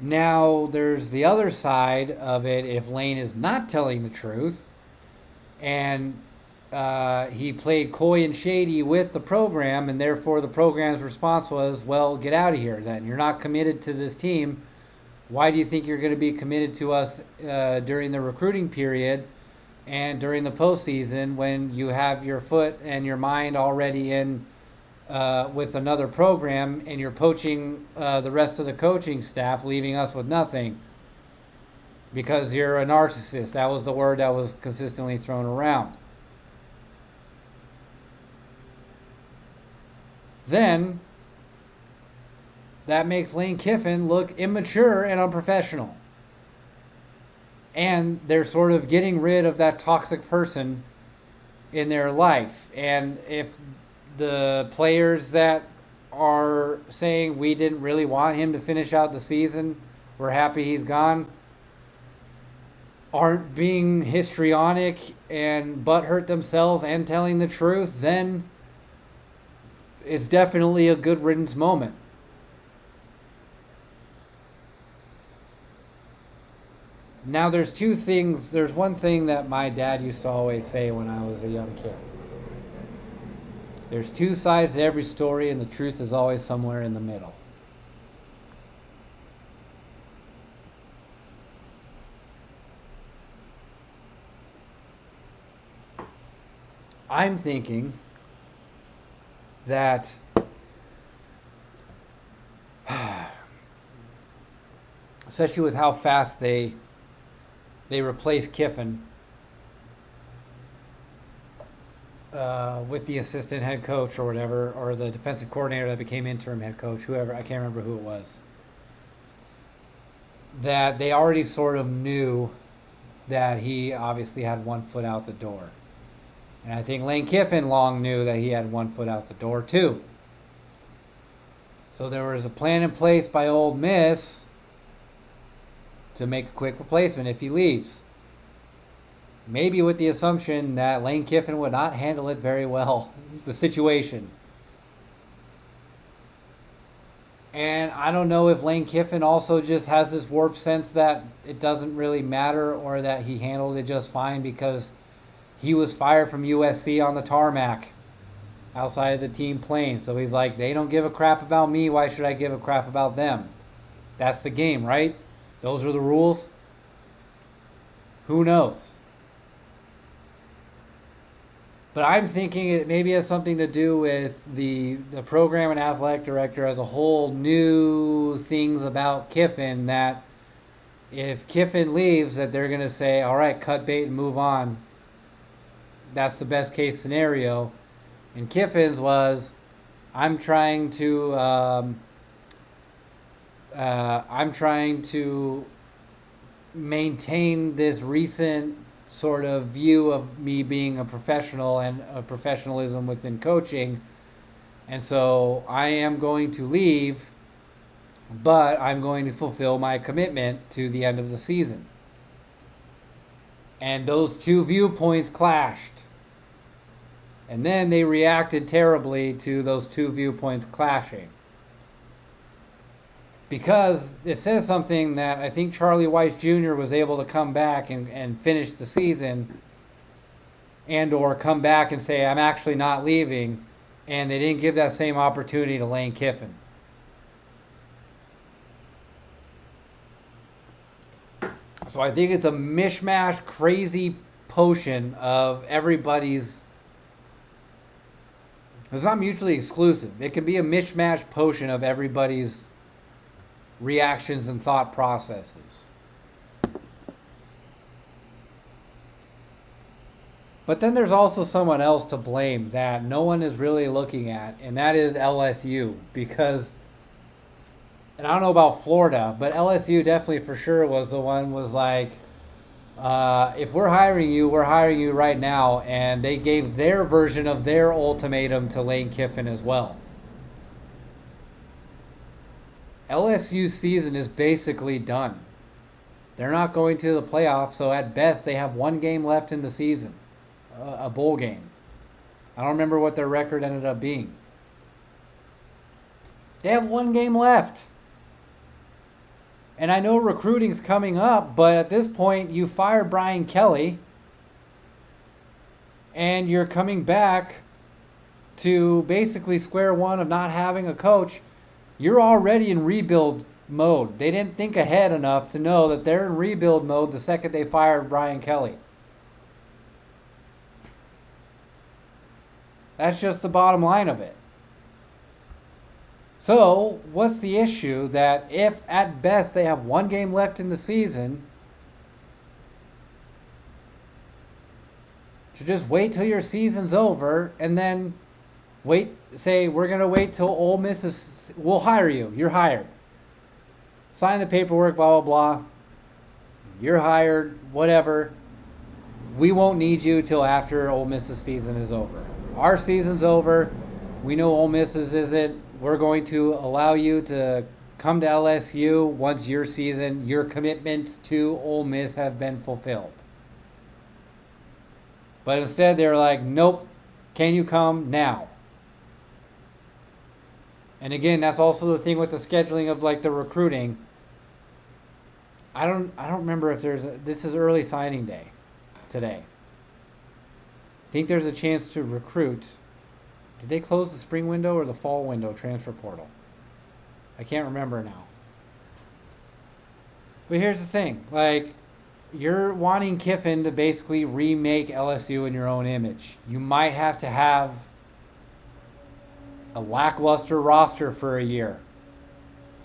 Now, there's the other side of it if Lane is not telling the truth, and he played coy and shady with the program, and therefore the program's response was, well, get out of here then. You're not committed to this team. Why do you think you're going to be committed to us during the recruiting period and during the postseason when you have your foot and your mind already in with another program, and you're poaching the rest of the coaching staff, leaving us with nothing because you're a narcissist? That was the word that was consistently thrown around. Then that makes Lane Kiffin look immature and unprofessional. And they're sort of getting rid of that toxic person in their life. And if the players that are saying we didn't really want him to finish out the season, we're happy he's gone, aren't being histrionic and butthurt themselves and telling the truth, then it's definitely a good riddance moment. Now there's two things. There's one thing that my dad used to always say when I was a young kid. There's two sides to every story, and the truth is always somewhere in the middle. I'm thinking that especially with how fast they replaced Kiffin with the assistant head coach or whatever, or the defensive coordinator that became interim head coach, whoever, I can't remember who it was, that they already sort of knew that he obviously had one foot out the door. And I think Lane Kiffin long knew that he had one foot out the door too. So there was a plan in place by Ole Miss to make a quick replacement if he leaves. Maybe with the assumption that Lane Kiffin would not handle it very well, the situation. And I don't know if Lane Kiffin also just has this warped sense that it doesn't really matter, or that he handled it just fine because he was fired from USC on the tarmac outside of the team plane. So he's like, they don't give a crap about me, why should I give a crap about them? That's the game, right? Those are the rules. Who knows? But I'm thinking it maybe has something to do with the program and athletic director as a whole knew things about Kiffin, that if Kiffin leaves, that they're going to say, all right, cut bait and move on. That's the best case scenario. And Kiffin's was, I'm trying to maintain this recent sort of view of me being a professional and a professionalism within coaching. And so I am going to leave, but I'm going to fulfill my commitment to the end of the season. And those two viewpoints clashed. And then they reacted terribly to those two viewpoints clashing. Because it says something that I think Charlie Weiss Jr. was able to come back and finish the season, and or come back and say, I'm actually not leaving, and they didn't give that same opportunity to Lane Kiffin. So I think it's a mishmash, crazy potion of everybody's. It's not mutually exclusive. It can be a mishmash potion of everybody's reactions and thought processes. But then there's also someone else to blame that no one is really looking at, and that is LSU. Because, and I don't know about Florida, but LSU definitely for sure was the one was like, if we're hiring you right now. And they gave their version of their ultimatum to Lane Kiffin as well. LSU's season is basically done. They're not going to the playoffs, so at best they have one game left in the season, a bowl game. I don't remember what their record ended up being. They have one game left. And I know recruiting's coming up, but at this point you fired Brian Kelly and you're coming back to basically square one of not having a coach. You're already in rebuild mode. They didn't think ahead enough to know that they're in rebuild mode the second they fired Brian Kelly. That's just the bottom line of it. So, what's the issue that if at best they have one game left in the season, to just wait till your season's over and then say we're going to wait till Ole Miss is, we'll hire you. You're hired. Sign the paperwork, blah, blah, blah. You're hired, whatever. We won't need you till after Ole Miss's season is over. Our season's over. We know Ole Miss's isn't. we're going to allow you to come to LSU once your commitments to Ole Miss have been fulfilled. But instead, they're like, nope, can you come now? And again, that's also the thing with the scheduling of like the recruiting. I don't remember if this is early signing day today. I think there's a chance to recruit. Did they close the spring window or the fall window transfer portal? I can't remember now. But here's the thing, like, you're wanting Kiffin to basically remake LSU in your own image. You might have to have a lackluster roster for a year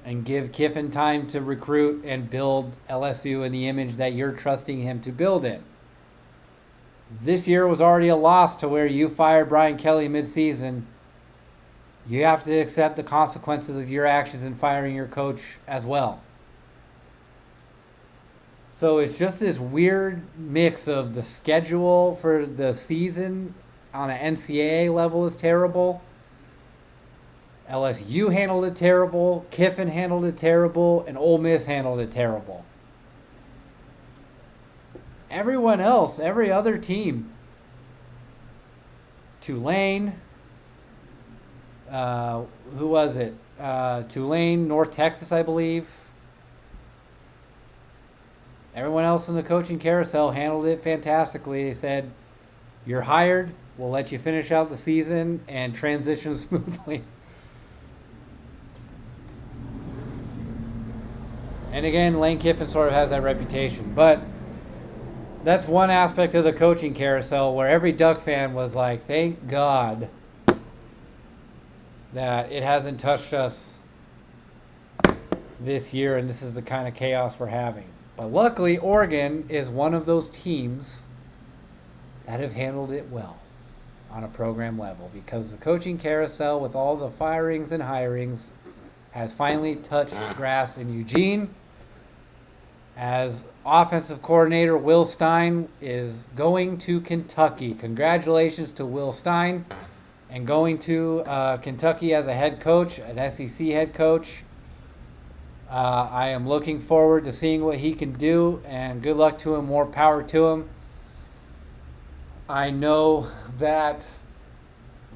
and give Kiffin time to recruit and build LSU in the image that you're trusting him to build in. This year was already a loss to where you fired Brian Kelly midseason. You have to accept the consequences of your actions in firing your coach as well. So it's just this weird mix of the schedule for the season on an NCAA level is terrible. LSU handled it terrible. Kiffin handled it terrible. And Ole Miss handled it terrible. Everyone else, every other team, Tulane, who was it? Tulane, North Texas, I believe. Everyone else in the coaching carousel handled it fantastically. They said, you're hired, we'll let you finish out the season and transition smoothly. And again, Lane Kiffin sort of has that reputation. But that's one aspect of the coaching carousel where every Duck fan was like, thank God that it hasn't touched us this year and this is the kind of chaos we're having. But luckily, Oregon is one of those teams that have handled it well on a program level because the coaching carousel with all the firings and hirings has finally touched grass in Eugene. As offensive coordinator, Will Stein is going to Kentucky. Congratulations to Will Stein and going to Kentucky as a head coach, an SEC head coach. I am looking forward to seeing what he can do, and good luck to him, more power to him. I know that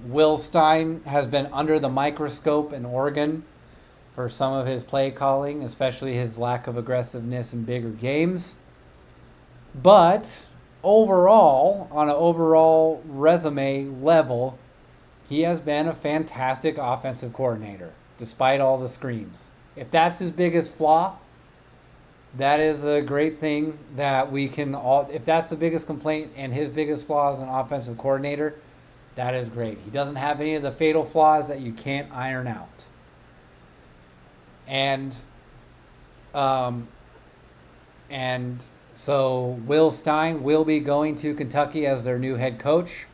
Will Stein has been under the microscope in Oregon for some of his play calling, especially his lack of aggressiveness in bigger games. But overall, on an overall resume level, he has been a fantastic offensive coordinator, despite all the screams. If that's his biggest flaw, that is a great thing that we can all, if that's the biggest complaint and his biggest flaw as an offensive coordinator, that is great. He doesn't have any of the fatal flaws that you can't iron out. And so Will Stein will be going to Kentucky as their new head coach.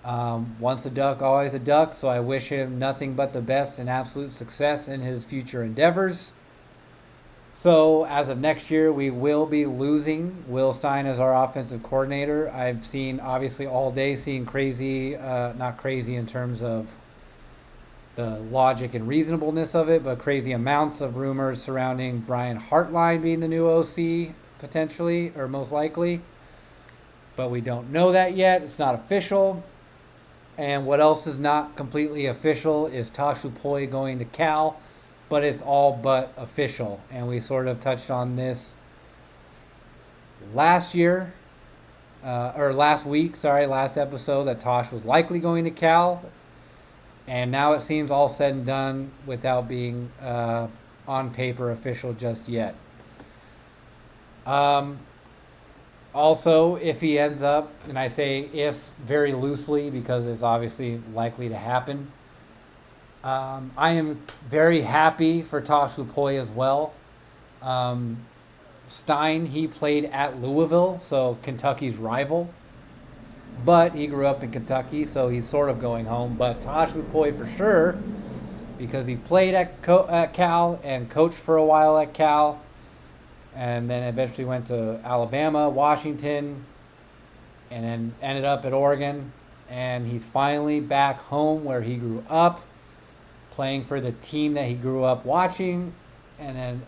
Once a Duck, always a Duck. So I wish him nothing but the best and absolute success in his future endeavors. So as of next year, we will be losing Will Stein as our offensive coordinator. I've seen, obviously, all day seen crazy, not crazy in terms of the logic and reasonableness of it, but crazy amounts of rumors surrounding Brian Hartline being the new OC, potentially, or most likely. But we don't know that yet. It's not official. And what else is not completely official is Tosh Lupoi going to Cal, but it's all but official. And we sort of touched on this last week, last episode, that Tosh was likely going to Cal. And now it seems all said and done without being on paper official just yet. Also, if he ends up, and I say if very loosely because it's obviously likely to happen, I am very happy for Tosh Lupoi as well. Stein, he played at Louisville, so Kentucky's rival. But he grew up in Kentucky, so he's sort of going home. But Tosh Lupoi for sure, because he played at Cal and coached for a while at Cal, and then eventually went to Alabama, Washington, and then ended up at Oregon. And he's finally back home where he grew up. playing for the team that he grew up watching, and then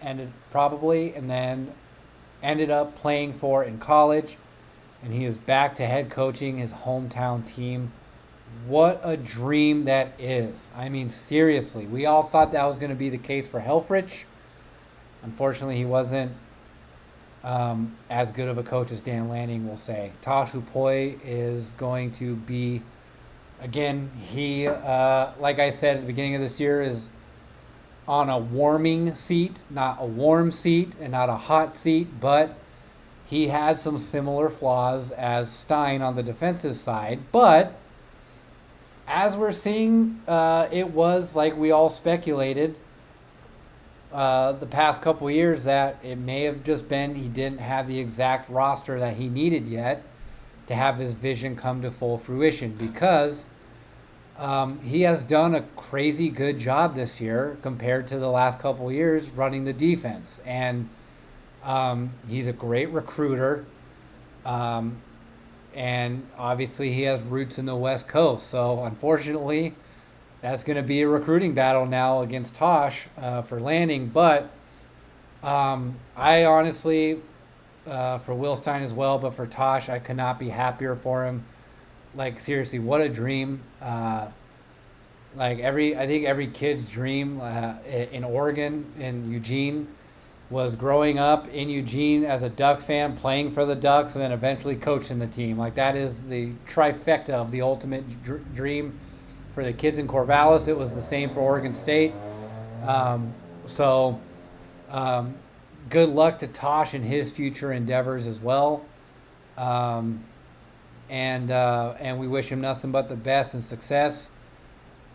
ended up playing for in college, and he is back to head coaching his hometown team. What a dream that is. I mean, seriously, we all thought that was going to be the case for Helfrich. Unfortunately, he wasn't as good of a coach as Dan Lanning will say. Tosh Hupoi is going to be, again, he, like I said at the beginning of this year, is on a warming seat, not a warm seat and not a hot seat, but he had some similar flaws as Stein on the defensive side. But as we're seeing, it was like we all speculated the past couple years that it may have just been he didn't have the exact roster that he needed yet to have his vision come to full fruition, because he has done a crazy good job this year compared to the last couple years running the defense. And he's a great recruiter. And obviously he has roots in the West Coast. So unfortunately, that's going to be a recruiting battle now against Tosh for Lanning. But I honestly, for Will Stein as well, but for Tosh, I could not be happier for him. Like, seriously, what a dream. I think every kid's dream in Oregon, in Eugene, was growing up in Eugene as a Duck fan, playing for the Ducks, and then eventually coaching the team. Like, that is the trifecta of the ultimate dream for the kids in Corvallis. It was the same for Oregon State. Good luck to Tosh in his future endeavors as well. And we wish him nothing but the best and success.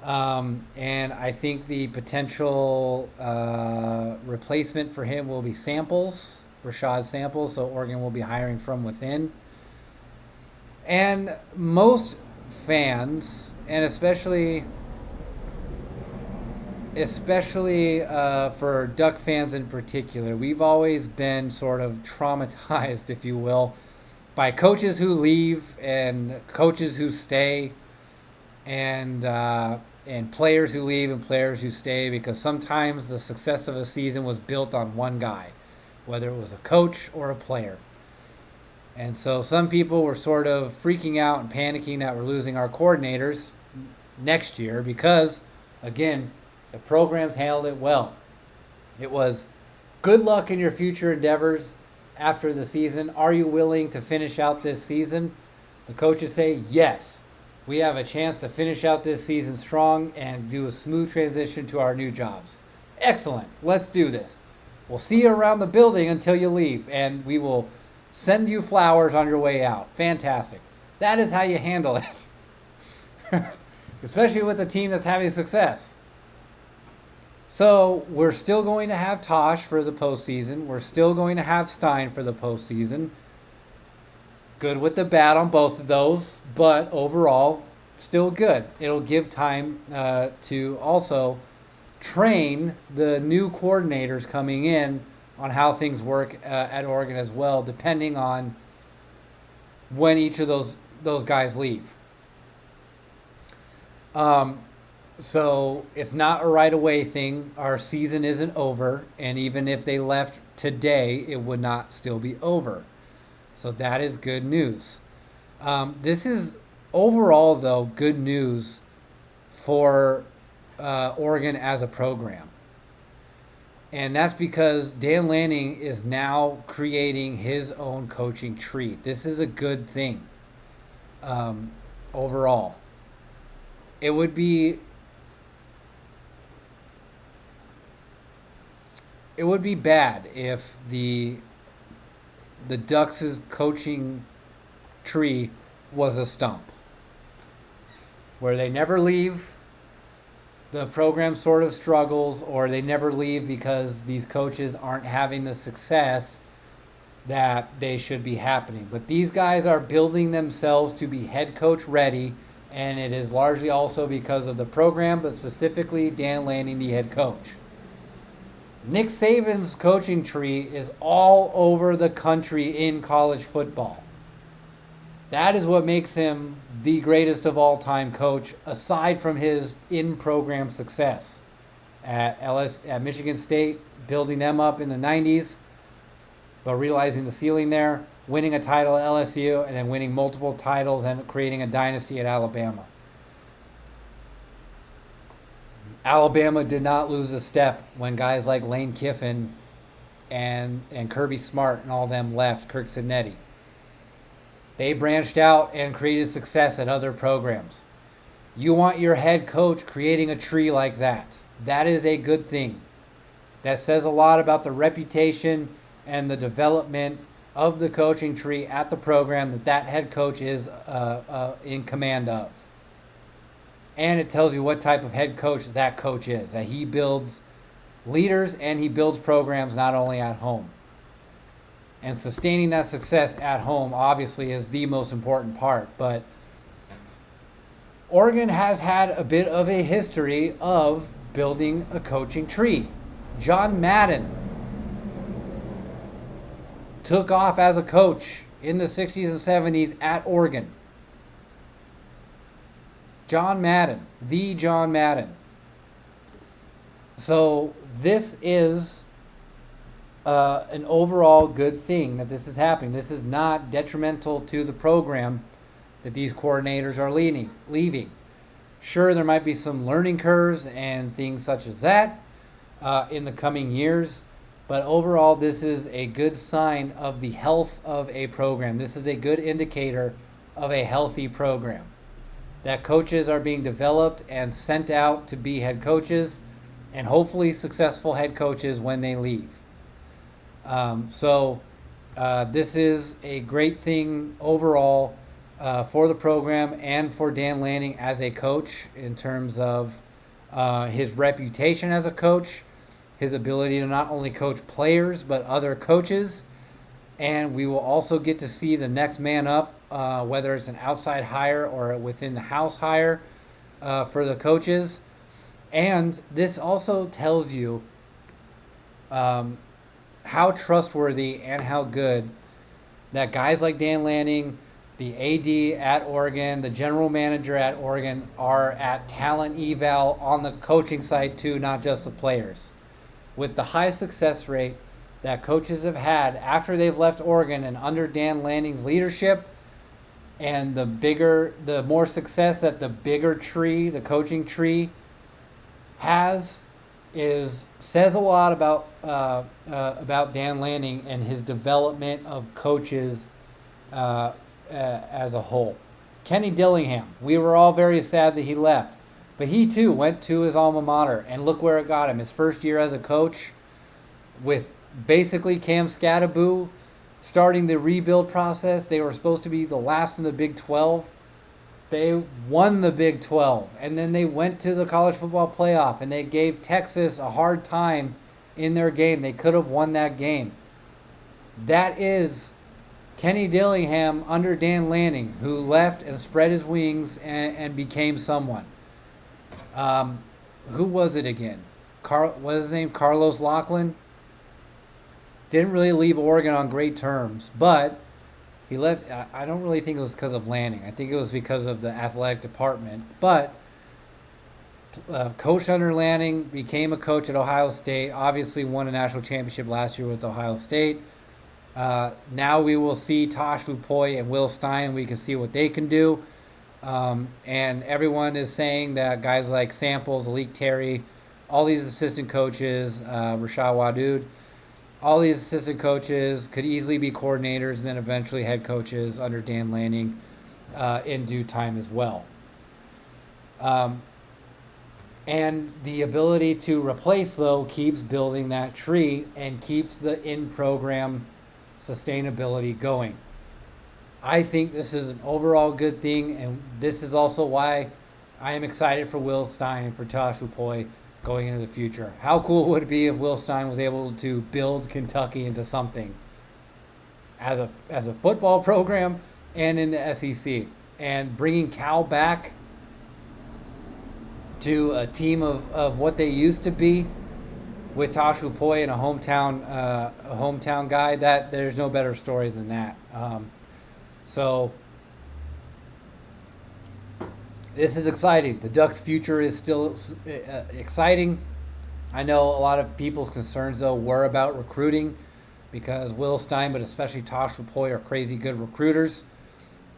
And I think the potential replacement for him will be Rashad Samples, so Oregon will be hiring from within. And most fans, and especially for Duck fans in particular, we've always been sort of traumatized, if you will, by coaches who leave and coaches who stay, and players who leave and players who stay, because sometimes the success of a season was built on one guy, whether it was a coach or a player. And so some people were sort of freaking out and panicking that we're losing our coordinators next year because, again, the program's handled it well. It was good luck in your future endeavors after the season. Are you willing to finish out this season? The coaches say, yes, we have a chance to finish out this season strong and do a smooth transition to our new jobs. Excellent. Let's do this. We'll see you around the building until you leave, and we will send you flowers on your way out. Fantastic. That is how you handle it. Especially with a team that's having success. So we're still going to have Tosh for the postseason. We're still going to have Stein for the postseason. Good with the bad on both of those, but overall, still good. It'll give time to also train the new coordinators coming in on how things work at Oregon as well, depending on when each of those guys leave. So it's not a right away thing. Our season isn't over, and even if they left today, it would not still be over. So that is good news. This is overall, though, good news for Oregon as a program. And that's because Dan Lanning is now creating his own coaching tree. This is a good thing overall. It would be bad if the Ducks' coaching tree was a stump, where they never leave, the program sort of struggles, or they never leave because these coaches aren't having the success that they should be happening. But these guys are building themselves to be head coach ready, and it is largely also because of the program, but specifically Dan Lanning, the head coach. Nick Saban's coaching tree is all over the country in college football. That is what makes him the greatest of all time coach, aside from his in-program success at Michigan State, building them up in the 90s, but realizing the ceiling there, winning a title at LSU, and then winning multiple titles and creating a dynasty at Alabama. Alabama did not lose a step when guys like Lane Kiffin and Kirby Smart and all them left, Kirk Cincinnati. They branched out and created success at other programs. You want your head coach creating a tree like that. That is a good thing. That says a lot about the reputation and the development of the coaching tree at the program that head coach is in command of. And it tells you what type of head coach that coach is, that he builds leaders and he builds programs not only at home. And sustaining that success at home obviously is the most important part. But Oregon has had a bit of a history of building a coaching tree. John Madden took off as a coach in the 60s and 70s at Oregon. John Madden, the John Madden. So this is an overall good thing that this is happening. This is not detrimental to the program that these coordinators are leaving. Sure, there might be some learning curves and things such as that in the coming years, but overall this is a good sign of the health of a program. This is a good indicator of a healthy program. That coaches are being developed and sent out to be head coaches, and hopefully successful head coaches when they leave. This is a great thing overall for the program and for Dan Lanning as a coach in terms of his reputation as a coach, his ability to not only coach players but other coaches. And we will also get to see the next man up, whether it's an outside hire or within the house hire for the coaches. And this also tells you how trustworthy and how good that guys like Dan Lanning, the AD at Oregon, the general manager at Oregon are at talent eval on the coaching side too, not just the players. With the high success rate that coaches have had after they've left Oregon and under Dan Lanning's leadership, and the more success that the bigger tree, the coaching tree, has, says a lot about Dan Lanning and his development of coaches as a whole. Kenny Dillingham, we were all very sad that he left, but he too went to his alma mater, and look where it got him. His first year as a coach, with basically Cam Scattaboo starting the rebuild process. They were supposed to be the last in the Big 12. They won the Big 12, and then they went to the college football playoff, and they gave Texas a hard time in their game. They could have won that game. That is Kenny Dillingham under Dan Lanning, who left and spread his wings and became someone. Who was it again? What was his name? Carlos Lachlan? Didn't really leave Oregon on great terms, but he left. I don't really think it was because of Lanning. I think it was because of the athletic department. But coached under Lanning, became a coach at Ohio State, obviously won a national championship last year with Ohio State. Now we will see Tosh Lupoy and Will Stein. We can see what they can do. And everyone is saying that guys like Samples, Alik Terry, all these assistant coaches, Rashad Wadood, all these assistant coaches could easily be coordinators and then eventually head coaches under Dan Lanning in due time as well. And the ability to replace, though, keeps building that tree and keeps the in-program sustainability going. I think this is an overall good thing, and this is also why I am excited for Will Stein and for Tosh Lupoy going into the future. How cool would it be if Will Stein was able to build Kentucky into something as a football program and in the SEC, and bringing Cal back to a team of what they used to be with Tosh Lupoy and a hometown guy? That there's no better story than that. So this is exciting. The Ducks' future is still exciting. I know a lot of people's concerns, though, were about recruiting because Will Stein, but especially Tosh Rapoy, are crazy good recruiters.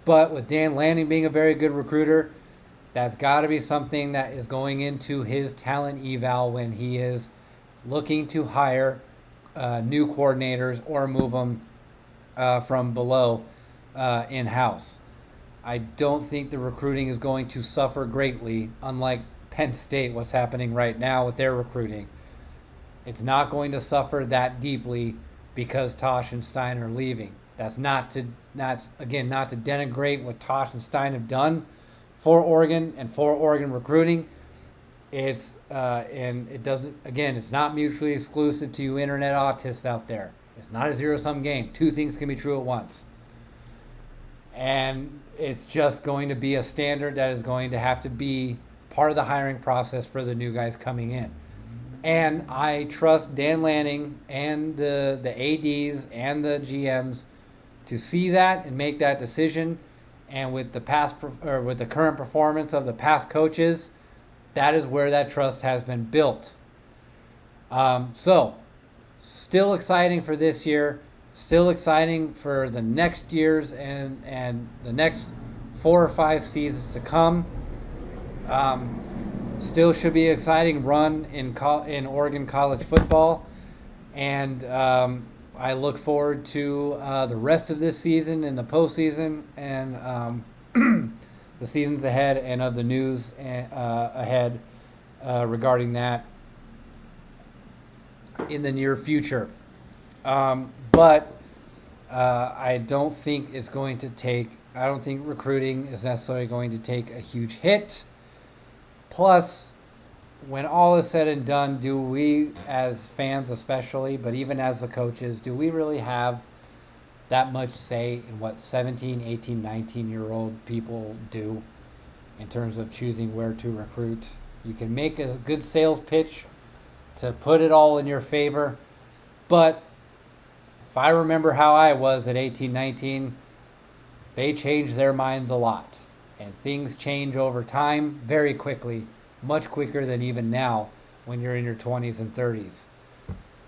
But with Dan Lanning being a very good recruiter, that's got to be something that is going into his talent eval when he is looking to hire new coordinators or move them from below in-house. I don't think the recruiting is going to suffer greatly, unlike Penn State, what's happening right now with their recruiting. It's not going to suffer that deeply because Tosh and Stein are leaving. That's not to denigrate what Tosh and Stein have done for Oregon and for Oregon recruiting. It's it's not mutually exclusive to you internet autists out there. It's not a zero-sum game. Two things can be true at once. And it's just going to be a standard that is going to have to be part of the hiring process for the new guys coming in. And I trust Dan Lanning and the ADs and the GMs to see that and make that decision. And with the current performance of the past coaches, that is where that trust has been built. So, still exciting for this year. Still exciting for the next years and the next 4 or 5 seasons to come. Still should be an exciting run in Oregon college football. And I look forward to the rest of this season and the postseason and the seasons ahead and of the news ahead regarding that in the near future. But I don't think it's going to take, I don't think recruiting is necessarily going to take a huge hit. Plus, when all is said and done, do we as fans especially, but even as the coaches, do we really have that much say in what 17, 18, 19-year-old people do in terms of choosing where to recruit? You can make a good sales pitch to put it all in your favor, but if I remember how I was at 18, 19, they changed their minds a lot. And things change over time very quickly, much quicker than even now when you're in your 20s and 30s.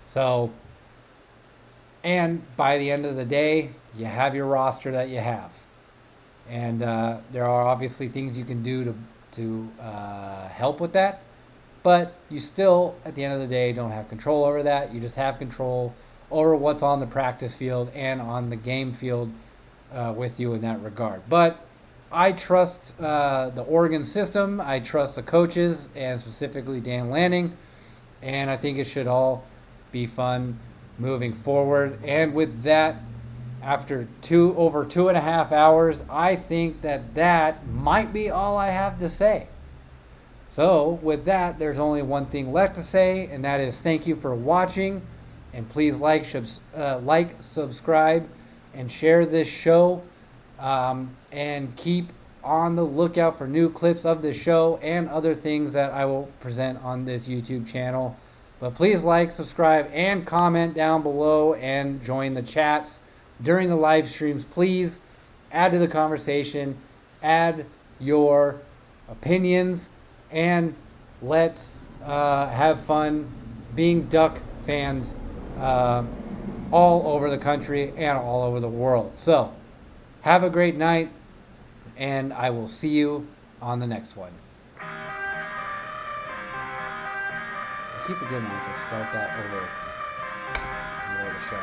So, and by the end of the day, you have your roster that you have. And there are obviously things you can do to help with that. But you still, at the end of the day, don't have control over that. You just have control over what's on the practice field and on the game field with you in that regard. But I trust the Oregon system. I trust the coaches, and specifically Dan Lanning. And I think it should all be fun moving forward. And with that, after over 2.5 hours, I think that might be all I have to say. So with that, there's only one thing left to say, and that is thank you for watching. And please like, subscribe, and share this show. And keep on the lookout for new clips of this show and other things that I will present on this YouTube channel. But please like, subscribe, and comment down below and join the chats during the live streams. Please add to the conversation, add your opinions, and let's have fun being Duck fans all over the country and all over the world. So, have a great night, and I will see you on the next one. I keep forgetting to start that over the show.